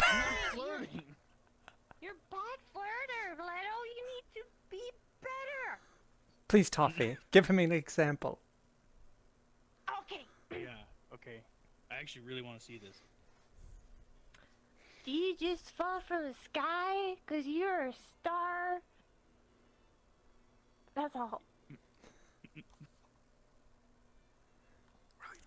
S2: I'm not flirting.
S13: You're a bad flirter, Leto. You need to be better.
S1: Please, Toffee, give him an example.
S13: Okay.
S2: Yeah. Okay. I actually really want to see this.
S13: Do you just fall from the sky? 'Cause you're a star. That's all.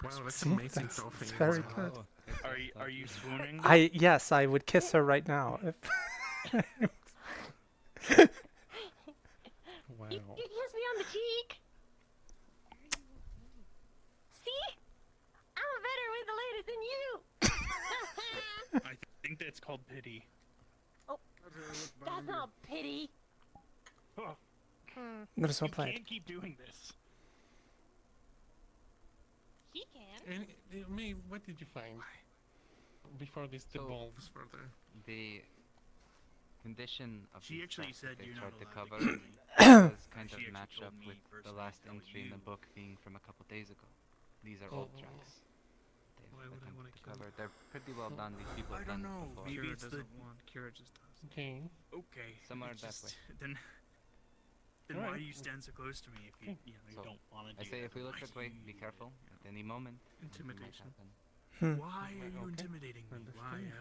S4: Wow, that's
S1: See,
S4: amazing,
S1: that's-
S4: Toffee.
S1: it's very
S4: Wow.
S1: good.
S2: Are you swooning?
S1: Yes, I would kiss her right now. If
S4: Wow.
S13: You kiss me on the cheek. See? I'm better with the ladies than you.
S2: I think that's called pity.
S13: Oh, that's not pity.
S2: Oh,
S1: That is well
S2: you
S1: played.
S2: can't keep doing this.
S13: He can.
S4: And, May, what did you find? Before this
S14: So-
S4: devolves further.
S14: The condition of
S2: She
S14: these
S2: actually
S14: tracks that
S2: said
S14: they
S2: you're
S14: tried
S2: not
S14: to
S2: allowed
S14: cover
S2: to kill me.
S14: does kind
S2: She
S14: of
S2: actually
S14: match
S2: told
S14: up
S2: me
S14: with the
S2: personally
S14: last
S2: to tell
S14: entry in the
S2: you.
S14: book being from a couple days ago. These are old tracks. They've
S3: Why would I wanna
S14: attempted to
S3: kill
S14: cover. They're pretty well done. These people
S2: I
S14: have
S2: don't
S14: done
S2: know.
S14: it before.
S2: Maybe
S3: Kira
S2: it's the.
S3: doesn't want. Kira just does.
S4: Okay.
S2: Okay.
S14: Somewhere
S2: it's
S14: that
S2: just-
S14: way.
S2: Then why
S4: Alright.
S2: do you stand so close to me if you you
S14: So,
S2: don't want to do
S14: I say
S2: that?
S14: if we look
S2: Why
S14: that way,
S2: do you
S14: be
S2: do
S14: careful. At any moment, anything might
S3: Intimidation.
S14: happen.
S1: Hmm.
S2: Why are you
S4: Okay.
S2: intimidating me? Why?
S4: Understood.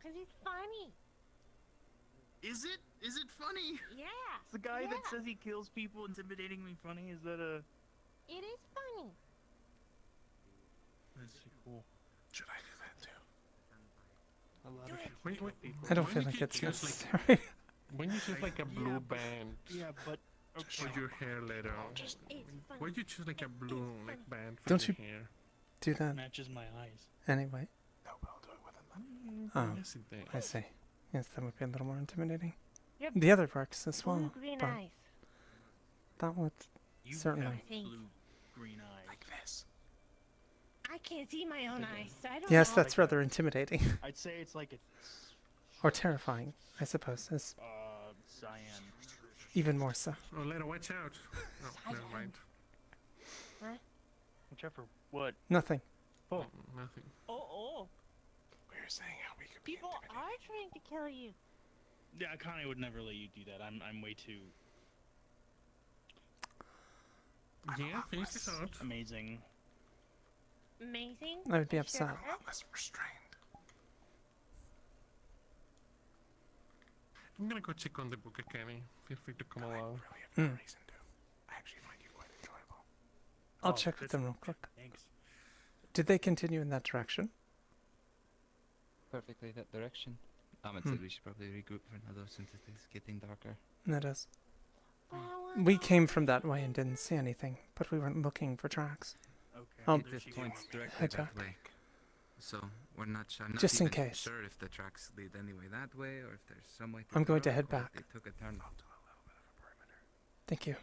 S13: Cause he's funny.
S2: Is it? Is it funny?
S13: Yeah.
S2: Is the guy that
S13: Yeah.
S2: says he kills people intimidating me funny? Is that a?
S13: It is funny.
S2: That's cool.
S11: Should I do that too?
S9: A lot
S13: Do
S9: of
S13: it.
S9: people
S4: Wait,
S9: people
S1: I don't
S4: Why
S1: feel
S4: did
S1: like
S4: you
S1: it's
S4: choose, like-
S1: necessary.
S4: when you choose like a blue
S2: Yeah, but-
S4: band
S2: Yeah, but
S4: for your hair later,
S13: It's funny.
S4: why'd you choose like a blue like band for
S1: Don't
S4: your
S1: you-
S4: hair?
S1: Do that
S2: matches my eyes.
S1: anyway.
S11: No, but I'll do it with another.
S1: Oh,
S4: Yes, it does.
S1: I see. Yes, that would be a little more intimidating.
S13: Yep.
S1: The other works as
S13: Blue
S1: well.
S13: green
S1: but
S13: eyes.
S1: that would
S2: You
S1: Certainly.
S2: have
S13: I think-
S2: blue green eyes.
S11: Like this.
S13: I can't see my own eyes, so I don't
S1: Yes,
S13: know.
S1: that's rather intimidating.
S2: I'd say it's like a
S1: Or terrifying, I suppose. Is
S2: cyan.
S1: even more so.
S4: Oh, Lena, watch out. Oh, never mind.
S2: Watch out for what?
S1: Nothing.
S2: Oh.
S4: Nothing.
S13: Oh.
S11: We were saying how we could be
S13: People
S11: intimidating.
S13: are trying to kill you.
S2: Yeah, Connie would never let you do that. I'm way too
S4: Yeah, finish this out.
S2: amazing.
S13: Amazing.
S1: I would be
S13: Sure.
S1: upset.
S11: A lot less restrained.
S4: I'm gonna go check on the book, Kenny. Feel free to come
S11: I
S4: along.
S11: really have no
S1: Hmm.
S11: reason to. I actually find you quite enjoyable.
S1: I'll
S2: Oh,
S1: check with
S2: that's-
S1: them real quick.
S2: Thanks.
S1: Did they continue in that direction?
S14: Perfectly that direction. Ahmed
S1: Hmm.
S14: said we should probably regroup for now though, since it is getting darker.
S1: That is.
S13: But I wanna
S1: We
S13: know
S1: came
S13: what
S1: from that
S13: you
S1: way and
S13: want.
S1: didn't see anything, but we weren't looking for tracks.
S2: Okay.
S1: Oh.
S14: It just points directly
S1: Heads
S14: that
S1: up.
S14: way. So we're not sure. I'm not
S1: Just in
S14: even
S1: case.
S14: sure if the tracks lead anyway that way or if there's some way to
S1: I'm
S14: the
S1: going to
S14: road,
S1: head
S14: or if
S1: back.
S14: They took a turn.
S11: I'll do a little bit of a perimeter.
S1: Thank you.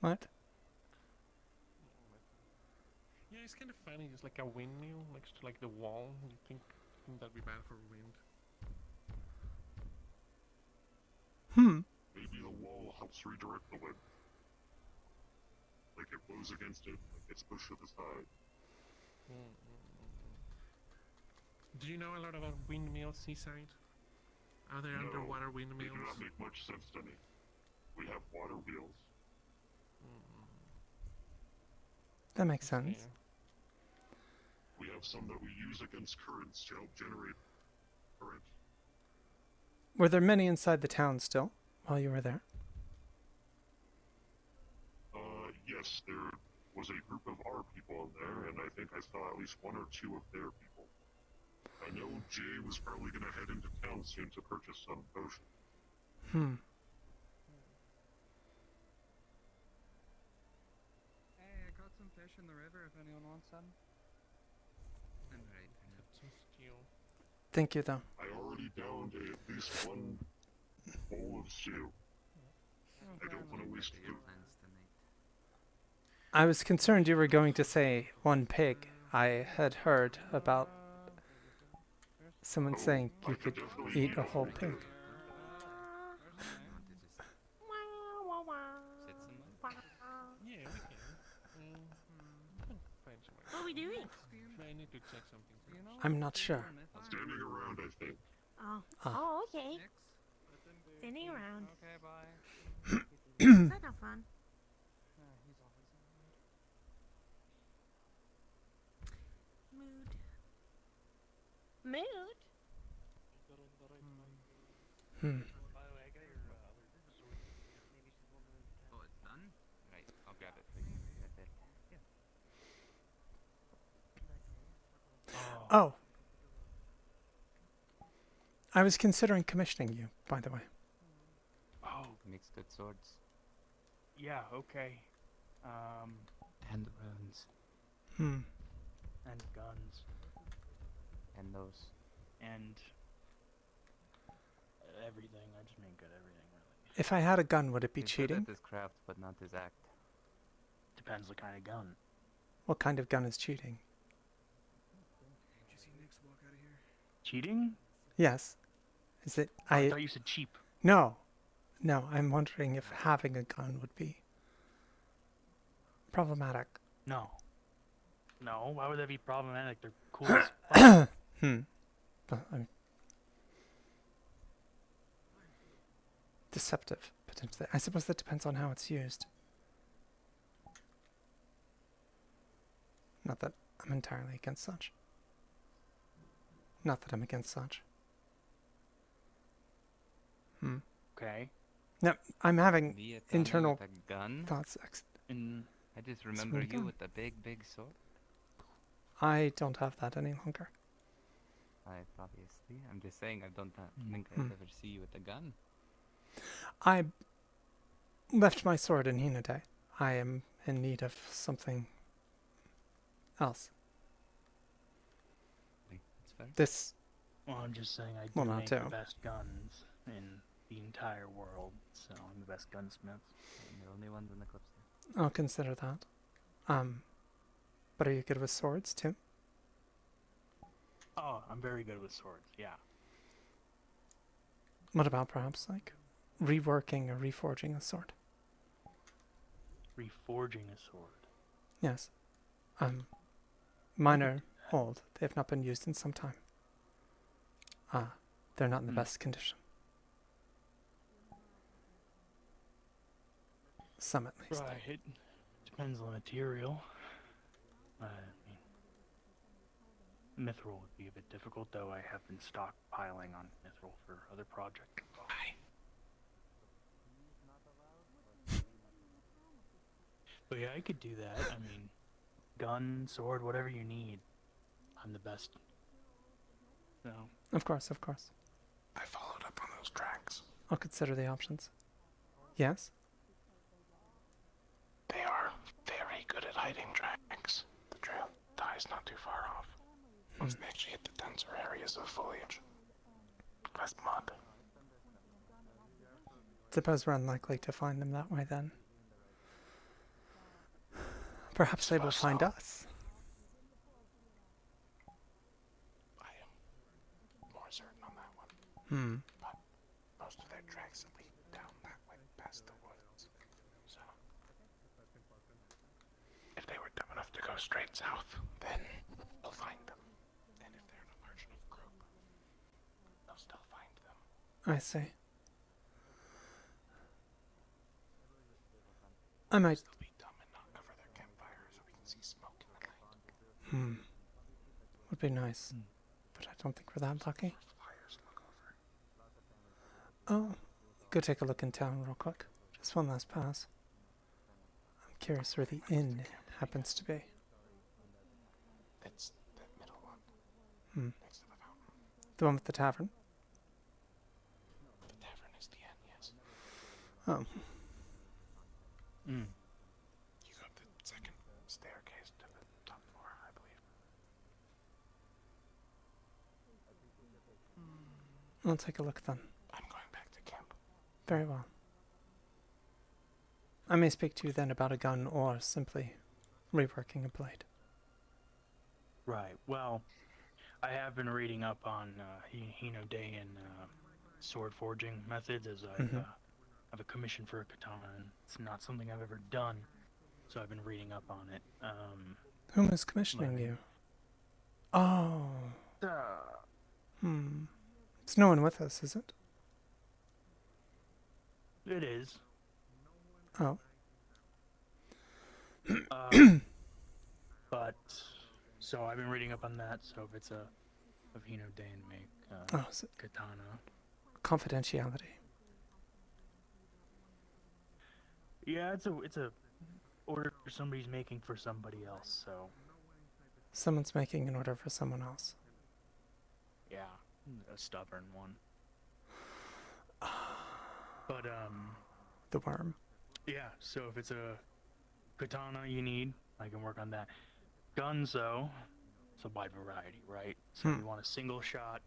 S1: What?
S4: Yeah, it's kind of funny. It's like a windmill next to like the wall. You think that'd be bad for wind?
S15: Maybe the wall helps redirect the wind. Like it blows against it, like it's pushed to the side.
S4: Do you know a lot about windmills, Seaside? Are there underwater
S15: They
S4: windmills?
S15: do not make much sense to me. We have water wheels.
S1: That makes sense.
S4: Yeah.
S15: We have some that we use against currents to help generate current.
S1: Were there many inside the town still while you were there?
S15: Yes, there was a group of our people in there, and I think I saw at least one or two of their people. I know Jay was probably going to head into town soon to purchase some potions.
S3: Hey, I caught some fish in the river if anyone wants some.
S14: Alright,
S4: Some steel.
S1: Thank you, though.
S15: I already downed at least one bowl of stew. I don't want to waste food.
S14: plans tonight.
S1: I was concerned you were going to say one pig. I had heard about someone saying you could eat a whole pig.
S4: Yeah, we can. Find somewhere.
S7: What are we doing?
S4: I need to check something first.
S1: I'm not sure.
S15: Standing around, I think.
S7: Oh.
S1: Ah.
S7: Oh, okay. Standing around.
S3: Okay, bye.
S7: Is that not fun?
S3: He's always in the mood.
S7: Mood? Mood?
S14: By the way, I got your other sword. Maybe she's one of those. Oh, it's done? Right, I'll grab it for you. Right there. Yeah.
S1: Oh. I was considering commissioning you, by the way.
S16: Oh,
S14: Makes good swords.
S16: yeah, okay.
S14: And runes.
S16: And guns.
S14: And those.
S16: And everything. I just make good everything, really.
S1: If I had a gun, would it be
S14: He's good
S1: cheating?
S14: at his craft, but not his act.
S16: Depends what kind of gun.
S1: What kind of gun is cheating?
S3: Did you see Nick's walk out of here?
S16: Cheating?
S1: Yes. Is it?
S16: Oh, I thought you said cheap.
S1: No. No, I'm wondering if having a gun would be problematic.
S16: No. No, why would that be problematic? They're cool as fuck.
S1: But I'm deceptive, potentially. I suppose that depends on how it's used. Not that I'm entirely against such. Not that I'm against such.
S16: Okay.
S1: No, I'm having
S14: Me at Tommy
S1: internal
S14: with a gun?
S1: thoughts.
S14: I just remember
S1: Swing
S14: you
S1: gun.
S14: with the big sword.
S1: I don't have that any longer.
S14: Obviously. I'm just saying I don't think I'd ever see you with a gun.
S1: I left my sword in Hinode. I am in need of something else.
S14: That's fair.
S1: This,
S16: Well, I'm just saying I do
S1: Well, not
S16: make the
S1: too.
S16: best guns in the entire world, so I'm the best gunsmith.
S14: I'm the only ones in the clips.
S1: I'll consider that. But are you good with swords too?
S16: Oh, I'm very good with swords, yeah.
S1: What about perhaps like reworking or reforging a sword?
S16: Reforging a sword.
S1: Yes. Mine are old. They have not been used in some time. They're not in the best condition. Some at least.
S16: Right, it depends on the material. I mean, mithril would be a bit difficult, though I have been stockpiling on mithril for other projects. But yeah, I could do that. I mean, gun, sword, whatever you need. I'm the best. So.
S1: Of course, of course.
S11: I followed up on those tracks.
S1: I'll consider the options. Yes?
S11: They are very good at hiding tracks. The trail dies not too far off. Once they actually hit the denser areas of foliage. Less mud.
S1: Suppose we're unlikely to find them that way then. Perhaps they will find us.
S12: I am more certain on that one.
S1: Hmm.
S12: But most of their tracks lead down that way past the woods. So, if they were dumb enough to go straight south, then we'll find them. And if they're in a large enough group, they'll still find them.
S1: I see. I might...
S12: Still be dumb and not cover their campfire so we can see smoke in the night.
S1: Hmm. Would be nice. But I don't think we're that lucky.
S12: Flyers look over.
S1: Oh, go take a look in town real quick. Just one last pass. I'm curious where the inn happens to be.
S12: It's the middle one.
S1: Hmm.
S12: Next to the fountain.
S1: The one with the tavern?
S12: The tavern is the inn, yes.
S1: Oh.
S16: Mm.
S12: You go up the second staircase to the top floor, I believe.
S1: I'll take a look then.
S12: I'm going back to camp.
S1: Very well. I may speak to you then about a gun or simply reworking a blade.
S16: Right. Well, I have been reading up on Hinodaean sword forging methods as I have a commission for a katana, and it's not something I've ever done, so I've been reading up on it.
S1: Whom is commissioning you? Oh. It's no one with us, is it?
S16: It is.
S1: Oh.
S16: But, so I've been reading up on that, so if it's a Hinodaean make
S1: is it
S16: katana.
S1: confidentiality?
S16: Yeah, it's a order somebody's making for somebody else, so.
S1: Someone's making an order for someone else.
S16: Yeah, a stubborn one. But,
S1: The worm.
S16: yeah, so if it's a katana you need, I can work on that. Guns, though, it's a wide variety, right? So if you want a single shot,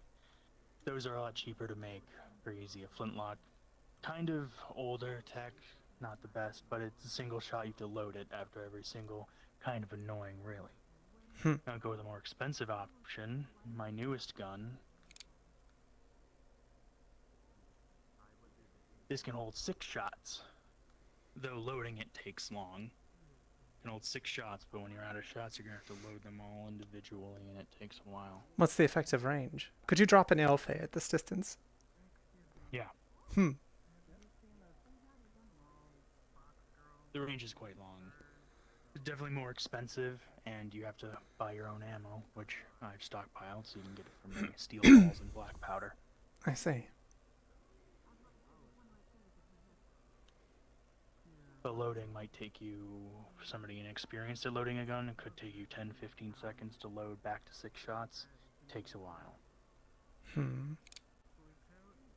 S16: those are a lot cheaper to make. Very easy. A flintlock, kind of older tech, not the best, but it's a single shot. You have to load it after every single. Kind of annoying, really. I'll go with a more expensive option. My newest gun. This can hold 6 shots, though loading it takes long. It can hold 6 shots, but when you're out of shots, you're gonna have to load them all individually, and it takes a while.
S1: What's the effective range? Could you drop an Elfe at this distance?
S16: Yeah. The range is quite long. It's definitely more expensive, and you have to buy your own ammo, which I've stockpiled, so you can get it from me. Steel balls and black powder.
S1: I see.
S16: But loading might take you, for somebody inexperienced at loading a gun, it could take you 10-15 seconds to load back to 6 shots. It takes a while. You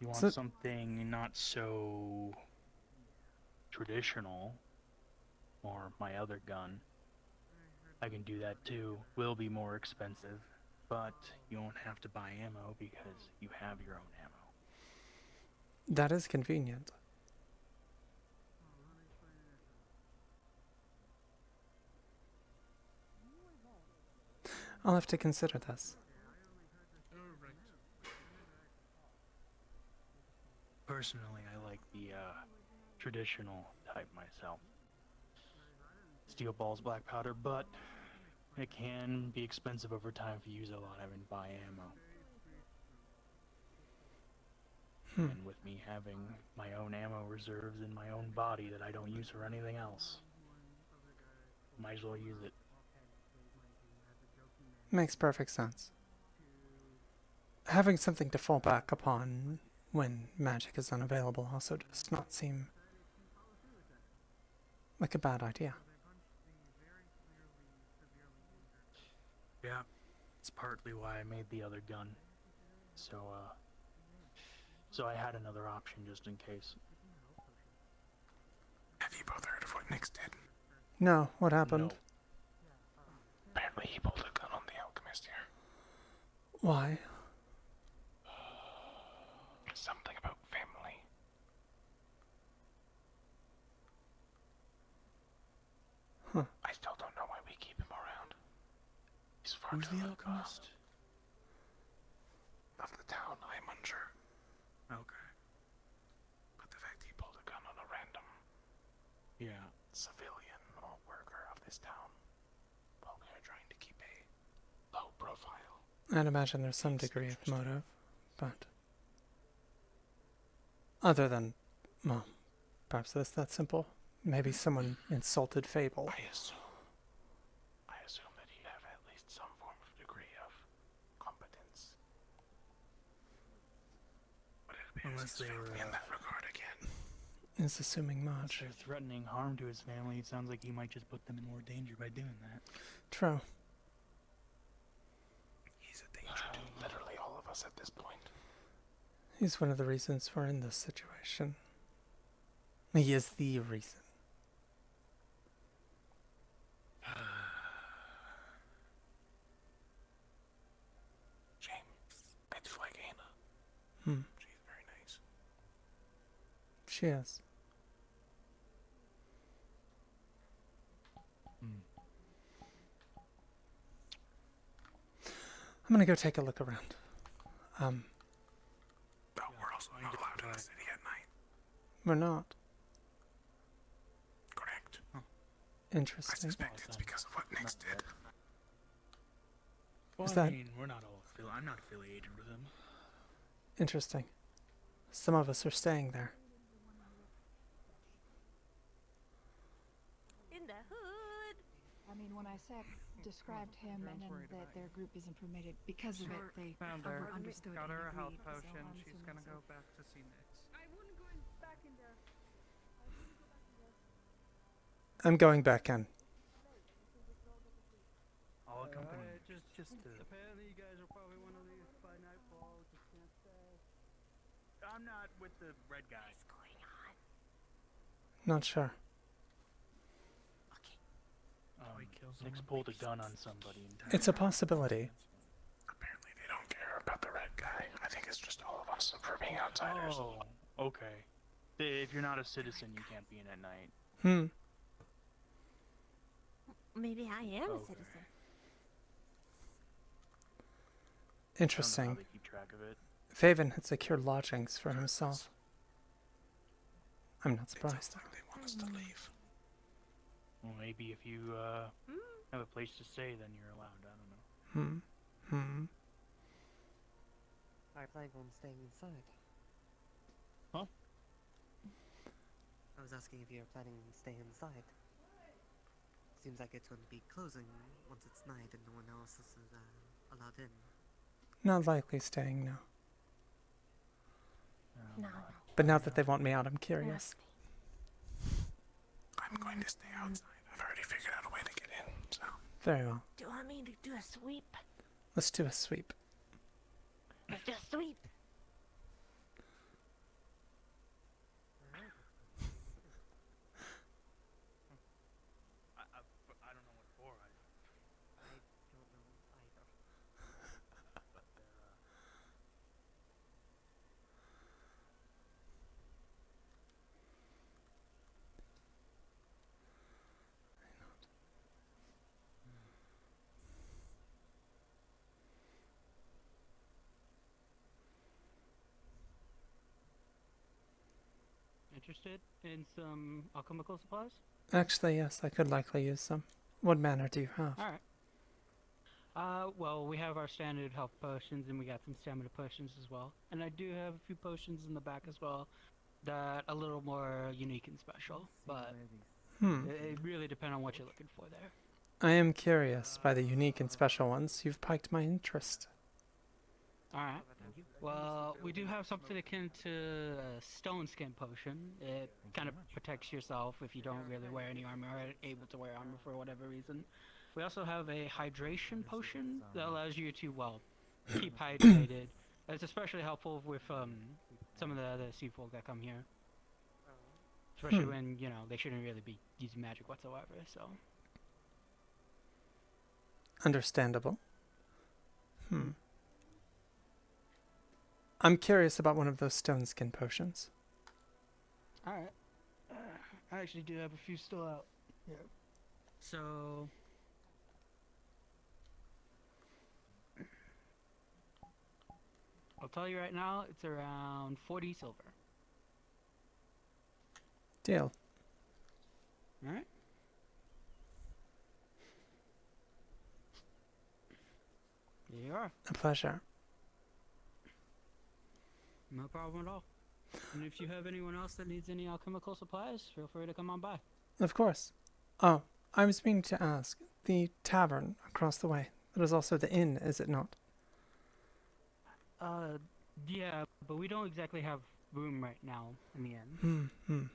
S16: want something not so traditional, or my other gun. I can do that too. Will be more expensive, but you won't have to buy ammo because you have your own ammo.
S1: That is convenient. I'll have to consider this.
S16: Personally, I like the traditional type myself. Steel balls, black powder, but it can be expensive over time if you use a lot having to buy ammo. And with me having my own ammo reserves in my own body that I don't use for anything else, might as well use it.
S1: Makes perfect sense. Having something to fall back upon when magic is unavailable also does not seem like a bad idea.
S16: Yeah, it's partly why I made the other gun. So I had another option just in case.
S12: Have you both heard of what Nyx did?
S1: No, what happened?
S16: No.
S12: Apparently he pulled a gun on the alchemist here.
S1: Why?
S12: Something about family. I still don't know why sort
S16: Who's the alchemist?
S12: of the town, I'm unsure.
S16: Okay.
S12: But the fact he pulled a gun on a random
S16: Yeah.
S12: civilian or worker of this town, while we are trying to keep a low profile.
S1: I'd imagine there's some degree of motive, but other than, well, perhaps it's that simple. Maybe someone insulted Fable.
S12: I assume that he'd have at least some form of degree of competence. But it appears
S16: Unless
S12: he's
S16: they
S12: failed
S16: were
S12: me in that regard again.
S1: Is assuming
S16: If
S1: much.
S16: they're threatening harm to his family, it sounds like he might just put them in more danger by doing that.
S1: True.
S12: He's a danger to literally all of us at this point.
S1: He's one of the reasons we're in this situation. He is the reason.
S12: Shame. I do like Anna.
S1: Hmm.
S12: She's very nice.
S1: She is. I'm gonna go take a look around.
S12: But we're also not allowed in the city at night.
S1: We're not.
S12: Correct. I
S1: Interesting.
S12: suspect it's because of what Nix did.
S16: Well,
S1: Is
S16: I
S1: that-
S16: mean, we're not all I'm not affiliated with him.
S1: Interesting. Some of us are staying there.
S7: In the hood.
S13: I mean, when I described him and then that their group isn't permitted because of it, they
S3: Found her.
S13: understood
S3: Got
S13: and
S3: her a health
S13: agreed, so
S3: potion.
S13: I'm
S3: She's
S13: assuming
S3: gonna
S13: so.
S3: go back to see Nix.
S5: I wouldn't go back in there.
S1: I'm going back in.
S16: I'll accompany you.
S3: Just to.
S6: Apparently, you guys will probably want to leave by nightfall. Just can't stay.
S16: I'm not with the red guy.
S7: What's going on?
S1: Not sure.
S16: Nick's pulled a gun on somebody in town.
S1: It's a possibility.
S12: Apparently they don't care about the red guy. I think it's just all of us for being outsiders.
S16: Oh, okay. If you're not a citizen, you can't be in at night.
S7: Maybe I am a
S16: Okay.
S7: citizen.
S16: I don't know
S1: Interesting.
S16: how they keep track of it.
S1: Faven had secured lodgings for himself. I'm not surprised.
S12: They want us to leave.
S16: Well, maybe if you have a place to stay, then you're allowed. I don't know.
S17: I plan on staying inside.
S16: Huh?
S17: I was asking if you're planning on staying inside. Seems like it's going to be closing once it's night and no one else is allowed in.
S1: Not likely staying now.
S7: No.
S1: But now that they want me out, I'm curious.
S12: I'm going to stay outside. I've already figured out a way to get in, so.
S1: Very well.
S7: Do you want me to do a sweep?
S1: Let's do a sweep.
S7: Let's do a sweep.
S16: I don't know what for.
S17: I don't know either.
S6: Interested in some alchemical supplies?
S1: Actually, yes, I could likely use some. What manner do you have?
S6: Alright. Well, we have our standard health potions and we got some stamina potions as well. And I do have a few potions in the back as well that are a little more unique and special. But it really depends on what you're looking for there.
S1: I am curious by the unique and special ones. You've piqued my interest.
S6: Alright. Well, we do have something akin to a stone skin potion. It kind of protects yourself if you don't really wear any armor or able to wear armor for whatever reason. We also have a hydration potion that allows you to, well, keep hydrated. It's especially helpful with some of the other sea folk that come here. Especially when, you know, they shouldn't really be using magic whatsoever, so.
S1: Understandable. I'm curious about one of those stone skin potions.
S6: Alright. I actually do have a few still out. Yeah. So. I'll tell you right now, it's around 40 silver.
S1: Deal.
S6: Alright? There you are.
S1: A pleasure.
S6: No problem at all. And if you have anyone else that needs any alchemical supplies, feel free to come on by.
S1: Of course. Oh, I was meaning to ask. The tavern across the way. That is also the inn, is it not?
S6: Yeah, but we don't exactly have room right now in the inn.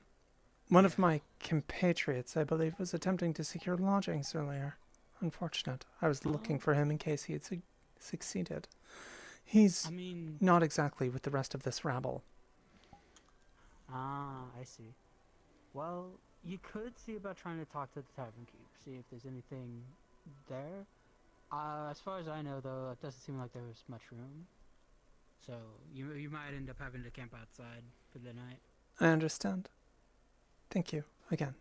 S1: One of my compatriots, I believe, was attempting to secure lodgings earlier. Unfortunate. I was looking for him in case he had succeeded. He's not exactly with the rest of this rabble.
S6: Ah, I see. Well, you could see about trying to talk to the tavern keep, see if there's anything there. As far as I know, though, it doesn't seem like there's much room. So you might end up having to camp outside for the night.
S1: I understand. Thank you again.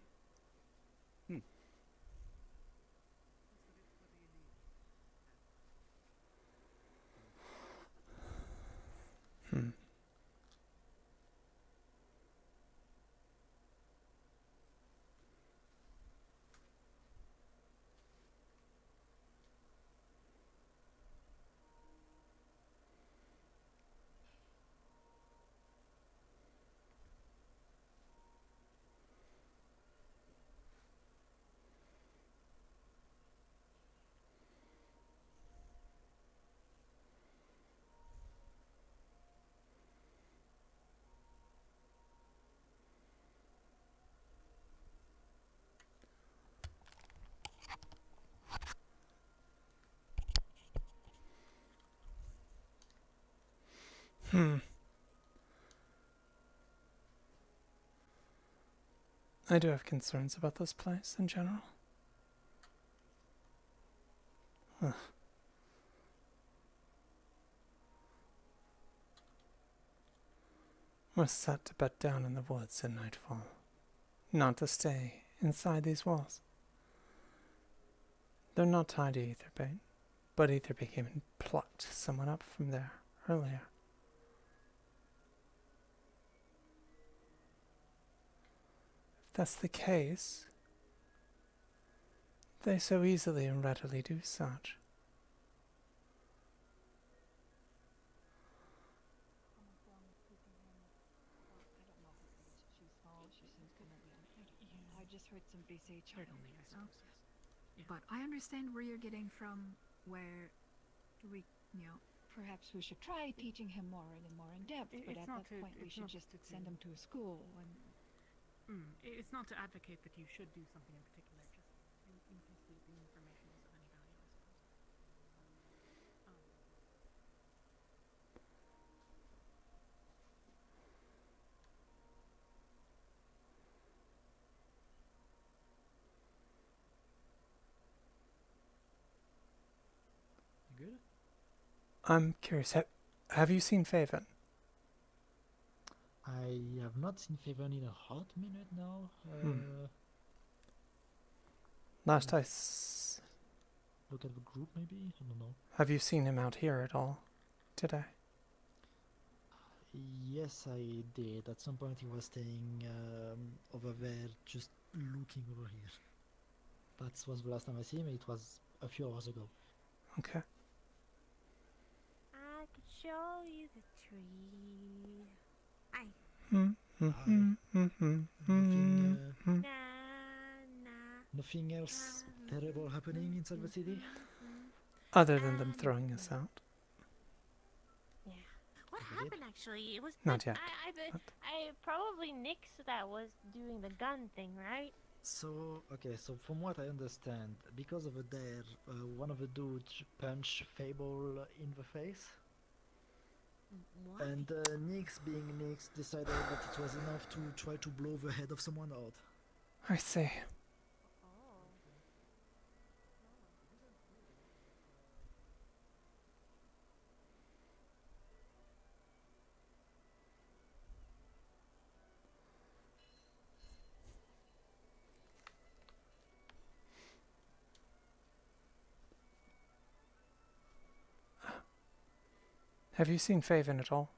S1: I do have concerns about this place in general. Ugh. We're set to bed down in the woods at nightfall, not to stay inside these walls. They're not tied to ether bait, but ether bait came and plucked someone up from there earlier. If that's the case, they so easily and readily do such.
S13: I just heard somebody say child.
S18: But I understand where you're getting from, where we,
S13: Perhaps we should try teaching him more in depth, but at that point we should just send him to a school and...
S19: It's not to advocate that you should do something in particular, just in case the information is of any value, I suppose.
S10: Good?
S1: I'm curious, have you seen Faven?
S10: I have not seen Faven in a hot minute now.
S1: Last I
S10: look at the group, maybe? I don't know.
S1: Have you seen him out here at all today?
S10: Yes, I did. At some point he was staying over there, just looking over here. That was the last time I see him. It was a few hours ago.
S1: Okay.
S20: I could show you the tree. Hi.
S10: Nothing else terrible happening inside the city?
S1: Other than them throwing us out?
S20: Yeah. What happened actually? It was
S1: Not yet.
S20: I probably Nix that was doing the gun thing, right?
S10: So, okay, so from what I understand, because of a dare, one of the dudes punched Fable in the face.
S20: What?
S10: And Nix, being Nix, decided that it was enough to try to blow the head of someone out.
S1: I see. Have you seen Faven at all?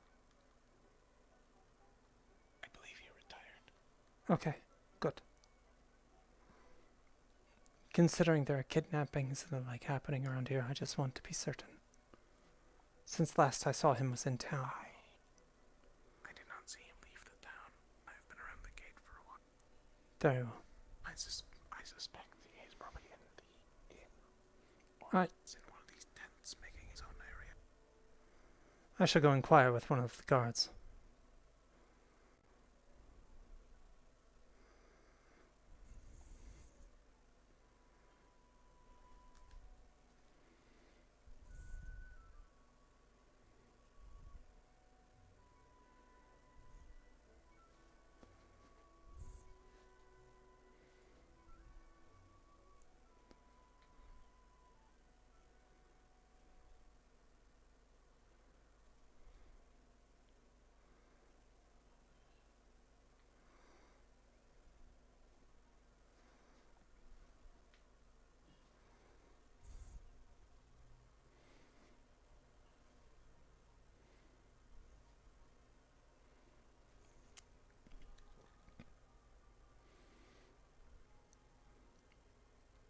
S12: I believe he retired.
S1: Okay, good. Considering there are kidnappings and the like happening around here, I just want to be certain. Since last I saw him was in town.
S12: I did not see him leave the town. I have been around the gate for a while.
S1: Very well.
S12: I suspect he is probably in the inn.
S1: Right.
S12: He's in one of these tents making his own area.
S1: I shall go inquire with one of the guards.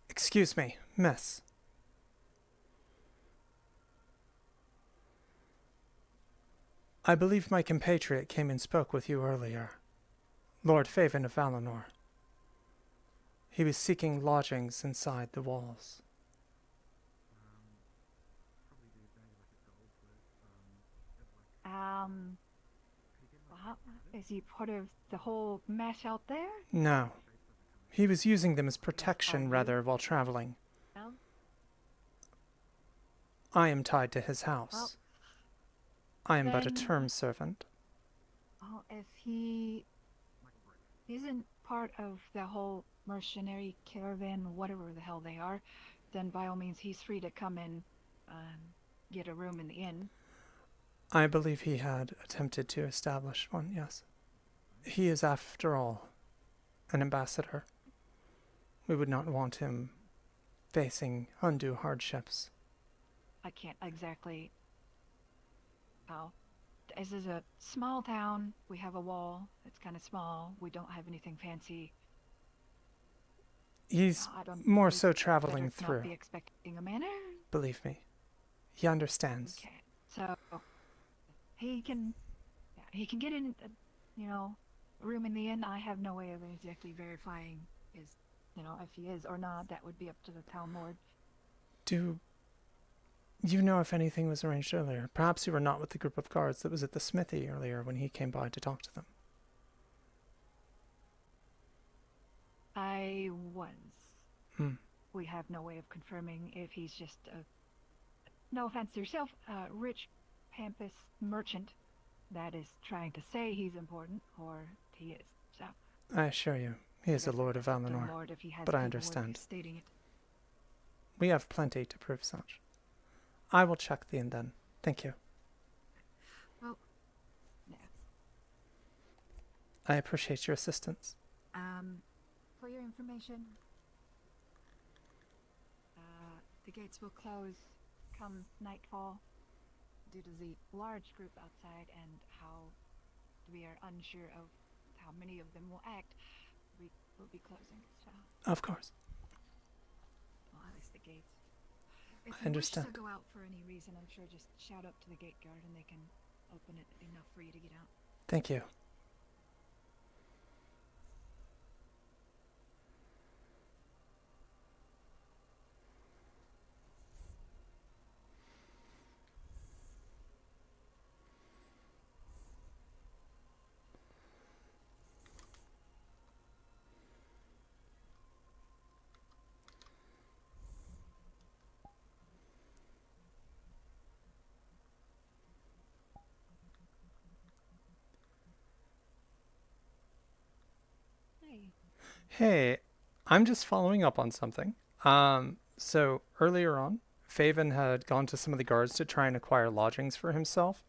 S1: Excuse me, miss. I believe my compatriot came and spoke with you earlier. Lord Faven of Valinor. He was seeking lodgings inside the walls.
S18: Is he part of the whole mess out there?
S1: No. He was using them as protection, rather, while traveling.
S18: Well,
S1: I am tied to his house. I am but a
S18: then-
S1: term servant.
S18: well, if he isn't part of the whole mercenary caravan, whatever the hell they are, then by all means he's free to come in and get a room in the inn.
S1: I believe he had attempted to establish one, yes. He is, after all, an ambassador. We would not want him facing undue hardships.
S18: I can't exactly. Oh, this is a small town. We have a wall. It's kind of small. We don't have anything fancy.
S1: He's
S18: I don't
S1: more
S18: think
S1: so
S18: better
S1: traveling
S18: not
S1: through.
S18: be expecting a manor.
S1: Believe me. He understands.
S18: Okay, so he can get in, a room in the inn. I have no way of exactly verifying if he is or not. That would be up to the town lord.
S1: Do you know if anything was arranged earlier? Perhaps you were not with the group of guards that was at the smithy earlier when he came by to talk to them.
S18: I was.
S1: Hmm.
S18: We have no way of confirming if he's just a, no offense to yourself, rich pampas merchant that is trying to say he's important, or he is. So
S1: I assure you, he is a lord of
S18: the
S1: Valinor,
S18: lord, if he has
S1: but I
S18: paperwork
S1: understand.
S18: stating it.
S1: We have plenty to prove such. I will check the inn then. Thank you.
S18: Well, yeah.
S1: I appreciate your assistance.
S18: For your information, the gates will close come nightfall due to the large group outside and how we are unsure of how many of them will act. We will be closing, so.
S1: Of course.
S18: Well, at least the gates. If
S1: I
S18: you
S1: understand.
S18: wish to go out for any reason, I'm sure just shout up to the gate guard and they can open it enough for you to get out.
S1: Thank you. Hey, I'm just following up on something. So earlier on, Faven had gone to some of the guards to try and acquire lodgings for himself,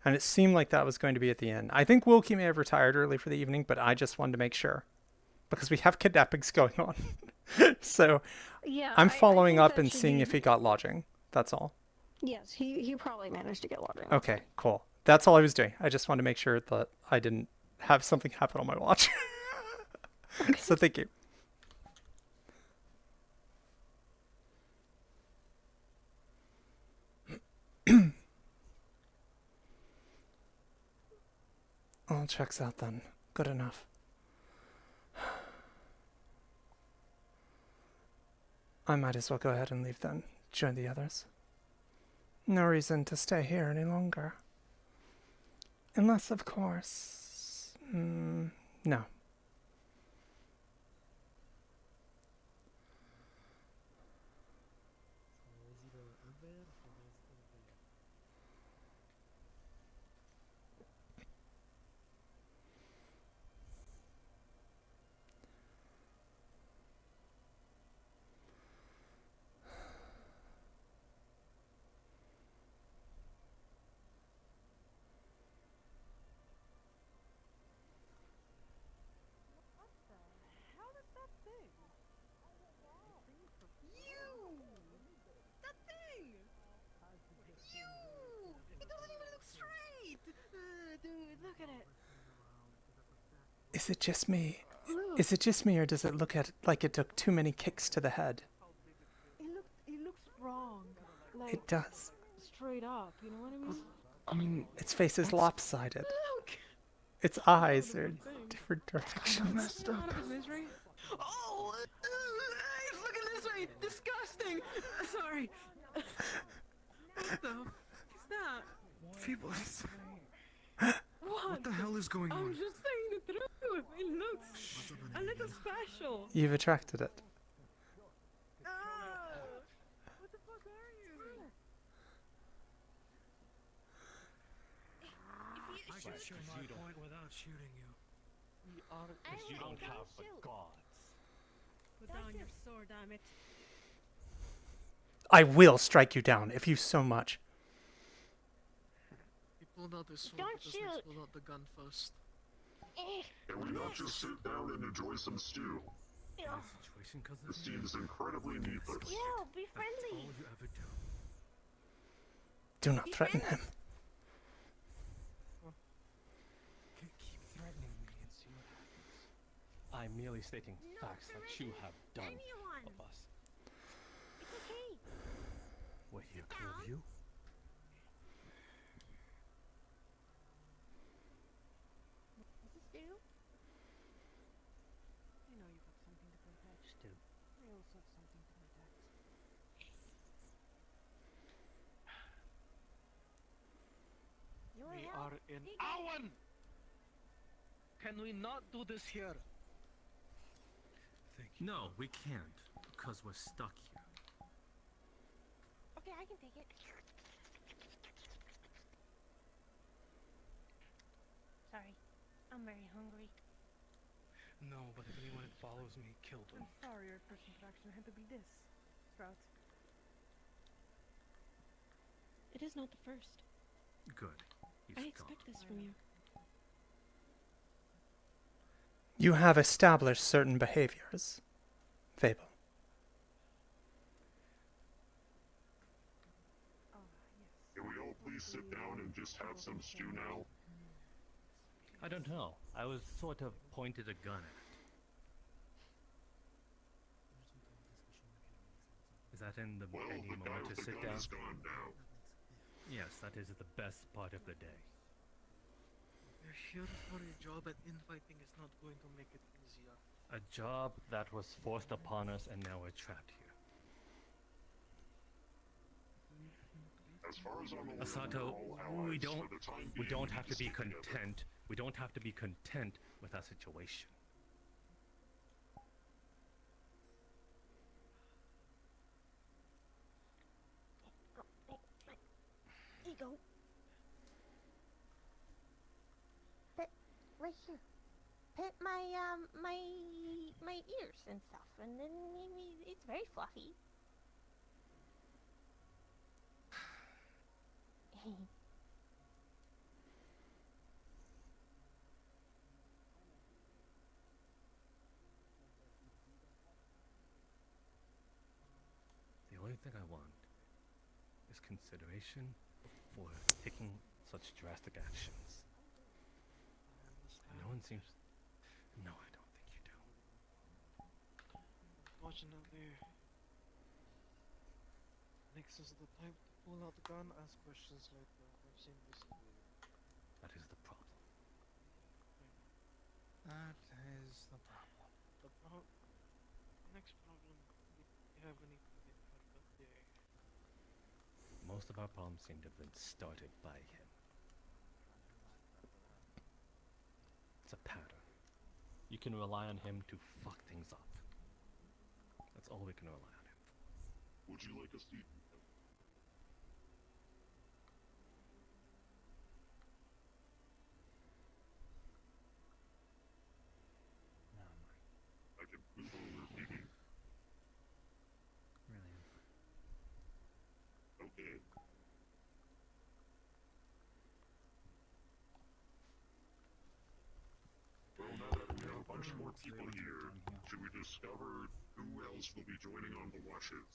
S1: and it seemed like that was going to be at the inn. I think Wilkie may have retired early for the evening, but I just wanted to make sure because we have kidnappings going on. So
S18: Yeah,
S1: I'm
S18: I
S1: following
S18: think
S1: up
S18: that
S1: and
S18: should
S1: seeing
S18: be-
S1: if he got lodging. That's all.
S5: Yes, he probably managed to get water.
S1: Okay, cool. That's all I was doing. I just wanted to make sure that I didn't have something happen on my watch. So thank you. All checks out then. Good enough. I might as well go ahead and leave then. Join the others. No reason to stay here any longer. Unless, of course... no.
S5: How does that thing? You! That thing! You! It doesn't even look straight! Dude, look at it.
S1: Is it just me? Is it just me, or does it look like it took too many kicks to the head?
S5: It looks wrong. Like,
S1: It does.
S5: straight up, you know what I mean?
S1: I mean, its face is lopsided.
S5: Look!
S1: Its eyes are in different directions.
S5: Messed up. Out of his misery. Oh! He's looking this way! Disgusting! Sorry. What the f is that?
S8: Feebles.
S5: What
S8: the hell is going
S5: I'm
S8: on?
S5: just saying the truth. It looks a little special.
S1: You've attracted it.
S5: What the fuck are you?
S8: I can show my point without shooting you.
S9: We are.
S2: Because you don't have the gods.
S5: Put down your sword, damn it.
S1: I will strike you down if you so much.
S9: He pulled out his sword,
S20: Don't
S9: but does
S20: shoot.
S9: not pull out the gun first.
S15: Can we not just sit down and enjoy some stew? This seems incredibly needless.
S20: Yeah, be friendly.
S8: All you ever do.
S1: Do not threaten him.
S12: Keep threatening me and see what happens. I'm merely stating facts that you have done of us.
S20: It's okay.
S12: We're here, Clearview.
S5: Is this stew? I know you've got something to protect.
S12: Stew.
S5: I also have something to protect.
S20: You
S9: We
S20: wanna help?
S9: are in Auwen! Can we not do this here?
S8: No, we can't, because we're stuck here.
S20: Okay, I can take it. Sorry, I'm very hungry.
S8: No, but if anyone follows me, kill them.
S5: I'm sorry our first interaction had to be this, Sprout. It is not the first.
S8: Good. He's
S5: I
S8: gone.
S5: expect this from you.
S1: You have established certain behaviors, Fable.
S15: Can we all please sit down and just have some stew now?
S12: I don't know. I was sort of pointed a gun at. Is that in the
S15: Well,
S12: any
S15: the guy
S12: moment
S15: with
S12: to
S15: the
S12: sit
S15: gun
S12: down?
S15: is gone now.
S12: Yes, that is the best part of the day.
S9: We're here for a job, and infighting is not going to make it easier.
S12: A job that was forced upon us, and now we're trapped here.
S15: As far as I'm aware,
S12: Asato,
S15: we're all
S12: we
S15: allies
S12: don't
S15: for the time
S12: we
S15: being.
S12: don't have to be
S15: Stick together.
S12: content. We don't have to be content with our situation.
S20: Here you go. Pet right here. Pet my my ears and stuff, and then maybe it's very fluffy.
S12: The only thing I want is
S21: consideration before taking such drastic actions. No one seems... No, I don't think you do.
S9: Unfortunately, Nix is the type to pull out the gun, ask questions like I've seen recently.
S21: That is the problem.
S3: That is the problem.
S9: Next problem, do you have anything in your birthday?
S21: Most of our problems seem to have been started by him. It's a pattern. You can rely on him to fuck things up. That's all we can rely on him for.
S15: Would you like a seat? I can move over, maybe.
S21: Really?
S15: Okay. Well, now that we have a bunch more people here, should we discover who else will be joining on the watches?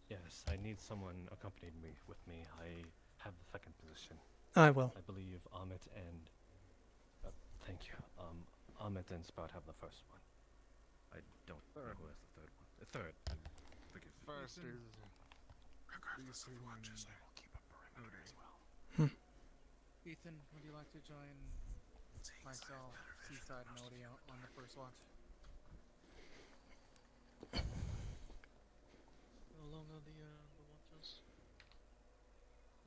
S21: Yes, I need someone accompanied with me. I have the second position.
S1: I will.
S21: I believe Amit and... thank you. Amit and Sprout have the first one. I don't know who has the third one. The third. Forgive me.
S3: First is...
S12: Regardless of watches, I will keep a perimeter as well.
S3: Ethan, would you like to join myself, Seaside, and Odie out on the first watch?
S9: How long are the watches?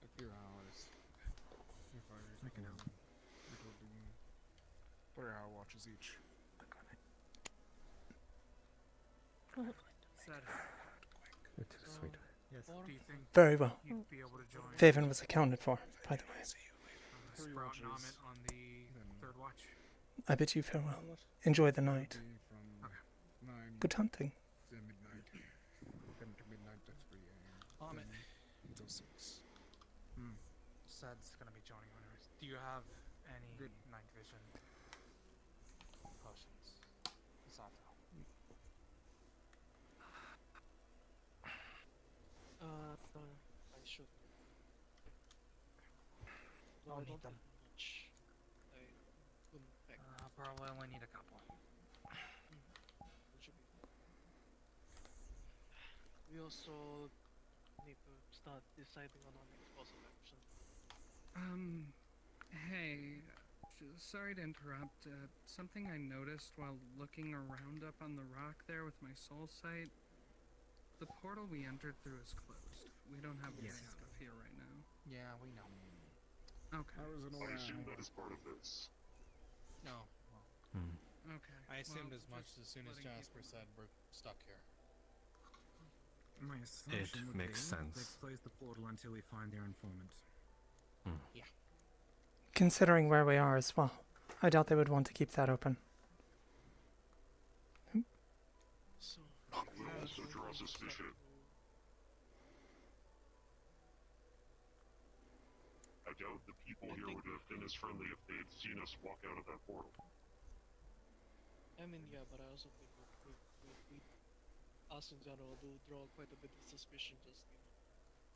S12: A few hours. If I
S21: can help.
S12: It'll be 4-hour watches each.
S3: Said.
S21: You're too sweet.
S3: Yes. Do you think
S1: Very well.
S3: you'd be able to join
S1: Faven was accounted for, by the way.
S3: Sprout and Amit on the third watch?
S1: I bid you farewell. Enjoy the night.
S12: From 9
S1: Good hunting.
S12: to midnight. Then to midnight to 3 a.m.
S3: Amit.
S12: Until 6.
S3: Sad's gonna be joining on hers. Do you have any night vision potions? Sato.
S9: I should.
S3: I'll
S9: I
S3: need
S9: don't
S3: them.
S9: think much. I couldn't pack.
S3: I'll probably only need a couple.
S9: It should be fine. We also need to start deciding on our next course of action.
S22: Hey, sorry to interrupt. Something I noticed while looking around up on the rock there with my soul sight. The portal we entered through is closed. We don't have a way out of here right now.
S3: Yeah, we know.
S22: Okay.
S15: I assume that is part of this.
S3: No.
S22: Okay.
S3: I assumed
S22: well,
S3: as much
S22: just
S3: as soon as
S22: letting
S3: Jasper
S22: people
S3: said we're stuck here.
S8: My assumption would
S21: makes
S8: be
S21: sense.
S8: They close the portal until we find their informant.
S3: Yeah.
S1: Considering where we are as well, I doubt they would want to keep that open.
S9: So,
S15: Will also draw suspicion. I doubt the people here would have been as friendly if they had seen us walk out of that portal.
S9: I mean, yeah, but I also think we us in general do draw quite a bit of suspicion just,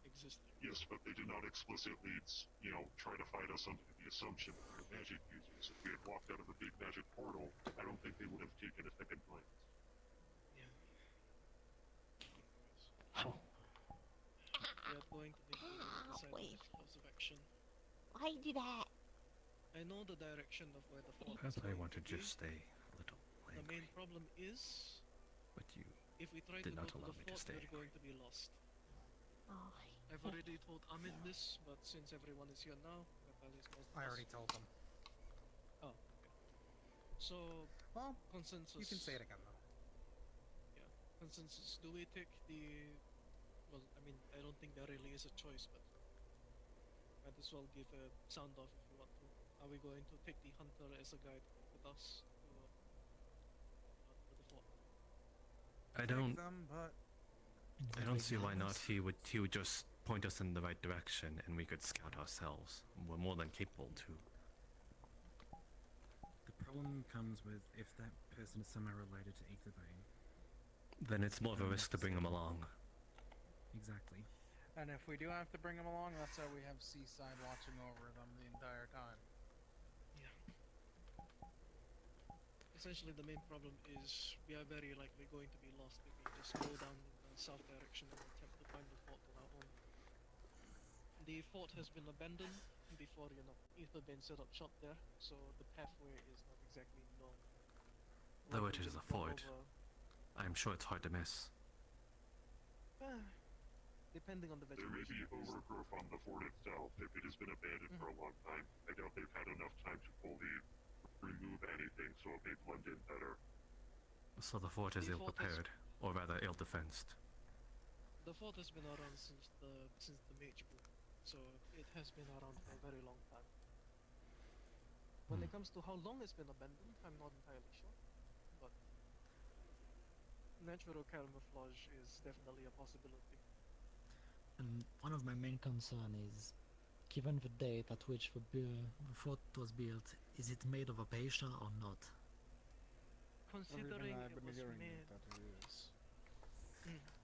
S9: existing.
S15: Yes, but they did not explicitly, try to fight us under the assumption that we're magic users. If we had walked out of a big magic portal, I don't think they would have taken a second glance.
S9: Yeah. We are going to need to decide on
S20: Wait.
S9: next course of action.
S20: Why do that?
S9: I know the direction of where the fort
S21: Perhaps
S9: is
S21: I
S9: going
S21: want to
S9: to be.
S21: just stay a little
S9: The
S21: angry,
S9: main problem is,
S21: but you
S9: if we try
S21: did
S9: to go
S21: not
S9: to
S21: allow
S9: the
S21: me to
S9: fort,
S21: stay
S9: we're going to be lost.
S20: Oh,
S9: I've already told Amit this, but since everyone is here now, at least most of
S3: I
S9: us.
S3: already told them.
S9: Oh, okay. So,
S3: Well,
S9: consensus.
S3: you can say it again though.
S9: Yeah, consensus. Do we take the... Well, I mean, I don't think there really is a choice, but might as well give a sound off if you want to. Are we going to take the hunter as a guide with us to the fort?
S21: I don't
S3: Them, but
S21: I don't see why not. He would just point us in the right direction and we could scout ourselves. We're more than capable to.
S8: The problem comes with if that person is somehow related to Ether Bane.
S21: Then it's more of a risk to bring him along.
S8: Exactly.
S3: And if we do have to bring them along, that's how we have Seaside watching over them the entire time.
S9: Yeah. Essentially, the main problem is we are very likely going to be lost if we just go down in the south direction and attempt to find the fort on our own. The fort has been abandoned before, Etherbane set up shop there, so the pathway is not exactly known.
S21: Though
S9: Likely
S21: it is
S9: to
S21: a
S9: fall
S21: fort,
S9: over-
S21: I am sure it's hard to miss.
S9: Depending on the
S15: There may
S9: vegetation.
S15: be overgrowth on the fort itself. If it has been abandoned for a long time, I doubt they've had enough time to fully remove anything, so it may blend in better.
S21: So the fort is
S9: The fort is-
S21: ill-prepared, or rather ill-defensed.
S9: The fort has been around since the Mage Boom, so it has been around for a very long time. When it comes to how long it's been abandoned, I'm not entirely sure, but natural camouflage is definitely a possibility.
S10: And one of my main concern is, given the date at which the fort was built, is it made of acacia or not?
S9: Considering
S22: I've
S9: it
S22: been
S9: was
S22: hearing
S9: made,
S22: that it is.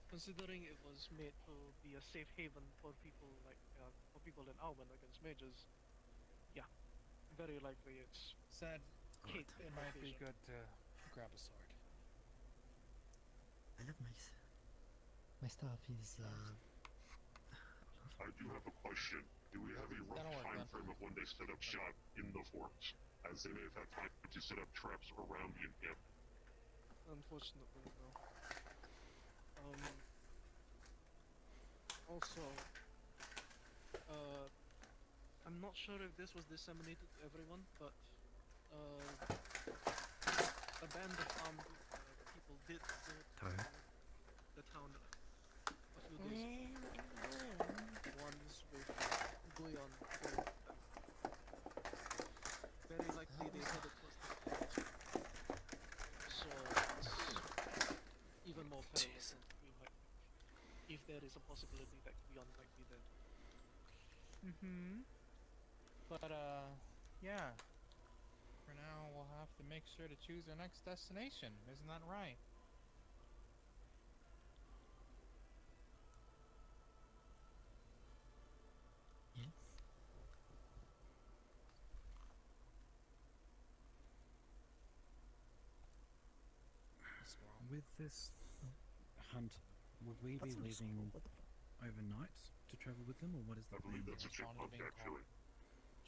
S9: considering it was made to be a safe haven for people in Auwen against mages, yeah, very likely it's
S3: Said
S9: cake
S3: it might be good to grab a sword.
S10: I have my staff is
S15: I do have a question. Do we have a rough
S3: That'll work,
S15: time
S3: then.
S15: frame of when they set up shop in the fort? As they may have had time to set up traps around the encampment.
S9: Unfortunately, no. Also, I'm not sure if this was disseminated to everyone, but a band of armed people did go to the town a few days ago. Ones with Guyon going with them. Very likely they headed towards the fort. So it's even more perilous than we might think. If there is a possibility that Guyon might be there.
S3: But, yeah. For now, we'll have to make sure to choose our next destination. Isn't that right?
S10: Yes.
S4: With this hunt, would we be leaving overnight to travel with them, or what is the
S15: I believe
S4: plan?
S15: that's a chipmunk, actually.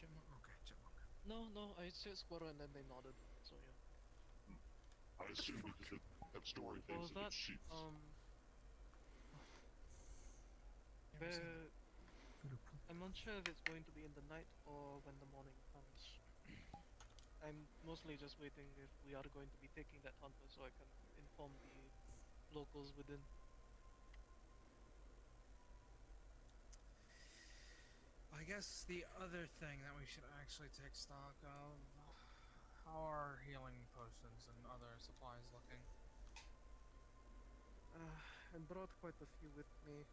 S4: Okay, chipmunk.
S9: No, I said squirrel and then they nodded, so yeah.
S15: I assume because it kept storing
S9: For
S15: things in
S9: that,
S15: its sheets. I'm unsure if it's going to be in the night or when the morning comes. I'm mostly just waiting if we are going to be taking that hunter so I can inform the locals within.
S3: I guess the other thing that we should actually take stock of, how are healing potions and other supplies looking?
S9: I brought quite a few with me.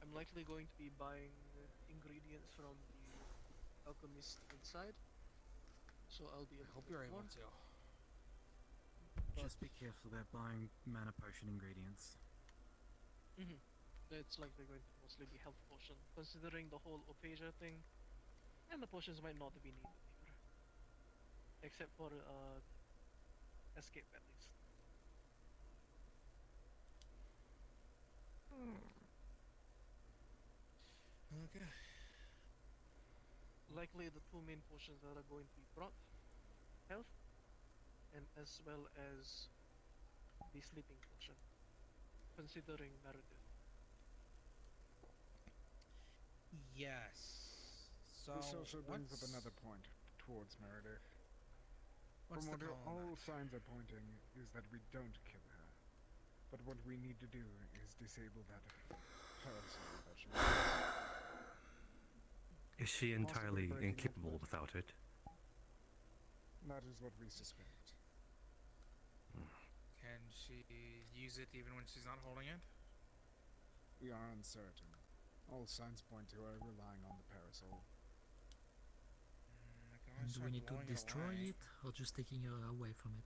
S9: I'm likely going to be buying ingredients from the alchemist inside. So I'll be able
S3: I hope
S9: to
S3: you're
S9: get
S3: able
S9: more.
S3: to.
S4: Just be careful about buying mana potion ingredients.
S9: It's likely going to mostly be health potion, considering the whole Opasia thing. And the potions might not be needed either. Except for escape at least.
S3: Okay.
S9: Likely the two main potions that are going to be brought, health, and as well as the sleeping potion, considering Meredith.
S3: Yes. So
S22: This also brings up
S3: what's-
S22: another point towards Meredith.
S3: What's
S22: From
S3: the
S22: what
S3: call on
S22: all
S3: that?
S22: signs are pointing is that we don't kill her. But what we need to do is disable that parasite that she
S21: Is she
S22: Possibly
S21: entirely
S22: breaking into
S21: incapable
S22: it.
S21: without it?
S22: That is what we suspect.
S3: Can she use it even when she's not holding it?
S22: We are uncertain. All signs point to her relying on the parasol.
S10: And do we need to destroy it, or just taking her away from it?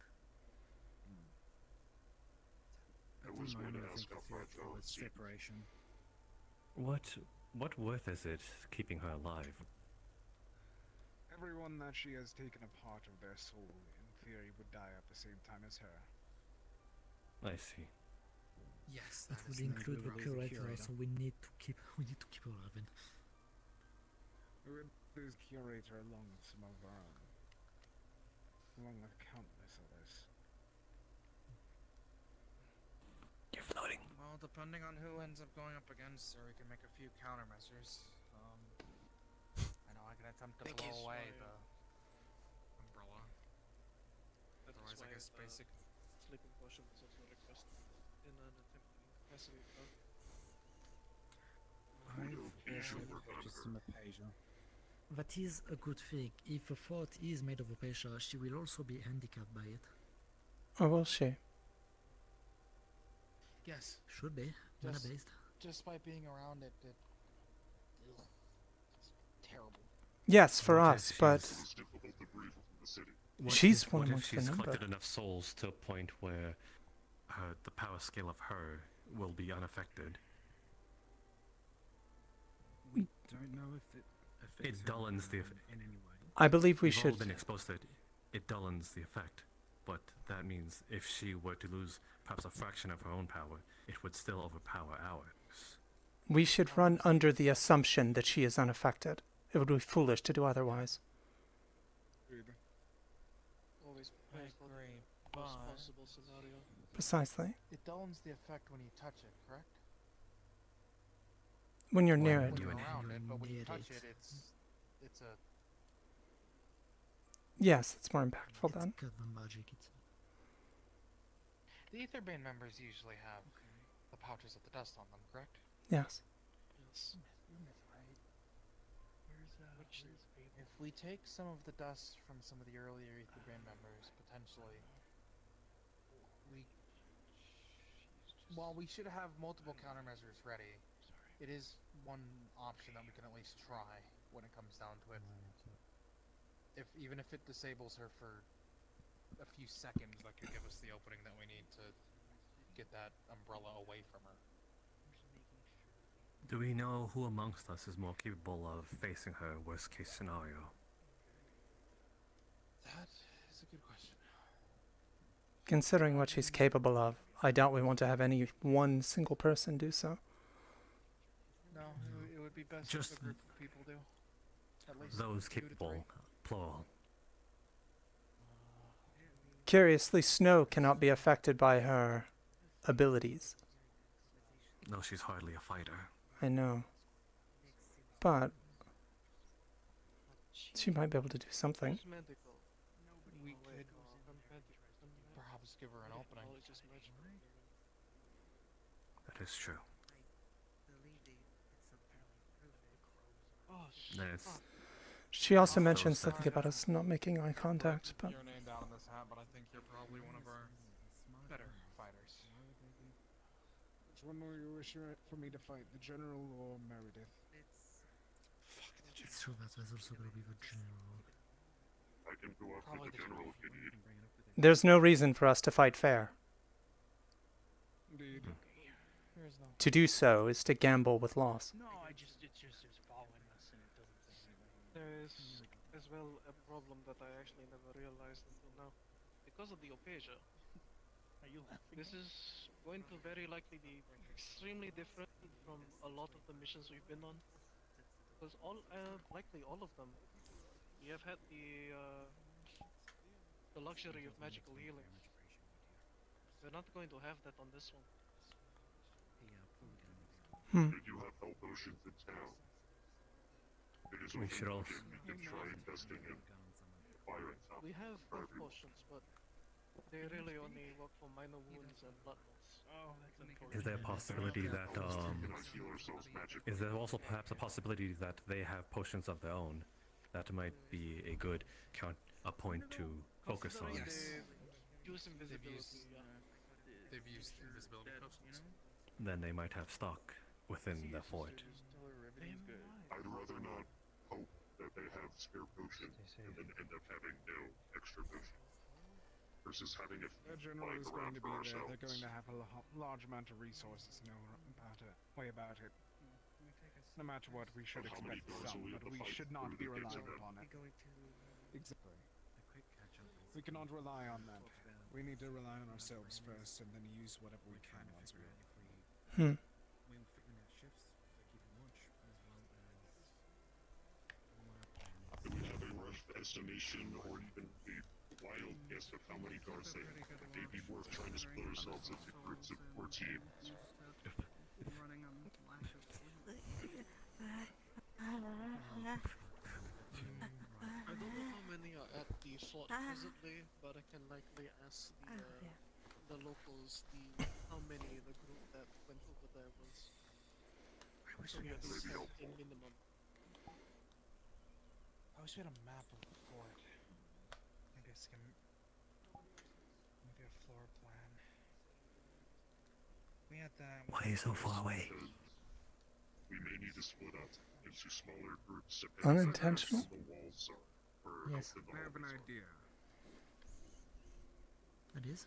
S22: At
S15: I
S22: the
S15: was going
S22: moment,
S15: to
S22: I
S15: ask
S22: think
S15: how
S22: it's your
S15: fragile
S22: job
S15: it seems.
S22: separation.
S21: What worth is it keeping her alive?
S22: Everyone that she has taken a part of their soul, in theory, would die at the same time as her.
S21: I see.
S10: Yes, that would include the curator, so we need to keep her alive.
S22: We would lose curator along with some of our own. Along with countless others.
S21: You're floating.
S3: Well, depending on who ends up going up against her, we can make a few countermeasures. I know I can attempt to blow away the umbrella. Otherwise, I guess basic.
S9: Sleeping potion was also requested in an attempt to incapacitate her.
S10: That is a good thing. If a fort is made of Opacia, she will also be handicapped by it.
S1: Or will she?
S3: Yes.
S10: Should be. Mana based.
S3: Just by being around it, it's terrible.
S1: Yes, for
S21: What
S1: us,
S21: if
S1: but
S21: What
S1: she's
S21: if,
S1: one
S21: what if
S1: amongst the
S21: she's
S1: number.
S21: collected enough souls to a point where the power scale of her will be unaffected?
S4: We don't know if it affects
S21: It
S4: her
S21: dullens the
S4: in any way.
S1: I believe we
S21: We've
S1: should.
S21: all been exposed to it. It dullens the effect. But that means if she were to lose perhaps a fraction of her own power, it would still overpower ours.
S1: We should run under the assumption that she is unaffected. It would be foolish to do otherwise.
S9: Always
S3: I
S9: prepare for
S3: agree,
S9: the worst
S3: but
S9: possible scenario.
S1: Precisely.
S3: it dullens the effect when you touch it, correct?
S1: When you're near
S3: When
S1: it.
S3: you're around it, but when you touch it, it's a.
S1: Yes, it's more impactful then.
S10: Got the magic. It's
S3: The Aetherbane members usually have the pouches of the dust on them, correct?
S1: Yes.
S9: Yes.
S3: If we take some of the dust from some of the earlier Aetherbane members, potentially, while we should have multiple countermeasures ready, it is one option that we can at least try when it comes down to it. Even if it disables her for a few seconds, that could give us the opening that we need to get that umbrella away from her.
S21: Do we know who amongst us is more capable of facing her worst case scenario?
S3: That is a good question.
S1: Considering what she's capable of, I doubt we want to have any one single person do so.
S3: No, it would be best
S21: Just
S3: if a group of people do. At least
S21: those
S3: 2 to 3.
S21: capable, plural.
S1: Curiously, Snow cannot be affected by her abilities.
S21: No, she's hardly a fighter.
S1: I know. But she might be able to do something.
S9: She's medical.
S3: We could perhaps give her an opening.
S21: That is true.
S9: Oh,
S21: Then it's
S1: She also
S21: Those
S1: mentioned
S21: that-
S1: something about us not making eye contact, but
S3: Your name down in this hat, but I think you're probably one of our better fighters.
S22: Which one were you wishing for me to fight, the General or Meredith?
S10: true that there's also gonna be the general.
S15: I can go up with the General if you need.
S1: there's no reason for us to fight fair.
S22: Indeed.
S1: To do so is to gamble with loss.
S16: No, it's just following us and it doesn't say anything.
S9: There is as well a problem that I actually never realized until now. Because of the Opasia,
S16: Are you laughing?
S9: this is going to very likely be extremely different from a lot of the missions we've been on. Because likely all of them, we have had the luxury of magical healing. We're not going to have that on this one.
S15: Did you have health potions in town? It is
S21: We
S15: open
S21: should
S15: to
S21: also-
S15: you can try investing in fire and stuff.
S9: We have
S15: for
S9: health
S15: everyone.
S9: potions, but they really only work for minor wounds and blood loss.
S16: Oh, that's
S21: Is there a possibility that is there also perhaps a possibility that they have potions of their own? That might be a good a point to focus on.
S9: Considering they use invisibility,
S3: They've used invisibility potions.
S21: Then they might have stock within the fort.
S15: I'd rather not hope that they have spare potions and then end up having no extra potion. Versus having it
S22: The General
S15: lying
S22: is going
S15: around
S22: to
S15: for
S22: be there.
S15: ourselves.
S22: They're going to have a large amount of resources to know about it.
S11: No matter what, we should
S15: How many
S11: expect
S15: guards
S11: some,
S15: will we have
S11: but
S15: to
S11: we
S15: fight
S11: should not
S15: through
S11: be
S15: the gates
S11: relying
S15: again?
S11: upon it.
S17: Going to
S11: Exactly.
S4: A quick catch up.
S11: We cannot rely on that. We need to rely on ourselves first, and then use whatever we can once we.
S1: Hmm.
S4: When figuring out shifts for keeping watch, as well as what our plan is.
S15: Do we have a rough estimation or even a wild guess of how many guards they have? Would they be worth trying to split ourselves into groups or teams?
S22: Running on lack of sleep.
S9: I don't know how many are at the fort presently, but I can likely ask the locals how many the group that went over there was.
S11: I wish
S9: So
S11: we had
S9: it's
S11: a
S9: a minimum.
S11: I wish we had a map of the fort. Maybe a skim. Maybe a floor plan. We had that.
S21: Why are you so far away?
S15: We may need to split up into smaller groups depending on
S1: Unintentional?
S15: how the walls are. Or
S10: Yes.
S15: how thin the
S11: I have an
S15: hallways are.
S11: idea.
S10: It is?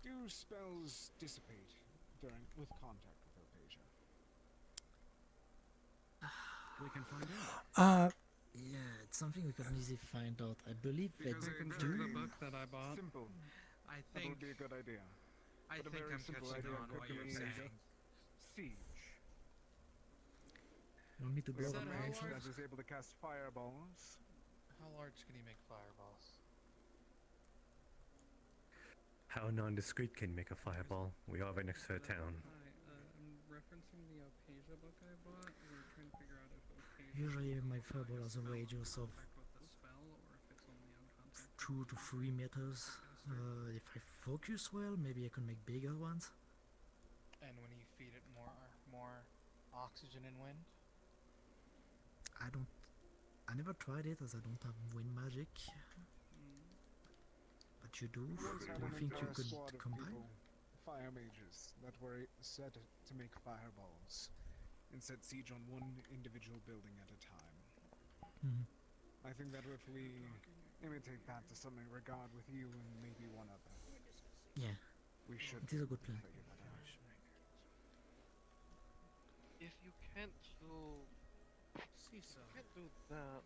S11: Do spells dissipate with contact with Opasia?
S4: We can find out.
S10: Yeah, it's something we can easily find out. I believe they
S22: Because I can
S10: do.
S22: check the book that I bought.
S11: Simple.
S3: I
S11: That
S3: think
S11: would be a good idea.
S3: I
S11: But a
S3: think
S11: very
S3: I'm
S11: simple
S3: catching
S11: idea
S3: on
S11: could
S3: what you're
S11: be
S3: saying.
S11: Siege.
S10: You want me to blow
S11: Is
S10: the
S11: that
S10: mage?
S11: that is able to cast fireballs.
S3: How large can you make fireballs?
S21: How nondiscreet can you make a fireball? We are right next to a town.
S22: Hi, I'm referencing the Opasia book I bought. We're trying to figure out if Opasia
S10: Usually my fireball has a radius of
S22: contact with the spell or if it's only on contact.
S10: 2 to 3 meters. If I focus well, maybe I can make bigger ones.
S3: And when you feed it more oxygen and wind?
S10: I never tried it as I don't have wind magic. But you do?
S11: Once
S10: Do
S11: had
S10: you
S11: an
S10: think you
S11: entire
S10: could
S11: squad of
S10: combine?
S11: people, fire mages, that were set to make fireballs and set siege on one individual building at a time.
S10: Mhm.
S11: I think that if we imitate that to some regard with you and maybe one other,
S10: Yeah,
S11: we should
S10: it is a good plan.
S11: figure that out.
S9: If you can't do that,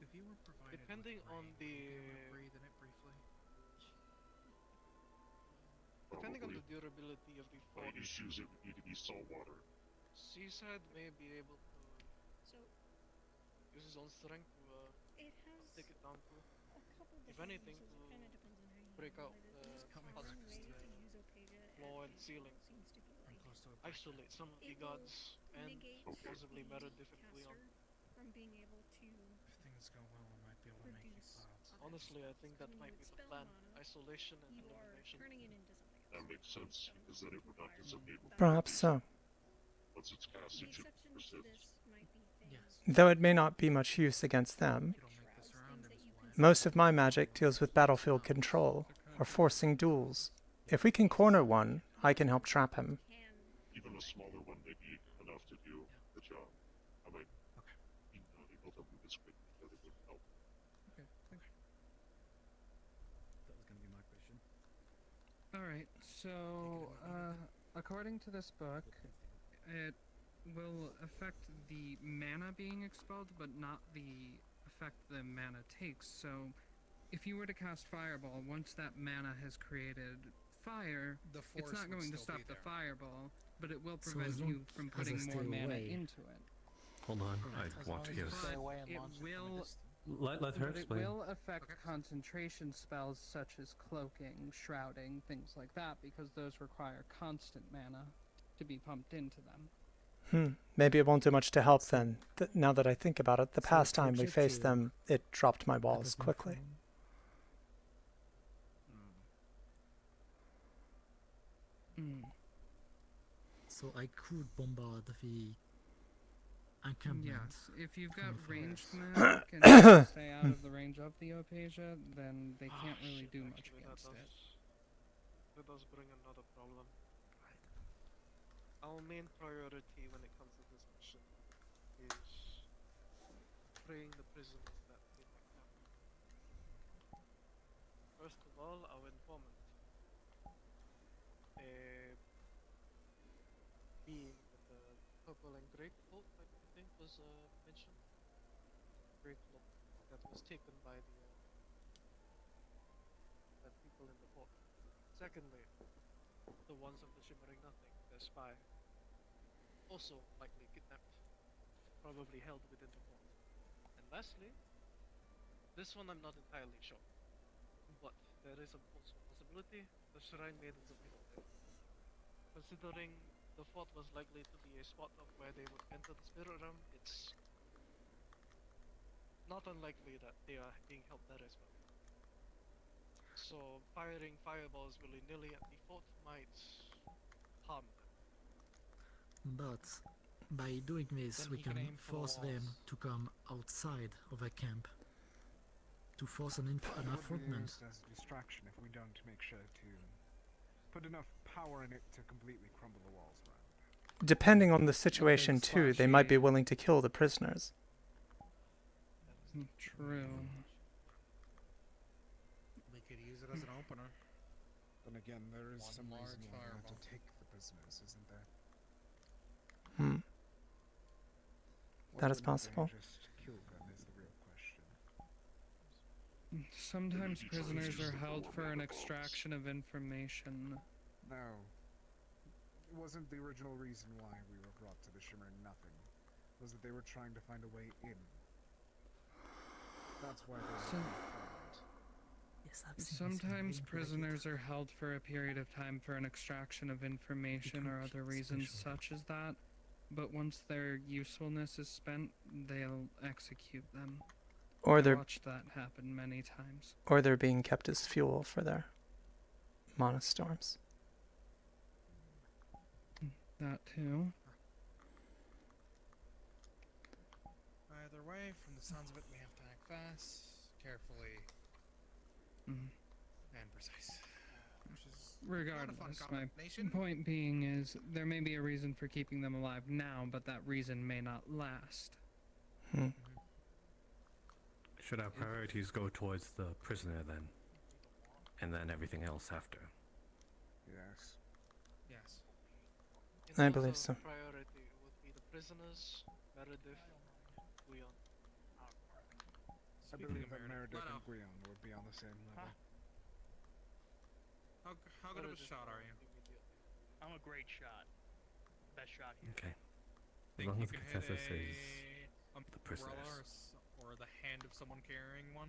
S22: If you were provided
S9: depending
S22: with
S9: on
S22: rain,
S9: the
S22: would you be able to breathe in it briefly?
S9: depending on
S15: Probably.
S9: the durability of the
S15: My
S9: fort,
S15: issues, it would need to be salt water.
S9: Seaside may be able to
S13: So
S9: use his own strength to
S13: it has
S9: take it down to.
S13: a couple
S9: If
S13: different
S9: anything,
S13: uses. It kind of depends on how you
S9: break out
S13: handle it.
S9: the
S13: The most
S9: huts
S13: common way
S9: to
S13: to use Opasia
S9: floor
S13: at
S9: and
S13: base
S9: ceiling.
S13: level seems to be like
S9: Isolate some of the
S13: it will
S9: gods and
S13: negate
S9: possibly
S13: the
S9: better difficultly on.
S13: caster from being able to
S22: If things go well, I might be able to make you
S13: produce
S22: clouds.
S9: Honestly, I think that
S13: when
S9: might
S13: you
S9: be the
S13: spell
S9: plan.
S13: mana,
S9: Isolation and
S13: you are
S9: illumination.
S13: turning it into something else.
S15: That makes sense, because then it would not dissipate with
S1: Perhaps so.
S15: once it's cast,
S13: The
S15: it should
S13: exception to
S15: persist.
S13: this might be things
S1: Though it may not be much use against them.
S22: It'll make the surroundings wet.
S1: Most of my magic deals with battlefield control, or forcing duels. If we can corner one, I can help trap him.
S15: Even a smaller one may be enough to do the job. I might be not able to move as quickly, but it would help.
S22: Okay, thanks.
S4: That was going to be my question.
S22: Alright, so, according to this book, it will affect the mana being expelled, but not the effect the mana takes. So, if you were to cast Fireball, once that mana has created fire,
S3: The
S22: it's
S3: force
S22: not
S3: would
S22: going to
S3: still
S22: stop
S3: be
S22: the
S3: there.
S22: Fireball, but it will
S10: So
S22: prevent
S10: as long
S22: you from
S10: as I
S22: putting more
S10: stay
S22: mana
S10: away.
S22: into it.
S21: Hold on, I
S3: As
S21: want
S3: long
S21: to
S3: as you
S21: hear.
S3: stay away and
S22: It
S3: launch it from a
S22: will
S3: distance.
S21: Let her
S22: But it
S21: explain.
S22: will affect concentration spells such as cloaking, shrouding, things like that, because those require constant mana to be pumped into them.
S1: Maybe it won't do much to help then. Now that I think about it, the
S10: So
S1: past time we
S10: torture
S1: faced
S10: to
S1: them, it dropped my
S10: Out
S1: balls
S10: of my
S1: quickly.
S10: phone. So I could bombard the encampment.
S22: Yes, if you've
S10: from
S22: got
S10: afar.
S22: ranged magic and you can stay out of the range of the Opasia, then they can't really do much against it.
S9: That does bring another problem. Our main priority when it comes to this mission is freeing the prisoners that we might have. First of all, our informant. Being that the purple and gray cloak, I think was mentioned. Gray cloak that was taken by the people in the fort. Secondly, the ones of the Shimmering Nothing, their spy, also likely kidnapped, probably held within the fort. And lastly, this one I'm not entirely sure, but there is also a possibility the Shrine Maidens of hidden there. Considering the fort was likely to be a spot of where they would enter the spirit realm, it's not unlikely that they are being held there as well. So firing fireballs willy-nilly at the fort might harm them.
S10: But by doing this,
S3: Then
S10: we
S3: he can
S10: can
S3: aim for the
S10: force them
S3: walls.
S10: to come outside of a camp to force an
S11: It would be
S10: affrontment.
S11: used as a distraction if we don't make sure to put enough power in it to completely crumble the walls around.
S1: Depending on the situation, too, they might be willing to kill the prisoners.
S22: True.
S3: We could use it as an opener.
S11: Then again, there is
S3: One
S11: some
S3: large
S11: reason why we have to
S3: fireball.
S11: take the prisoners, isn't there?
S1: That
S11: Why
S1: is
S11: wouldn't they
S1: possible.
S11: just kill them is the real question.
S22: Sometimes prisoners are held for an extraction of information.
S11: No. It wasn't the original reason why we were brought to the Shimmering Nothing. It was that they were trying to find a way in. That's why they were
S22: Some-
S11: found.
S22: Sometimes prisoners are held for a period of time for an extraction of information or other reasons such as that, but once their usefulness is spent, they'll execute them.
S1: Or
S22: I've
S1: they're
S22: watched that happen many times.
S1: or they're being kept as fuel for their monostorms.
S22: That too.
S3: Either way, from the sounds of it, we have to act fast, carefully,
S22: Mm.
S3: and precise. Which is a lot of fun
S22: Regardless, my
S3: combination.
S22: point being is there may be a reason for keeping them alive now, but that reason may not last.
S21: Should our priorities go towards the prisoner then? And then everything else after?
S11: Yes.
S3: Yes.
S9: In
S1: I
S9: terms
S1: believe
S9: of
S1: so.
S9: priority would be the prisoners, Meredith, Guion.
S11: I believe that Meredith and Guion would be on the same level.
S3: How good of a shot are you?
S16: I'm a great shot. Best shot here.
S21: Okay. As
S3: Think
S21: long
S3: you
S21: as the
S3: can hit
S21: consensus is
S3: a
S21: the
S3: umbrella
S21: prisoners.
S3: or the hand of someone carrying one?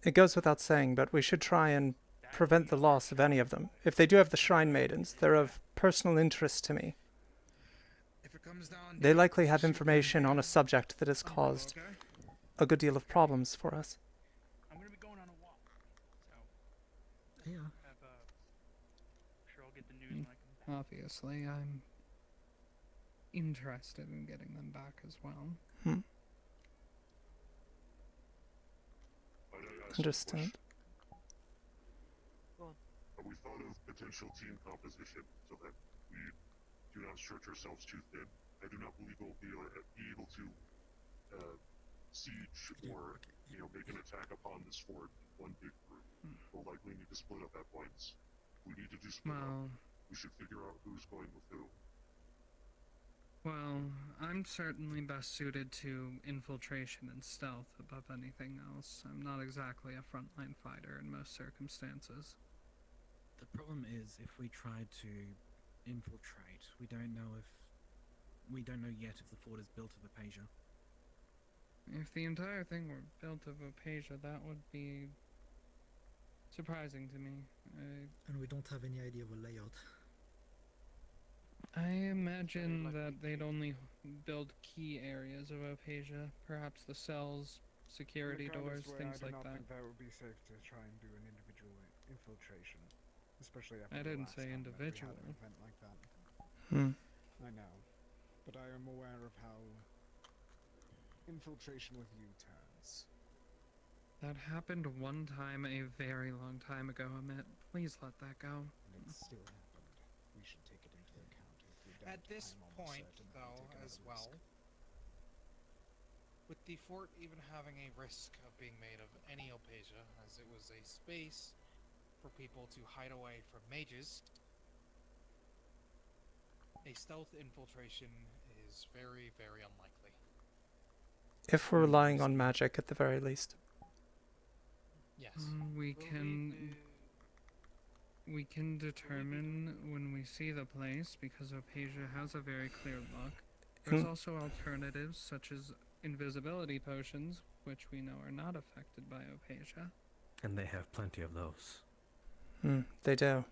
S1: It goes without saying, but we should try and prevent the loss of any of them. If they do have the Shrine Maidens, they're of personal interest to me.
S3: If it comes down
S1: They likely have information on a subject that has caused
S3: okay?
S1: a good deal of problems for us.
S16: I'm gonna be going on a walk, so
S10: Yeah.
S16: sure I'll get the news when I come back.
S22: Obviously, I'm interested in getting them back as well.
S1: Understood.
S15: Have we thought of potential team composition so that we do not stretch ourselves too thin? I do not believe we'll be able to siege or make an attack upon this fort in one big group. We'll likely need to split up at points. We need to do split
S22: Well,
S15: up. We should figure out who's going with who.
S22: well, I'm certainly best suited to infiltration and stealth above anything else. I'm not exactly a frontline fighter in most circumstances.
S4: The problem is, if we try to infiltrate, we don't know yet if the fort is built of apasia.
S22: If the entire thing were built of apasia, that would be surprising to me.
S10: And we don't have any idea of a layout.
S22: I imagine that they'd only build key areas of apasia, perhaps the cells, security doors, things
S11: I
S22: like
S11: do not
S22: that.
S11: think that would be safe to try and do an individual infiltration, especially after
S22: I
S11: the
S22: didn't
S11: last
S22: say
S11: time that we had
S22: individual.
S11: an event like that. I know, but I am aware of how infiltration with you turns.
S22: That happened one time a very long time ago, Amit. Please let that go.
S11: And it still happened. We should take it into account if we don't.
S3: At this
S11: I'm almost
S3: point,
S11: certain that
S3: though,
S11: we take
S3: as
S11: another
S3: well,
S11: risk.
S3: with the fort even having a risk of being made of any Opasia, as it was a space for people to hide away from mages, a stealth infiltration is is very, very unlikely.
S1: If we're relying on magic at the very least.
S3: Yes.
S22: We can determine when we see the place because Opasia has a very clear look. There's also alternatives such as invisibility potions, which we know are not affected by Opasia.
S21: And they have plenty of those.
S1: They do.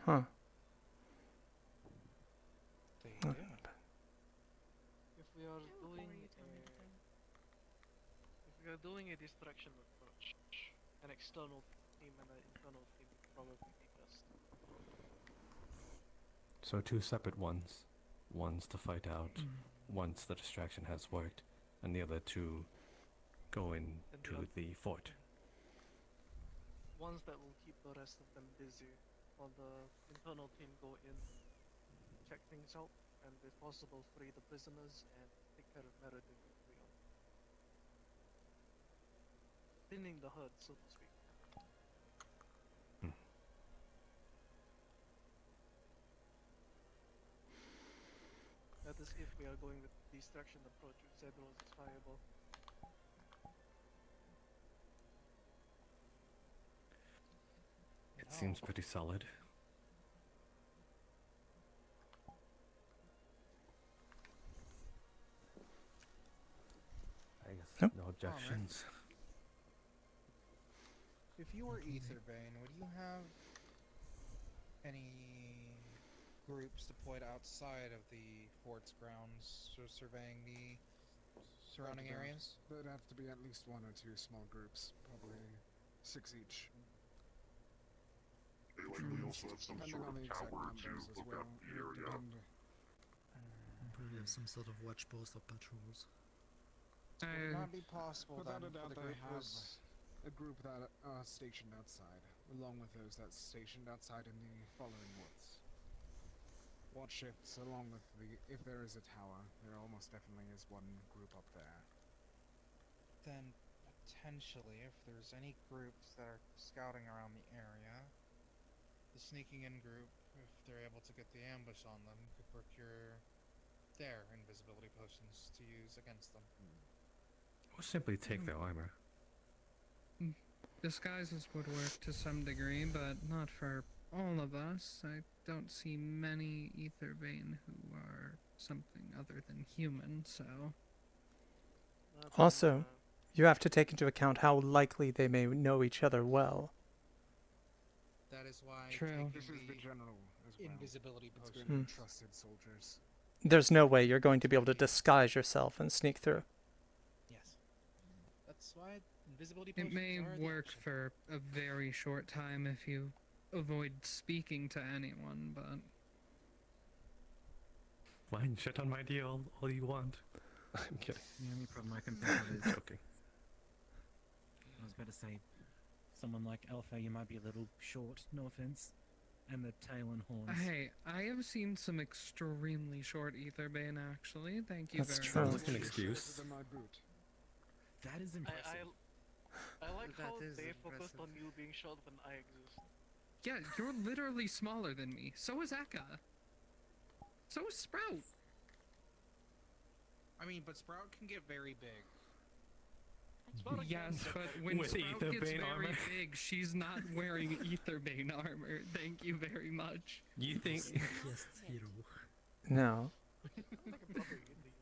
S1: Huh.
S9: If we are doing a distraction approach, an external team and an internal team would probably be best.
S21: So 2 separate ones. One's to fight out once the distraction has worked, and the other 2 go into the fort.
S9: Ones that will keep the rest of them busy, while the internal team go in, check things out, and if possible free the prisoners and take care of Meredith if we are. Thinning the herd, so to speak. That is if we are going with the distraction approach, which Zedros is viable.
S21: It seems pretty solid. I guess no objections.
S3: If you were Aetherbane, would you have any groups deployed outside of the fort's grounds, surveying the surrounding areas?
S11: There'd have to be at least 1 or 2 small groups, probably 6 each.
S15: They likely also have some sort of tower to look out the area.
S10: Probably have some sort of watch post or patrols.
S3: Would it not be possible
S11: Without
S3: then
S11: a doubt,
S3: for the
S11: they
S3: group
S11: have
S3: was...
S11: a group that are stationed outside, along with those that's stationed outside in the following woods. Watch shifts along with the... If there is a tower, there almost definitely is 1 group up there.
S3: Then, potentially, if there's any groups that are scouting around the area, the sneaking in group, if they're able to get the ambush on them, could procure their invisibility potions to use against them.
S21: Or simply take their armor.
S22: Disguises would work to some degree, but not for all of us. I don't see many Aetherbane who are something other than human, so...
S1: Also, you have to take into account how likely they may know each other well.
S3: That is why
S11: This is the general as well.
S3: Invisibility
S11: It's
S3: potion.
S11: going to be trusted soldiers.
S1: There's no way you're going to be able to disguise yourself and sneak through.
S3: Yes. That's why invisibility
S22: It
S3: potions
S22: may
S3: are the
S22: work
S3: option.
S22: for a very short time if you avoid speaking to anyone, but...
S21: Fine, shit on my deal all you want. I'm kidding.
S4: The only problem I can think of is...
S21: Joking.
S4: I was about to say, someone like Alpha, you might be a little short, no offense. And the tail and horns.
S22: Hey, I have seen some extremely short Aetherbane, actually. Thank you
S1: That's
S22: very
S1: true.
S22: much.
S1: Sounds like an
S21: excuse.
S4: That is impressive.
S9: I like how
S17: That is
S9: they focused
S17: impressive.
S9: on you being short when I exist.
S22: Yeah, you're literally smaller than me. So is Eka. So is Sprout.
S3: I mean, but Sprout can get very big.
S22: Yes, but when
S21: With
S22: Sprout gets
S21: Aetherbane
S22: very
S21: armor?
S22: big, she's not wearing Aetherbane armor. Thank you very much.
S21: You think
S10: Yes, hero.
S1: No.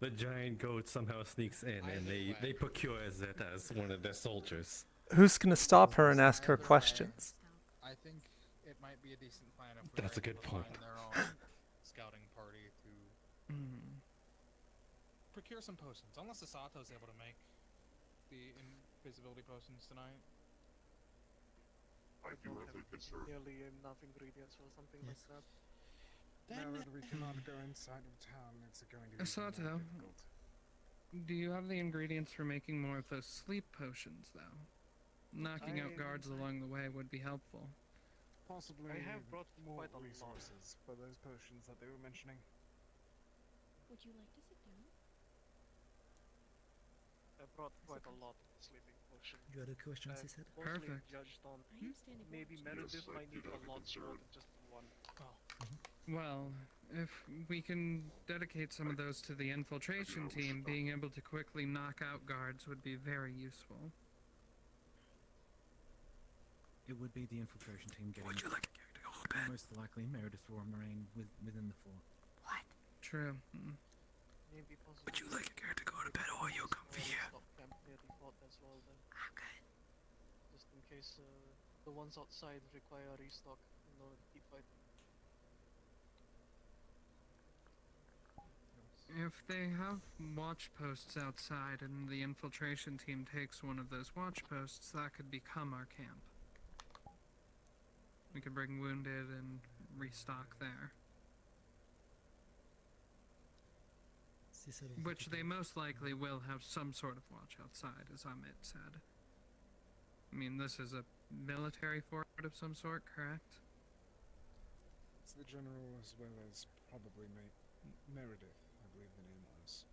S21: the giant goat somehow sneaks in and they procure it as one of their soldiers?
S1: Who's going to stop her and ask her questions?
S3: I think it might be a decent plan if we
S21: That's
S3: were
S21: a good
S3: able to
S21: point.
S3: find their own scouting party to procure some potions. Unless Asato's able to make the invisibility potions tonight.
S15: I do have to conserve.
S9: Nearly enough ingredients or something like that.
S11: Now that we cannot go inside of town, it's going to be
S22: Asato,
S11: more difficult.
S22: do you have the ingredients for making more of those sleep potions, though? Knocking out guards along the way would be helpful.
S11: Possibly
S9: I have brought
S11: more
S9: quite a lot.
S11: resources for those potions that they were mentioning.
S13: Would you like to sit down?
S9: I brought quite a lot of sleeping potions.
S10: You had a question, she said?
S9: Mostly
S22: Perfect.
S9: judged on
S13: I am standing
S9: maybe
S13: watch.
S9: Meredith
S15: Yes, I
S9: might need
S15: did
S9: a
S15: have a
S9: lot
S15: concern.
S9: more than just 1.
S22: Well, if we can dedicate some of those to the infiltration team, being able to quickly knock out guards would be very useful.
S4: It would be the infiltration team getting. Would you like a character to go to bed? Most likely, Meredith or Moraine within the fort.
S22: What? True.
S9: Maybe possibly.
S4: Would you like a character to go to bed, or you come for here?
S9: Stop camp near the fort as well then.
S20: Okay.
S9: Just in case the ones outside require a restock in order to keep fighting.
S22: If they have watch posts outside and the infiltration team takes one of those watch posts, that could become our camp. We could bring wounded and restock there. Which they most likely will have some sort of watch outside, as Amit said. I mean, this is a military fort of some sort, correct?
S11: It's the general as well as probably Meredith, I believe the name was.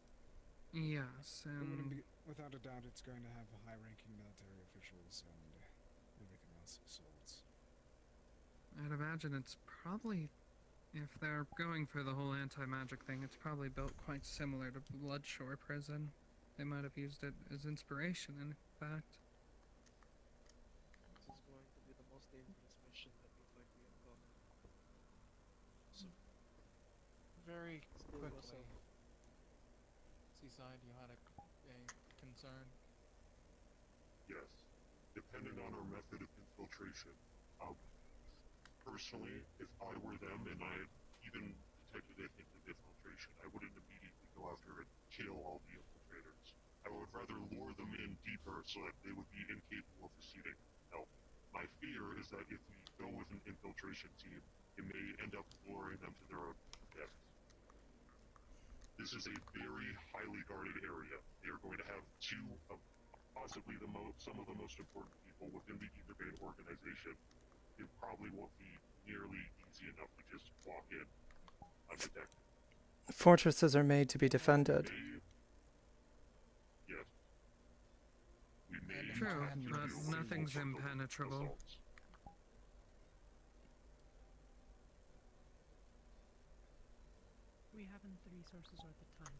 S22: Yes, and...
S11: Without a doubt, it's going to have high-ranking military officials and everything else of sorts.
S22: I'd imagine it's probably... If they're going for the whole anti-magic thing, it's probably built quite similar to Bloodshore Prison. They might have used it as inspiration, in fact.
S9: This is going to be the most dangerous mission that we've likely encountered. So,
S3: Very
S9: still
S3: quickly.
S9: yourself.
S3: Seaside, you had a concern?
S15: Yes. Depending on our method of infiltration, personally, if I were them and I had even detected a hint of infiltration, I wouldn't immediately go after and kill all the infiltrators. I would rather lure them in deeper so that they would be incapable of receiving help. My fear is that if we go with an infiltration team, it may end up luring them to their own death. This is a very highly guarded area. They are going to have two of possibly some of the most important people within the Ethervein organization. It probably won't be nearly easy enough to just walk in undetected.
S1: Fortresses are made to be defended.
S15: Yes. We may
S22: True,
S15: have to
S22: but
S15: do
S22: nothing's
S15: multiple
S22: impenetrable.
S15: assaults.
S19: We haven't the resources or the time.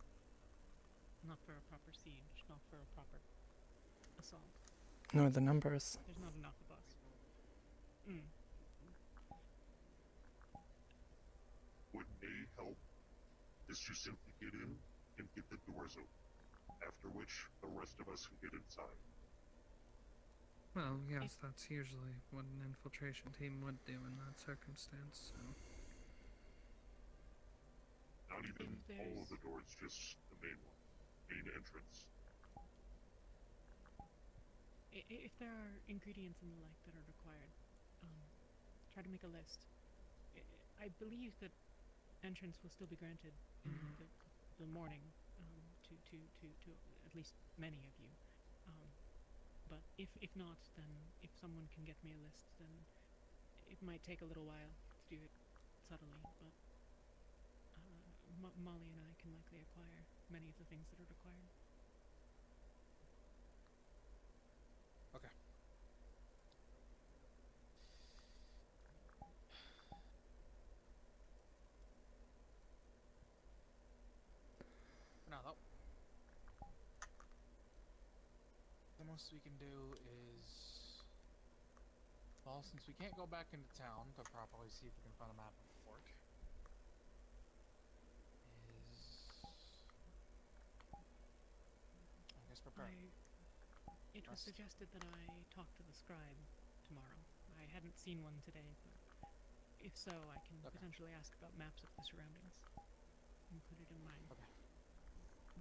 S19: Not for a proper siege, not for a proper assault.
S1: Nor the numbers.
S19: There's not enough of us.
S15: What may help is to simply get in and get the doors open, after which the rest of us can get inside.
S22: Well, yes, that's usually what an infiltration team would do in that circumstance, so...
S15: Not even all of the doors, just the main one. Main entrance.
S19: If there are ingredients and the like that are required, try to make a list. I believe that entrance will still be granted in the morning to at least many of you. But if not, then if someone can get me a list, then it might take a little while to do it subtly, but Molly and I can likely acquire many of the things that are required.
S3: Okay. For now, though, the most we can do is, well, since we can't go back into town to properly see if we can find a map of the fort, I guess prepare.
S19: It was suggested that I talk to the scribe tomorrow. I hadn't seen one today, but if so, I can potentially ask about maps of the surroundings. Included in my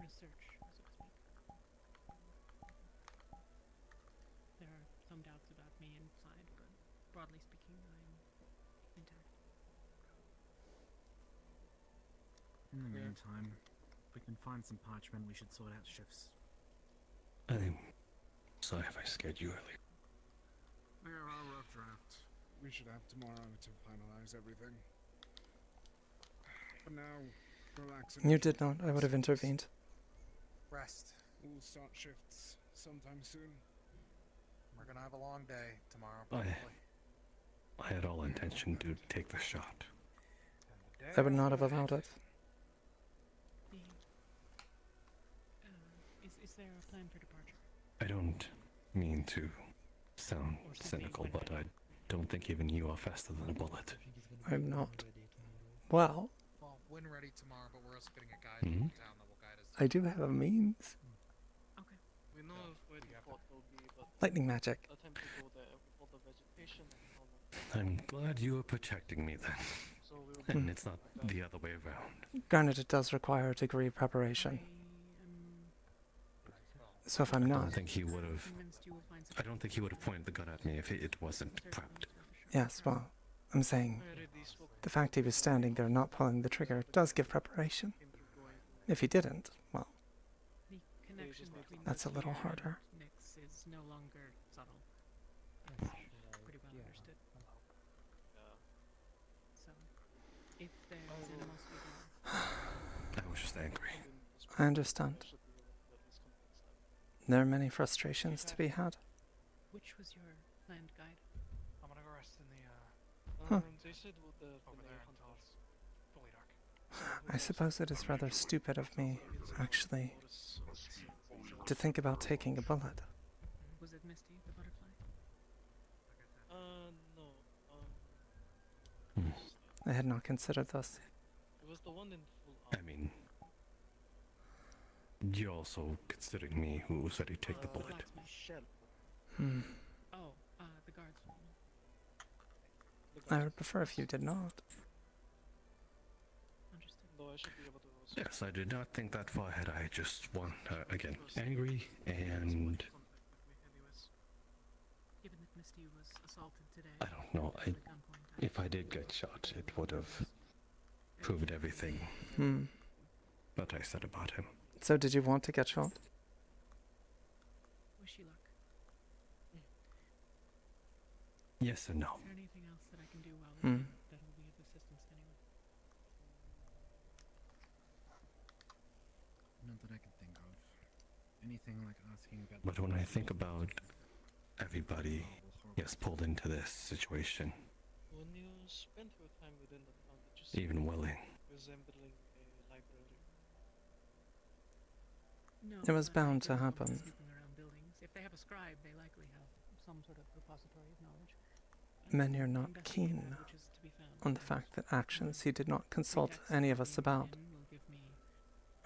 S19: research, so to speak. There are some doubts about me inside, but broadly speaking, I'm intact.
S4: In the meantime, if we can find some parchment, we should sort out shifts.
S21: I think. Sorry if I scared you earlier.
S11: There are rough drafts. We should have tomorrow to finalize everything. For now, relax.
S1: You did not. I would have intervened.
S3: Rest.
S11: We'll start shifts sometime soon.
S3: We're gonna have a long day tomorrow, probably.
S21: I had all intention to take the shot.
S3: And
S1: they would not have allowed it.
S19: Is there a plan for departure?
S21: I don't mean to sound cynical, but I don't think even you are faster than a bullet.
S1: I'm not. Well,
S3: Well, when ready tomorrow, but we're also getting a guide
S21: Mhm.
S3: from town that will guide us.
S1: I do have a means.
S9: We know of where the fort will be, but
S1: Lightning magic.
S9: attempt to go there with all the vegetation and all of
S21: I'm glad you are protecting me then.
S9: So we'll
S21: And it's not the other way around.
S1: Granted, it does require a degree of preparation. So if I'm
S21: I
S1: not,
S21: don't think he would have. I don't think he would have pointed the gun at me if it wasn't prepped.
S1: yes, well, I'm saying the fact he was standing there not pulling the trigger does give preparation. If he didn't, well,
S19: The connection between
S1: that's a
S19: the
S1: little
S19: fear
S1: harder.
S19: and Nyx is no longer subtle. That's pretty well understood. So, if there's animosity
S21: I was just angry.
S1: I understand. There are many frustrations to be had.
S19: which was your planned guide?
S3: I'm gonna go rest in the,
S1: Huh.
S9: They said with the
S3: over there until it's fully dark.
S1: I suppose it is rather stupid of me, actually, to think about taking a bullet.
S19: Was it Misty, the butterfly?
S9: No.
S1: I had not considered this.
S9: It was the one in full
S21: I mean, you're also considering me who said he'd take the bullet.
S9: shell.
S1: Hmm.
S19: Oh, the guards.
S1: I would prefer if you did not.
S9: Though I should be able to also
S21: Yes, I did not think that far ahead. I just want, again, angry and
S19: Given that Misty was assaulted today.
S21: I don't know. If I did get shot, it would have proved everything that I said about him.
S1: So did you want to get shot?
S19: Wish you luck.
S21: Yes and no.
S19: Is there anything else that I can do while
S1: Hmm.
S19: that'll be of assistance to anyone?
S4: Not that I can think of. Anything like asking about.
S21: But when I think about everybody yes pulled into this situation,
S9: when you spend your time within the town, it just
S21: even Welling,
S9: resembling a library.
S19: No,
S1: it was
S19: but I
S1: bound to
S19: don't want them
S1: happen.
S19: snooping around buildings. If they have a scribe, they likely have some sort of repository of knowledge.
S1: Many are not keen on the fact that actions he did not consult any of us about,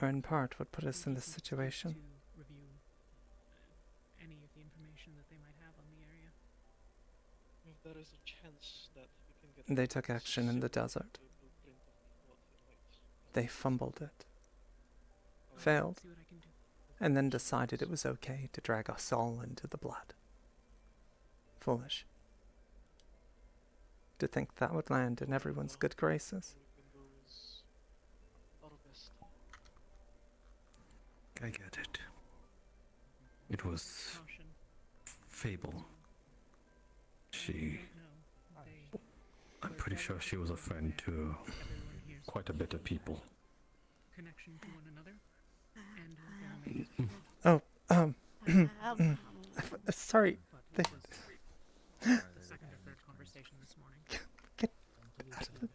S1: or in part what put us in this situation.
S19: To review any of the information that they might have on the area.
S9: If there is a chance that we can get
S1: They took action in the desert. They fumbled it, failed, and then decided it was okay to drag us all into the blood. Foolish. To think that would land in everyone's good graces.
S21: I get it. It was Fable. I'm pretty sure she was a friend to quite a bit of people.
S19: Connection to one another, and their mates.
S1: Sorry.
S19: The second or third conversation this morning.
S1: Get out of the...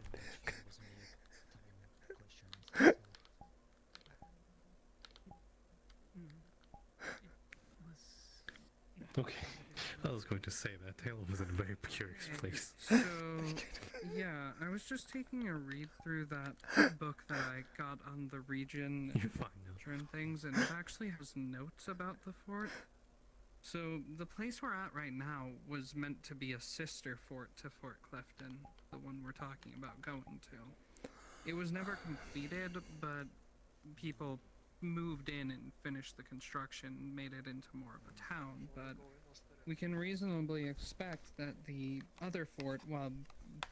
S21: Okay, I was going to say that Taylor was in a very curious place.
S22: So, yeah, I was just taking a read through that book that I got on the region and things, and it actually has notes about the fort. So, the place we're at right now was meant to be a sister fort to Fort Clifton, the one we're talking about going to. It was never completed, but people moved in and finished the construction, made it into more of a town, but we can reasonably expect that the other fort, while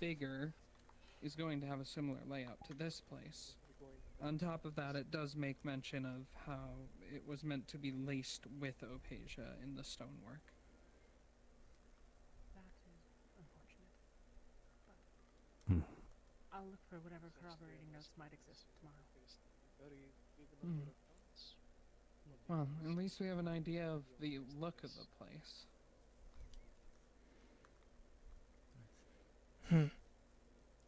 S22: bigger, is going to have a similar layout to this place. On top of that, it does make mention of how it was meant to be laced with Opasia in the stonework.
S19: That is unfortunate.
S21: Hmm.
S19: I'll look for whatever corroborating notes might exist tomorrow.
S22: Well, at least we have an idea of the look of the place.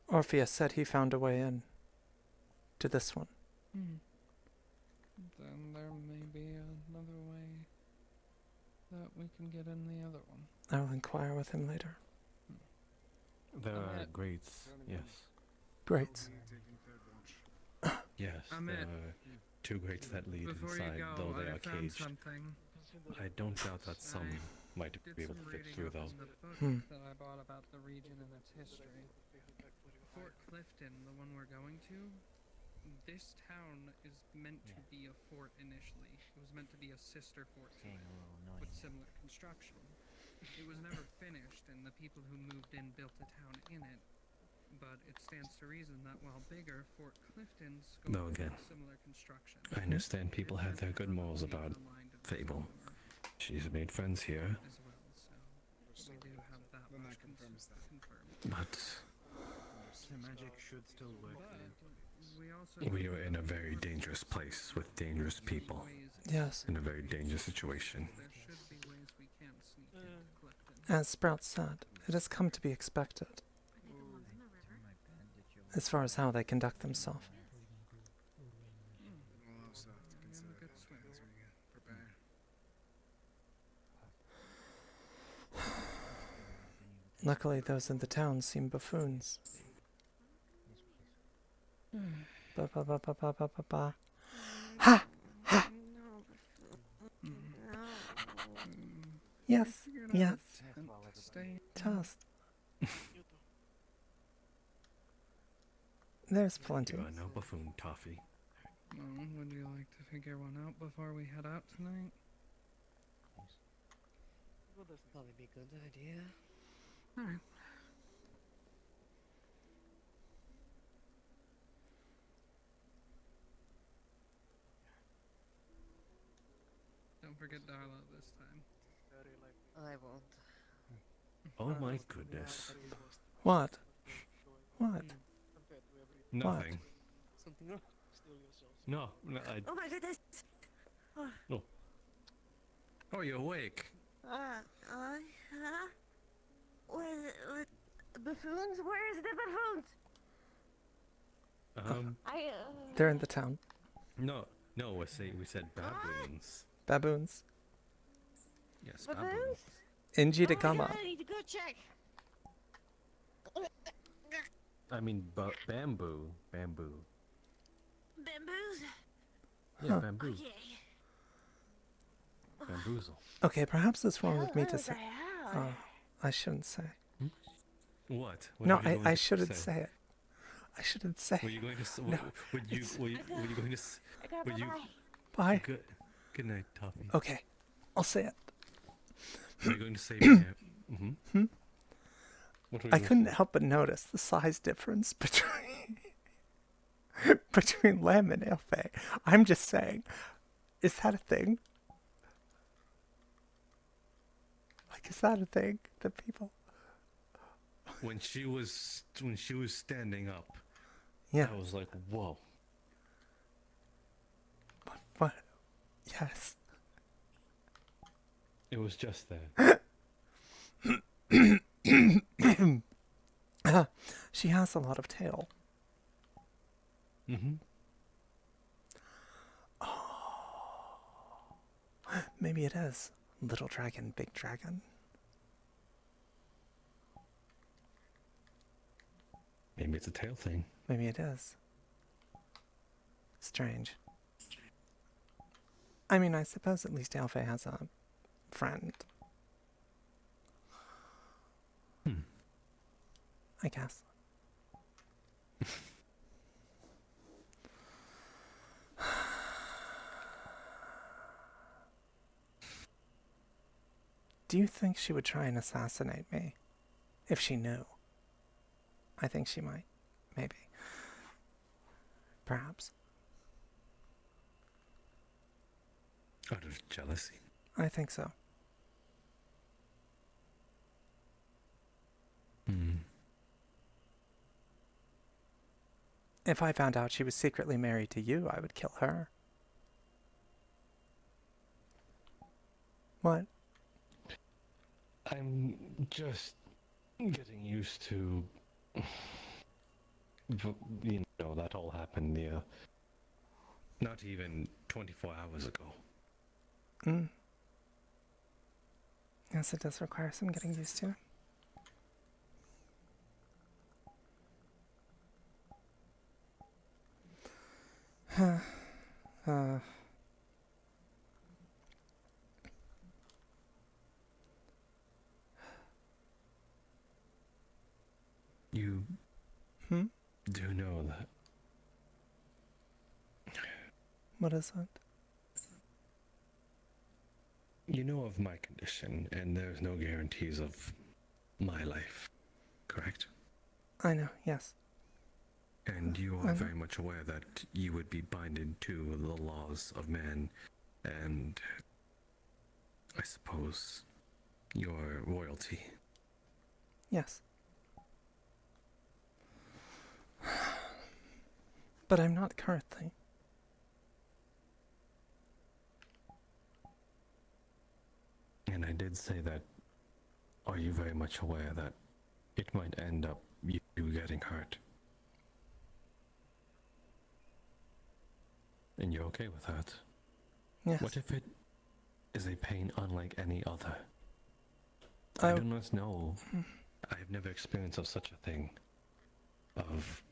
S1: Orpheus said he found a way in. to this one.
S22: Then there may be another way that we can get in the other one.
S1: I will inquire with him later.
S21: There are grates, yes.
S1: Grates.
S21: Yes, there are 2 grates that lead
S22: Before you
S21: inside,
S22: go,
S21: though they
S22: I
S21: are
S22: found
S21: caged.
S22: something.
S21: I don't doubt that some might be able to fit through, though.
S22: The book that I bought about the region and its history. Fort Clifton, the one we're going to, this town is meant to be a fort initially. It was meant to be a sister fort to it, with similar construction. It was never finished, and the people who moved in built a town in it. But it stands to reason that while bigger, Fort Clifton's
S21: Though again,
S22: similar construction.
S21: I understand people have their good morals about Fable. She's made friends here,
S22: We do have that much confirmed.
S21: but
S4: The magic should still work there.
S21: we are in a very dangerous place with dangerous people.
S1: Yes.
S21: In a very dangerous situation.
S1: As Sprout said, it has come to be expected. As far as how they conduct themselves.
S11: We'll also have to consider that as we prepare.
S1: Luckily, those in the town seem buffoons. Ba ba ba ba ba ba ba ba. Ha! Ha! Yes, yes. Just. There's plenty.
S21: You are no buffoon, Toffee.
S22: Well, would you like to figure one out before we head out tonight?
S17: Well, that's probably be a good idea.
S22: Alright. Don't forget Darla this time.
S17: I won't.
S21: Oh my goodness.
S1: What? What?
S21: Nothing.
S17: Something wrong?
S21: No, no,
S20: Oh my goodness.
S21: No. Oh, you're awake.
S20: With buffoons? Where is the buffoons?
S1: They're in the town.
S21: No, we said baboons.
S1: Baboons.
S21: Yes,
S20: Baboons?
S21: baboons.
S1: Inji de
S20: Oh my
S1: Gama.
S20: God, I need to go check.
S21: I mean, bamboo.
S20: Bamboos?
S21: Yeah,
S1: Huh.
S21: bamboo.
S20: Okay.
S21: Bamboozle.
S1: Okay, perhaps it's wrong with me to
S20: What
S1: say.
S20: the hell?
S1: Oh, I shouldn't say.
S21: What?
S1: No,
S21: are you going
S1: I
S21: to
S1: shouldn't say it. I shouldn't say.
S21: Were you going to say?
S1: No,
S21: Would you?
S1: it's-
S21: Were you going to? Would you?
S1: Bye.
S21: Good. Good night, Toffee.
S1: Okay, I'll say it.
S21: Were you going to say? Mm-hmm.
S1: Hmm?
S21: What were you
S1: I
S21: going to
S1: couldn't
S21: say?
S1: help but notice the size difference between between Lem and Elfe. I'm just saying, is that a thing? Like, is that a thing that people?
S21: When she was standing up.
S1: Yeah.
S21: I was like, whoa.
S1: What? Yes.
S21: It was just there.
S1: She has a lot of tail.
S21: Mm-hmm.
S1: Maybe it is. Little dragon, big dragon.
S21: Maybe it's a tail thing.
S1: Maybe it is. Strange. I mean, I suppose at least Alfie has a friend. I guess. Do you think she would try and assassinate me? If she knew. I think she might. Maybe. Perhaps.
S21: Out of jealousy.
S1: I think so. If I found out she was secretly married to you, I would kill her. What?
S21: I'm just getting used to You know, that all happened not even 24 hours ago.
S1: Mm. Yes, it does require some getting used to.
S21: You do know that.
S1: What is it?
S21: You know of my condition, and there's no guarantees of my life, correct?
S1: I know, yes.
S21: And you are very much aware that you would be binded to the laws of man and, I suppose, your royalty.
S1: Yes. But I'm not currently.
S21: And I did say that, are you very much aware that it might end up you getting hurt? And you're okay with that?
S1: Yes.
S21: What if it is a pain unlike any other? I do not know. I have never experienced of such a thing. Of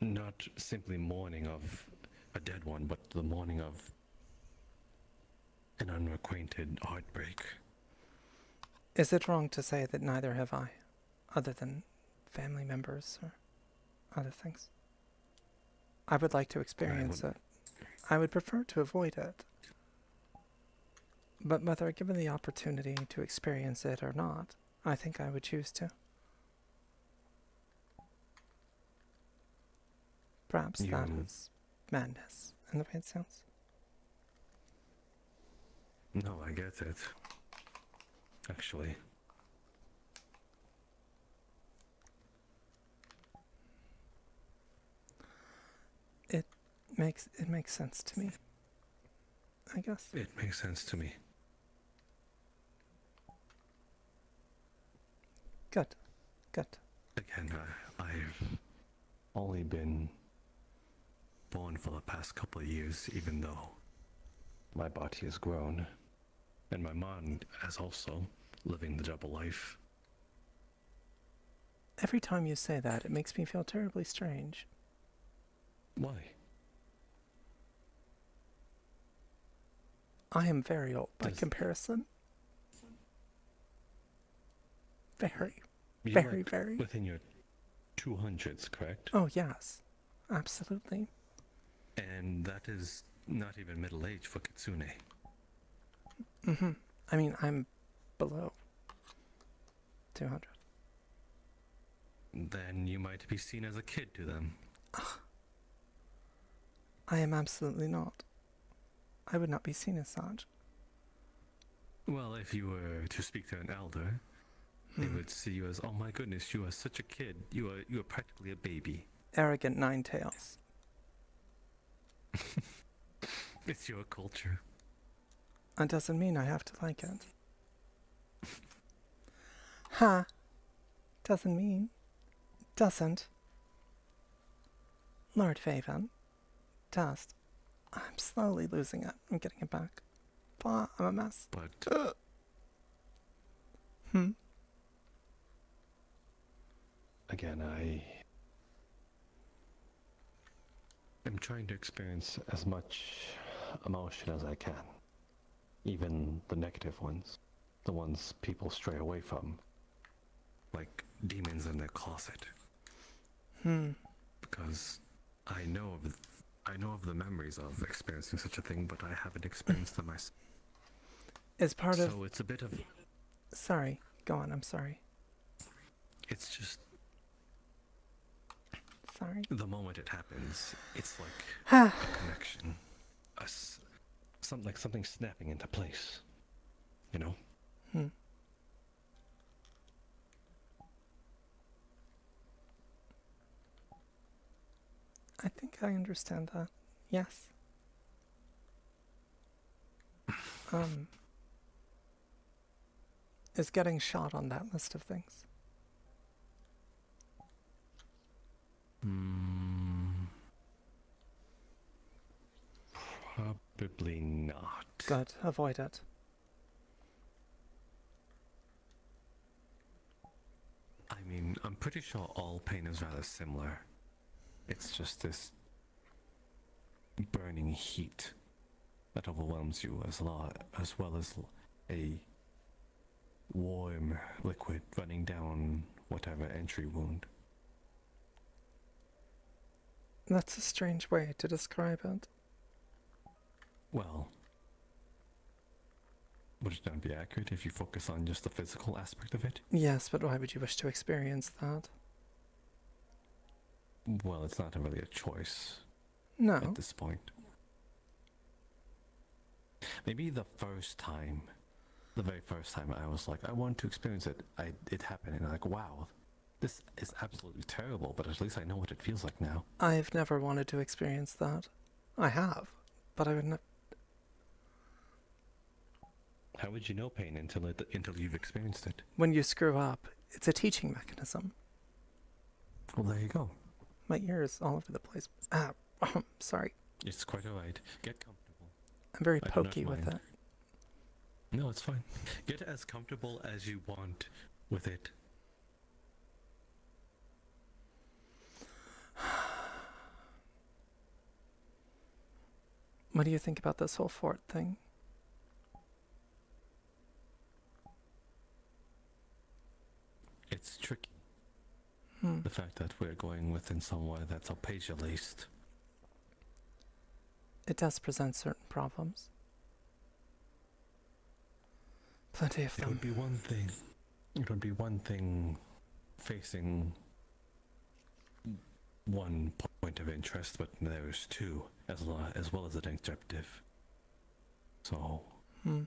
S21: not simply mourning of a dead one, but the mourning of an unacquainted heartbreak.
S1: Is it wrong to say that neither have I, other than family members or other things? I would like to experience it. I would prefer to avoid it. But whether given the opportunity to experience it or not, I think I would choose to. Perhaps that is madness in the way it sounds.
S21: No, I get it. Actually.
S1: It makes sense to me. I guess.
S21: It makes sense to me.
S1: Good. Good.
S21: Again, I've only been born for the past couple of years, even though my body has grown, and my mind has also living the double life.
S1: Every time you say that, it makes me feel terribly strange.
S21: Why?
S1: I am very old by comparison. Very, very, very.
S21: Within your 200s, correct?
S1: Oh, yes. Absolutely.
S21: And that is not even middle age for Kitsune.
S1: Mm-hmm. I mean, I'm below 200.
S21: Then you might be seen as a kid to them.
S1: I am absolutely not. I would not be seen as such.
S21: Well, if you were to speak to an elder, they would see you as, oh my goodness, you are such a kid. You are practically a baby.
S1: Arrogant nine tails.
S21: It's your culture.
S1: That doesn't mean I have to like it. Ha! Doesn't mean. Doesn't. Lord Faven. Dust. I'm slowly losing it. I'm getting it back. I'm a mess.
S21: But... Again, I am trying to experience as much emotion as I can. Even the negative ones. The ones people stray away from. Like demons in their closet. Because I know of the memories of experiencing such a thing, but I haven't experienced them myself. So it's a bit of...
S1: Sorry. Go on, I'm sorry.
S21: It's just...
S1: Sorry.
S21: The moment it happens, it's like a connection. Like something snapping into place. You know?
S1: I think I understand that. Yes. Is getting shot on that list of things?
S21: Probably not.
S1: Good. Avoid it.
S21: I mean, I'm pretty sure all pain is rather similar. It's just this burning heat that overwhelms you as well as a warm liquid running down whatever entry wound.
S1: That's a strange way to describe it.
S21: Well, would it not be accurate if you focus on just the physical aspect of it?
S1: Yes, but why would you wish to experience that?
S21: Well, it's not really a choice.
S1: No.
S21: At this point. Maybe the very first time I was like, I want to experience it. It happened, and I'm like, wow, this is absolutely terrible, but at least I know what it feels like now.
S1: I've never wanted to experience that. I have, but I wouldn't.
S21: How would you know pain until you've experienced it?
S1: When you screw up, it's a teaching mechanism.
S21: Well, there you go.
S1: My ear is all over the place. Ah, sorry.
S21: It's quite alright. Get comfortable.
S1: I'm very
S21: I do not
S1: pokey with
S21: mind.
S1: it.
S21: No, it's fine. Get as comfortable as you want with it.
S1: What do you think about this whole fort thing?
S21: It's tricky.
S1: Hmm.
S21: The fact that we're going within somewhere that's Opasia laced.
S1: It does present certain problems. Plenty of them.
S21: It would be one thing facing one point of interest, but there's two as well as an objective. So.
S1: Hmm.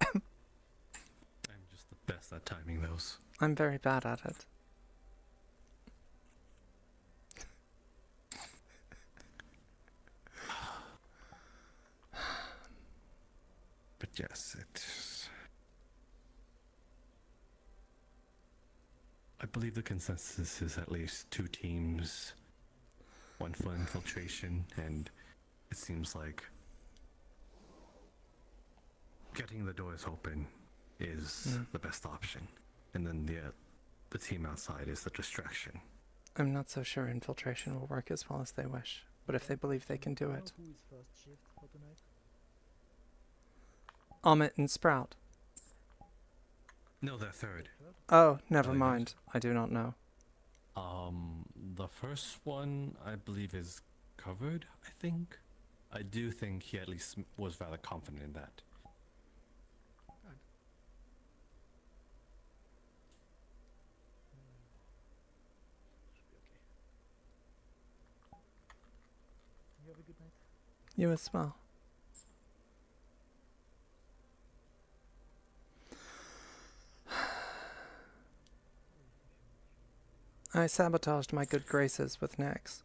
S21: I'm just the best at timing those.
S1: I'm very bad at it.
S21: But yes, it's... I believe the consensus is at least 2 teams, 1 for infiltration, and it seems like getting the doors open is the best option. And then the team outside is the distraction.
S1: I'm not so sure infiltration will work as well as they wish, but if they believe they can do it.
S10: Who is first shift for tonight?
S1: Amit and Sprout.
S21: No, they're third.
S1: Oh, never mind. I do not know.
S21: The first one, I believe, is covered, I think. I do think he at least was rather confident in that.
S10: You have a good night.
S1: You as well. I sabotaged my good graces with Nyx.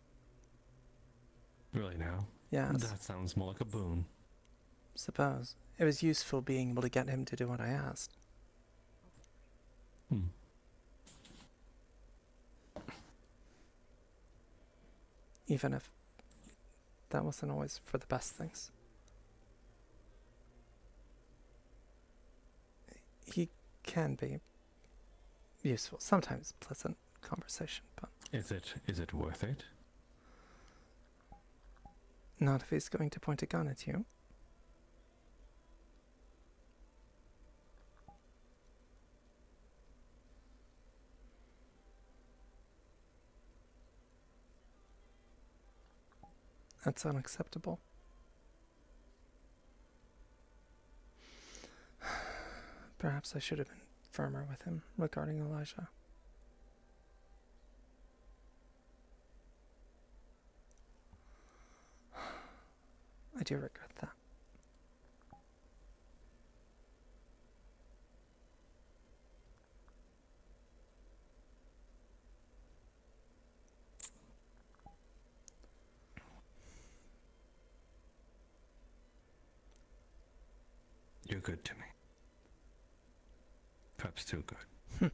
S21: Really now?
S1: Yes.
S21: That sounds more like a boon.
S1: Suppose. It was useful being able to get him to do what I asked. Even if that wasn't always for the best things. He can be useful, sometimes pleasant conversation, but
S21: Is it worth it?
S1: not if he's going to point a gun at you. That's unacceptable. Perhaps I should have been firmer with him regarding Elijah. I do regret that.
S21: good to me. Perhaps too good.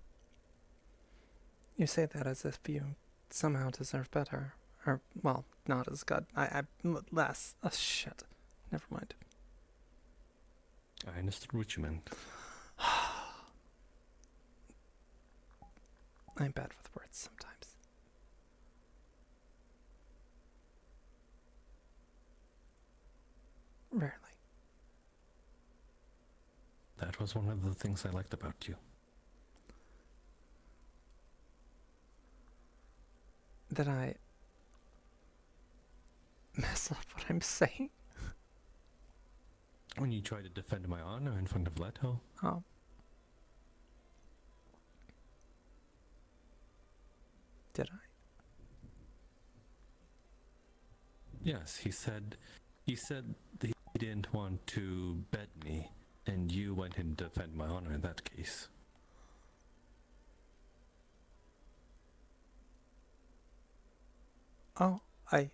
S1: You say that as if you somehow deserve better. Or, well, not as good. Less. Oh, shit. Never mind.
S21: I understood what you meant.
S1: I'm bad with words sometimes. Rarely.
S21: That was one of the things I liked about you.
S1: Did I mess up what I'm saying?
S21: When you tried to defend my honor in front of Leto.
S1: Oh. Did I?
S21: Yes, he said that he didn't want to bed me, and you went in to defend my honor in that case.
S1: Oh, I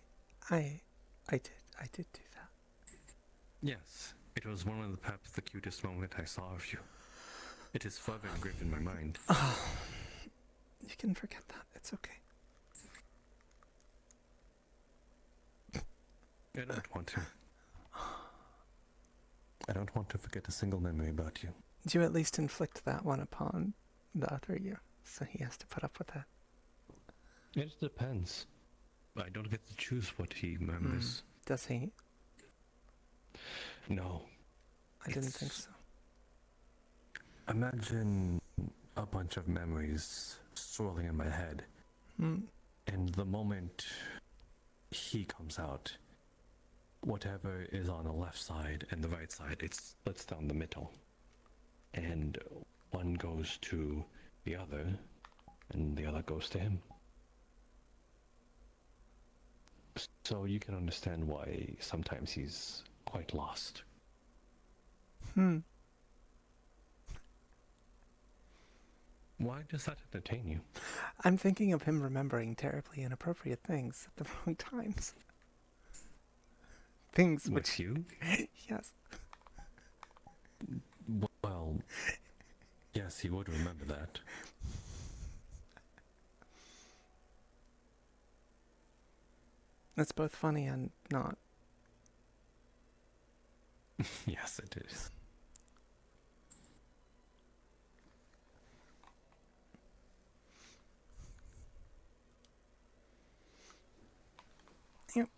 S1: did do that.
S21: Yes, it was one of perhaps the cutest moment I saw of you. It is forever engraved in my mind.
S1: Oh, you can forget that. It's okay.
S21: I don't want to. I don't want to forget a single memory about you.
S1: Do you at least inflict that one upon the other you, so he has to put up with that?
S21: It depends. I don't get to choose what he remembers.
S1: Does he?
S21: No.
S1: I didn't think so.
S21: Imagine a bunch of memories swirling in my head. And the moment he comes out, whatever is on the left side and the right side, it splits down the middle. And one goes to the other, and the other goes to him. So you can understand why sometimes he's quite lost. Why does that entertain you?
S1: I'm thinking of him remembering terribly inappropriate things at the wrong times. Things which...
S21: With you?
S1: Yes.
S21: Well, yes, he would remember that.
S1: It's both funny and not.
S21: Yes, it is.
S1: Yep.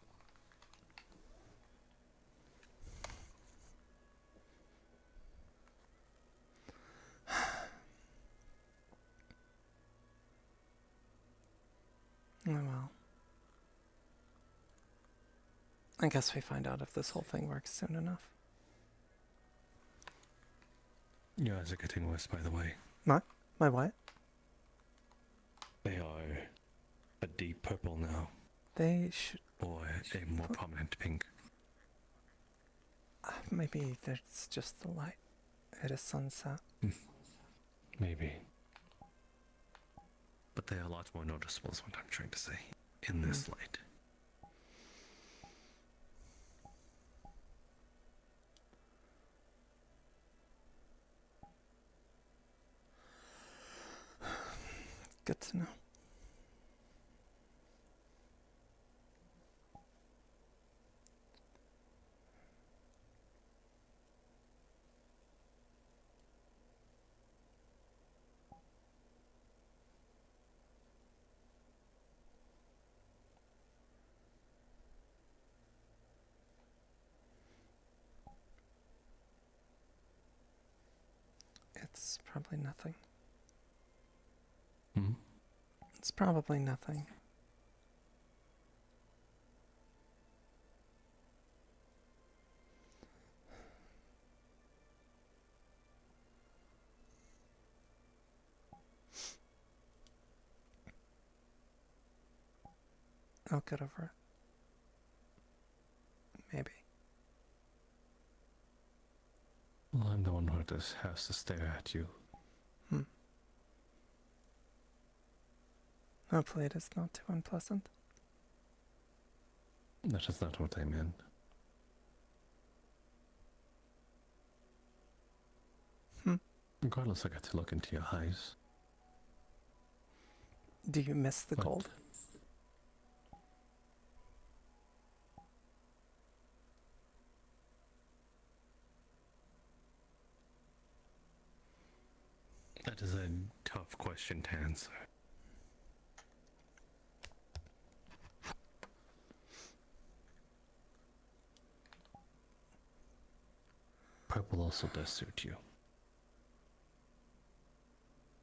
S1: Oh well. I guess we find out if this whole thing works soon enough.
S21: Your eyes are getting worse, by the way.
S1: My what?
S21: They are a deep purple now.
S1: They should...
S21: Or a more prominent pink.
S1: Maybe that's just the light. It is sunset.
S21: Maybe. But they are a lot more noticeable is what I'm trying to say. In this light.
S1: Good to know. It's probably nothing. It's probably nothing. I'll get over it. Maybe.
S21: Well, I'm the one who has to stare at you.
S1: Hopefully it is not too unpleasant.
S21: That is not what I meant. Regardless, I got to look into your eyes.
S1: Do you miss the gold?
S21: That is a tough question to answer. Purple also does suit you.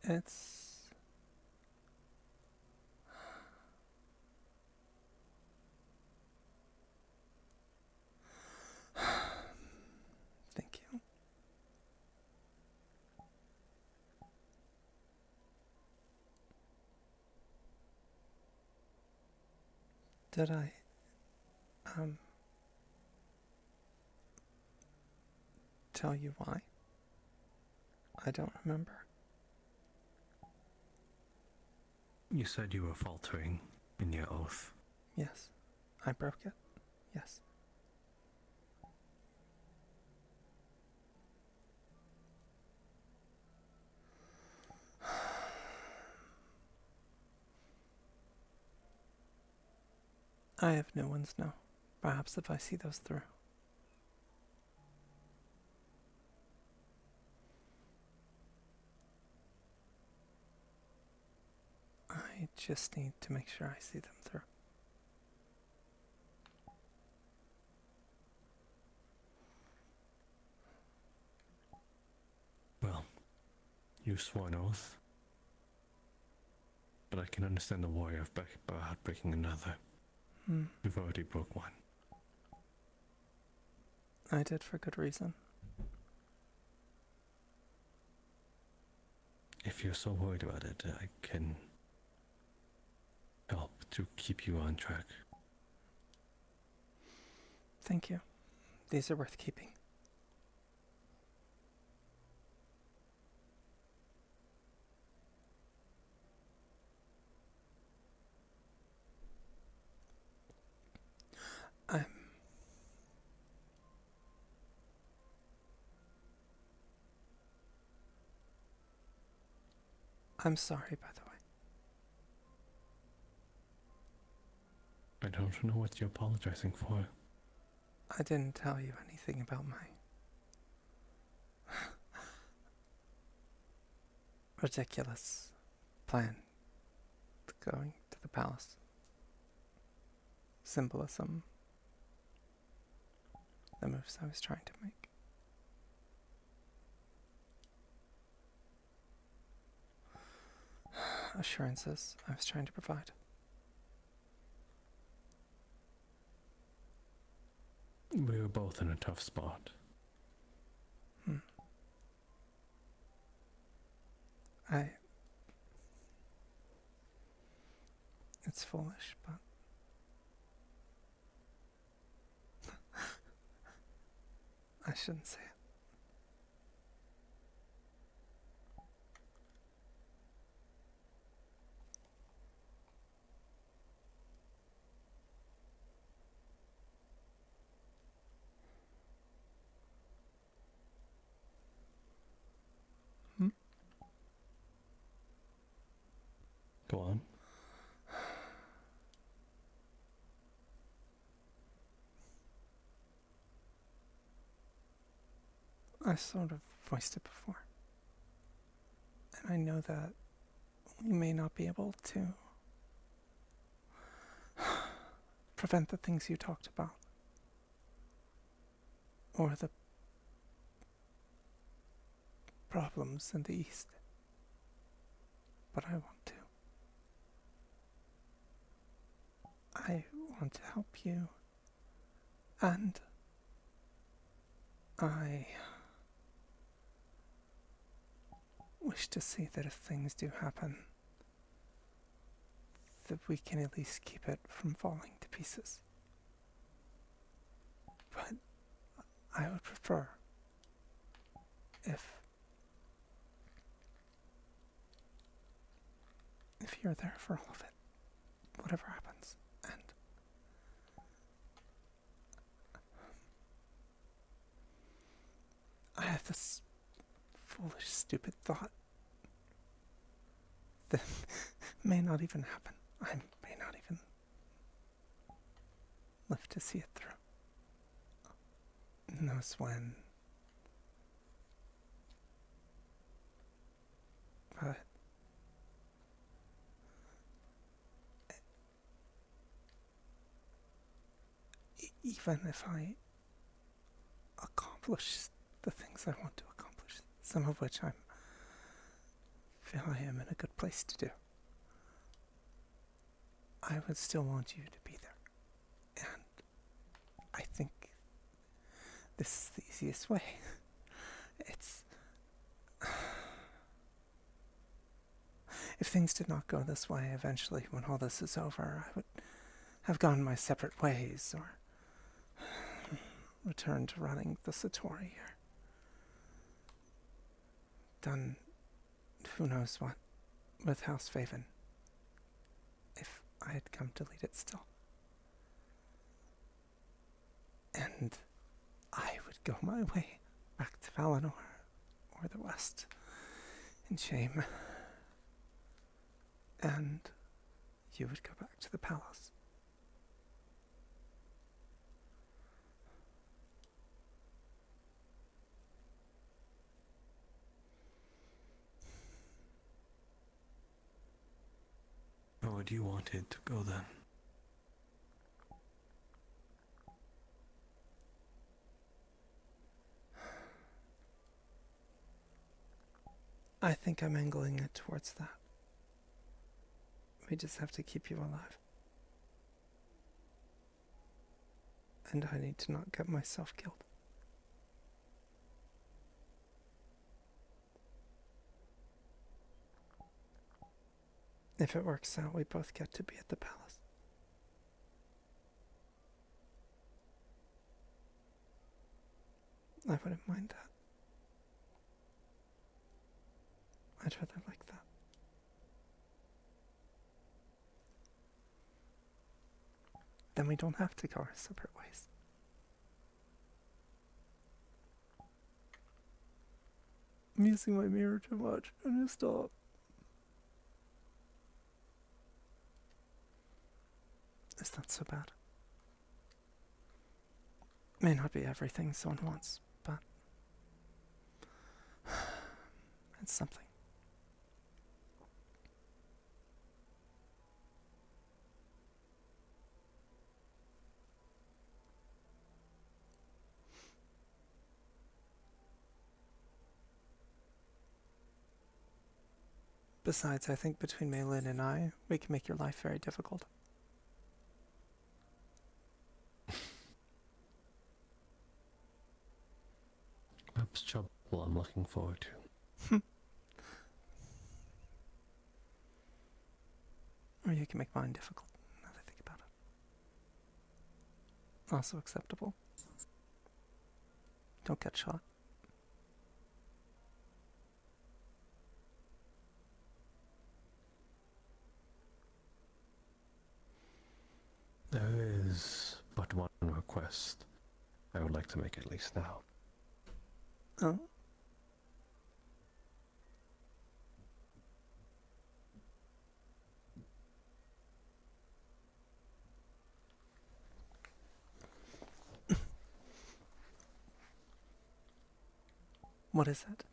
S1: It's... Thank you. Did I, tell you why? I don't remember.
S21: You said you were faltering in your oath.
S1: Yes. I broke it. Yes. I have new ones now. Perhaps if I see those through. I just need to make sure I see them through.
S21: Well, you swore an oath. But I can understand the worry of about breaking another. You've already broke one.
S1: I did for good reason.
S21: If you're so worried about it, I can help to keep you on track.
S1: Thank you. These are worth keeping. I'm sorry, by the way.
S21: I don't know what you're apologizing for.
S1: I didn't tell you anything about my ridiculous plan to going to the palace. Symbolism. The moves I was trying to make. Assurances I was trying to provide.
S21: We were both in a tough spot.
S1: It's foolish, but I shouldn't say it.
S21: Go on.
S1: I sort of voiced it before. And I know that we may not be able to prevent the things you talked about. Or the problems in the East. But I want to. I want to help you. And I wish to see that if things do happen, that we can at least keep it from falling to pieces. But I would prefer if you're there for all of it, whatever happens. And I have this foolish, stupid thought that may not even happen. I may not even live to see it through. Who knows when? But even if I accomplish the things I want to accomplish, some of which I feel I am in a good place to do, I would still want you to be there. And I think this is the easiest way. It's... If things did not go this way, eventually, when all this is over, I would have gone my separate ways, or returned to running the Satori, or done who knows what with House Faven, if I had come to lead it still. And I would go my way back to Valinor, or the West, in shame. And you would go back to the palace.
S21: Where would you want it to go then?
S1: I think I'm angling it towards that. We just have to keep you alive. And I need to not get myself killed. If it works out, we both get to be at the palace. I wouldn't mind that. I'd rather like that. Then we don't have to go our separate ways. I'm using my mirror too much. I need to stop. It's not so bad. May not be everything someone wants, but it's something. Besides, I think between Maylin and I, we can make your life very difficult.
S21: Perhaps trouble I'm looking forward to.
S1: Or you can make mine difficult, now that I think about it. Also acceptable. Don't get shot.
S21: There is but one request I would like to make at least now.
S1: Oh? What is it?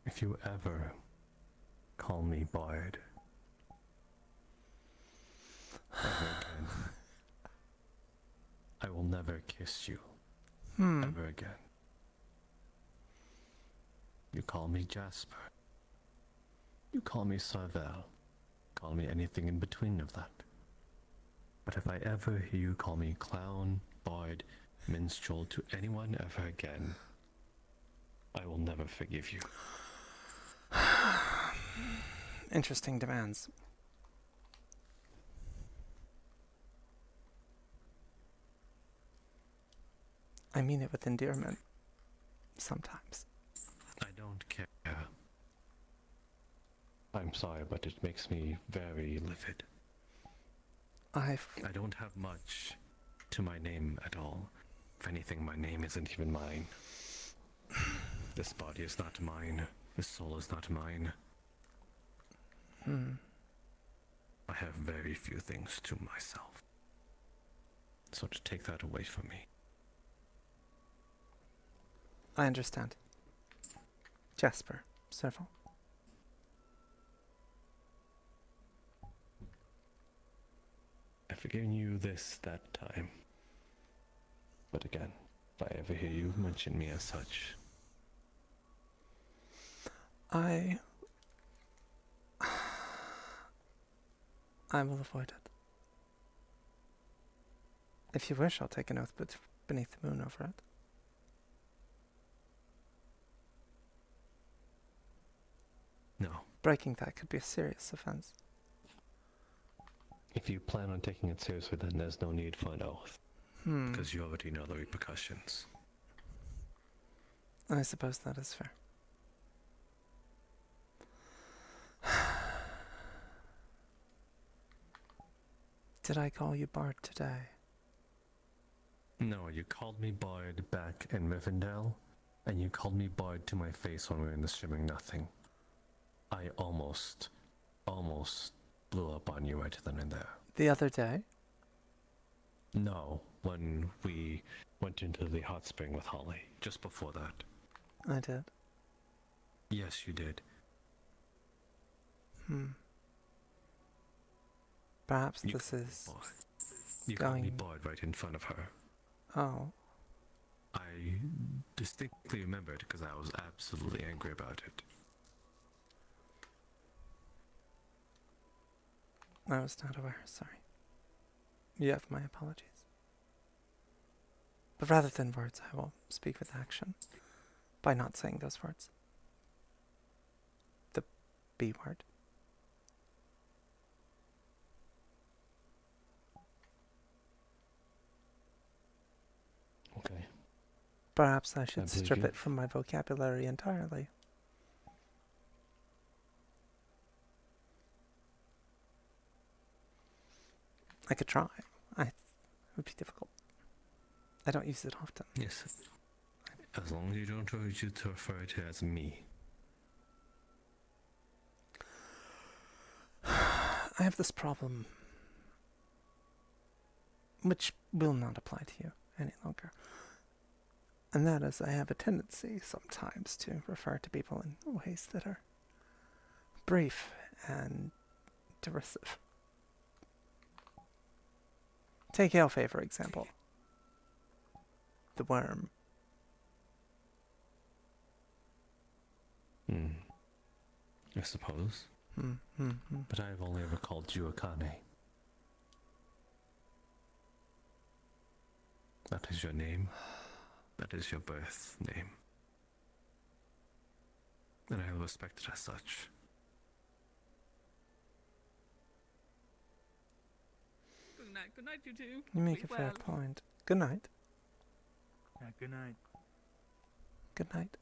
S21: If you ever call me Bard ever again, I will never kiss you ever again. You call me Jasper. You call me Sarvel. Call me anything in between of that. But if I ever hear you call me clown, bard, minstrel to anyone ever again, I will never forgive you.
S1: Interesting demands. I mean it with endearment. Sometimes.
S21: I don't care. I'm sorry, but it makes me very livid. I don't have much to my name at all. If anything, my name isn't even mine. This body is not mine. This soul is not mine. I have very few things to myself. So to take that away from me.
S1: I understand. Jasper, several.
S21: I've forgiven you that time. But again, if I ever hear you mention me as such,
S1: I will avoid it. If you wish, I'll take an oath beneath the moon over it.
S21: No.
S1: Breaking that could be a serious offense.
S21: If you plan on taking it seriously, then there's no need for an oath. Because you already know the repercussions.
S1: I suppose that is fair. Did I call you Bard today?
S21: No, you called me Bard back in Rivendell, and you called me Bard to my face when we were in the Shimmering Nothing. I almost blew up on you right then and there.
S1: The other day?
S21: No, when we went into the hot spring with Holly, just before that.
S1: I did.
S21: Yes, you did.
S1: Perhaps this is
S21: You called me Bard right in front of her.
S1: Oh.
S21: I distinctly remember it because I was absolutely angry about it.
S1: I was not aware, sorry. You have my apologies. But rather than words, I will speak with action. By not saying those words. The B word.
S21: Okay.
S1: Perhaps I should strip
S21: you.
S1: it from my vocabulary entirely. I could try. It would be difficult. I don't use it often.
S21: Yes. As long as you don't urge you to refer to it as me.
S1: I have this problem, which will not apply to you any longer. And that is, I have a tendency sometimes to refer to people in ways that are brief and derisive. Take Elfay, for example. The worm.
S21: I suppose. But I've only ever called you Akane. That is your name. That is your birth name. And I will respect it as such.
S9: Good night, you two.
S1: You make a fair point. Good night.
S16: Yeah, good night.
S1: Good night.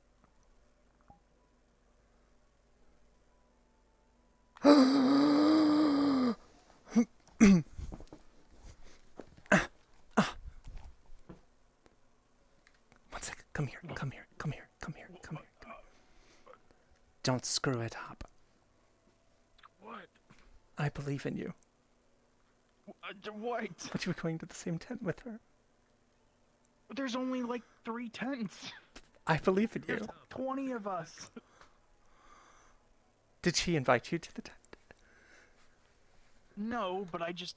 S1: One second. Come here. Come here. Come here. Come here. Come here. Come here. Don't screw it up.
S16: What?
S1: I believe in you.
S16: What?
S1: But you were going to the same tent with her.
S16: There's only like 3 tents.
S1: I believe in you.
S16: There's 20 of us.
S1: Did she invite you to the tent?
S16: No, but I just...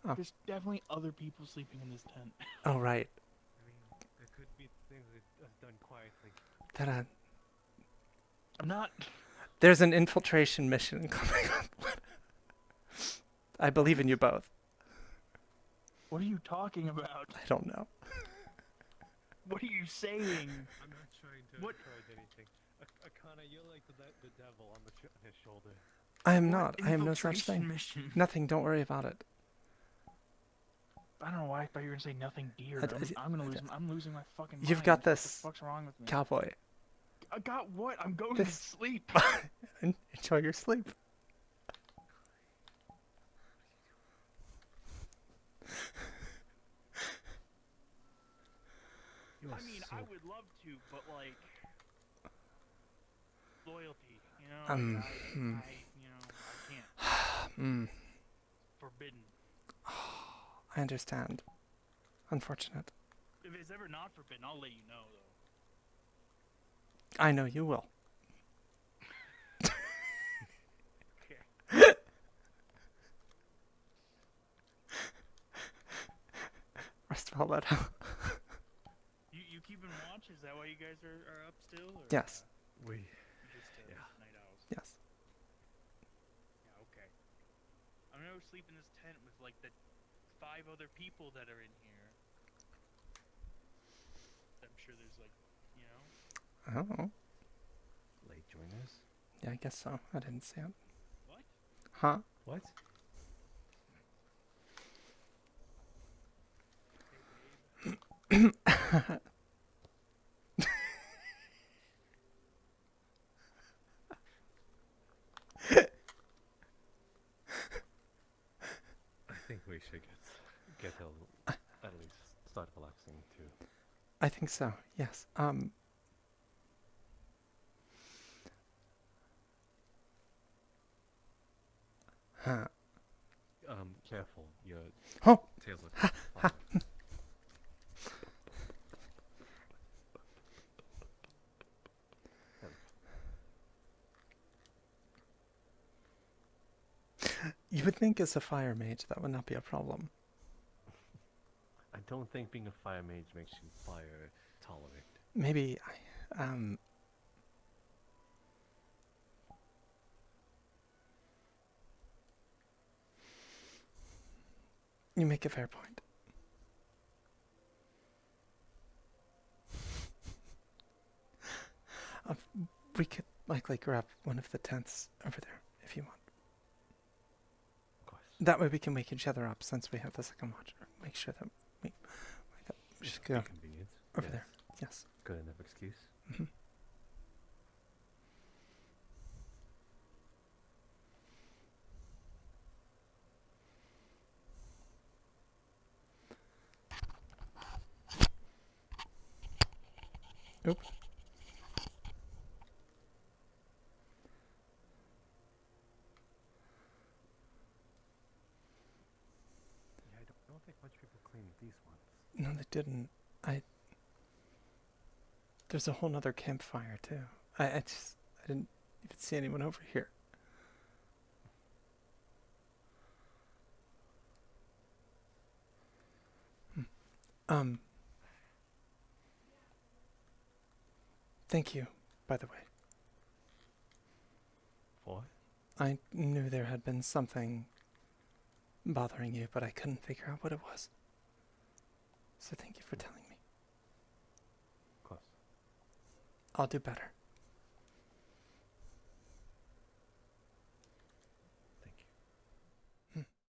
S1: Oh.
S16: There's definitely other people sleeping in this tent.
S1: Oh, right.
S7: I mean, there could be things that done quietly.
S1: That
S16: I'm not...
S1: There's an infiltration mission coming up. I believe in you both.
S16: What are you talking about?
S1: I don't know.
S16: What are you saying?
S7: I'm not trying to
S16: What?
S7: encourage anything. Akana, you're like the devil on his shoulder.
S1: I am not. I am no such
S16: infiltration
S1: thing.
S16: mission?
S1: Nothing. Don't worry about it.
S16: I don't know why I thought you were gonna say nothing dear. I'm losing my fucking mind.
S1: You've got
S16: What the
S1: this,
S16: fuck's wrong with me?
S1: cowboy.
S16: I got what? I'm going to
S1: This-
S16: sleep.
S1: Enjoy your sleep.
S16: I mean, I would love to, but like loyalty, you know. Like, I can't. Forbidden.
S1: I understand. Unfortunate.
S16: If it's ever not forbidden, I'll let you know, though.
S1: I know you will.
S16: Okay.
S1: Rest of all that.
S16: You keeping watch? Is that why you guys are up still? Or,
S1: Yes.
S16: you just night owls.
S1: Yes.
S16: Yeah. Okay. I'm gonna go sleep in this tent with like the 5 other people that are in here. I'm sure there's like, you know.
S1: Oh.
S21: Late joiners?
S1: Yeah, I guess so. I didn't see it.
S16: What?
S1: Huh?
S21: What? I think we should get at least start relaxing too.
S1: I think so. Yes. Huh.
S21: Careful. Your
S1: Oh.
S21: tails look
S1: Ha, ha. You would think as a fire mage that would not be a problem.
S21: I don't think being a fire mage makes you fire tolerant.
S1: Maybe you make a fair point. We could likely grab one of the tents over there if you want.
S21: Of course.
S1: That way we can wake each other up since we have the second watcher. Make sure that we wake up. Just go
S21: Convenient.
S1: over
S21: Yes.
S1: there. Yes.
S21: Good enough excuse.
S1: Mm-hmm. Oop.
S21: Yeah, I don't think much people cleaned these ones.
S1: No, they didn't. There's a whole nother campfire too. I didn't even see anyone over here. Thank you, by the way.
S21: For?
S1: I knew there had been something bothering you, but I couldn't figure out what it was. So thank you for telling me.
S21: Of course.
S1: I'll do better.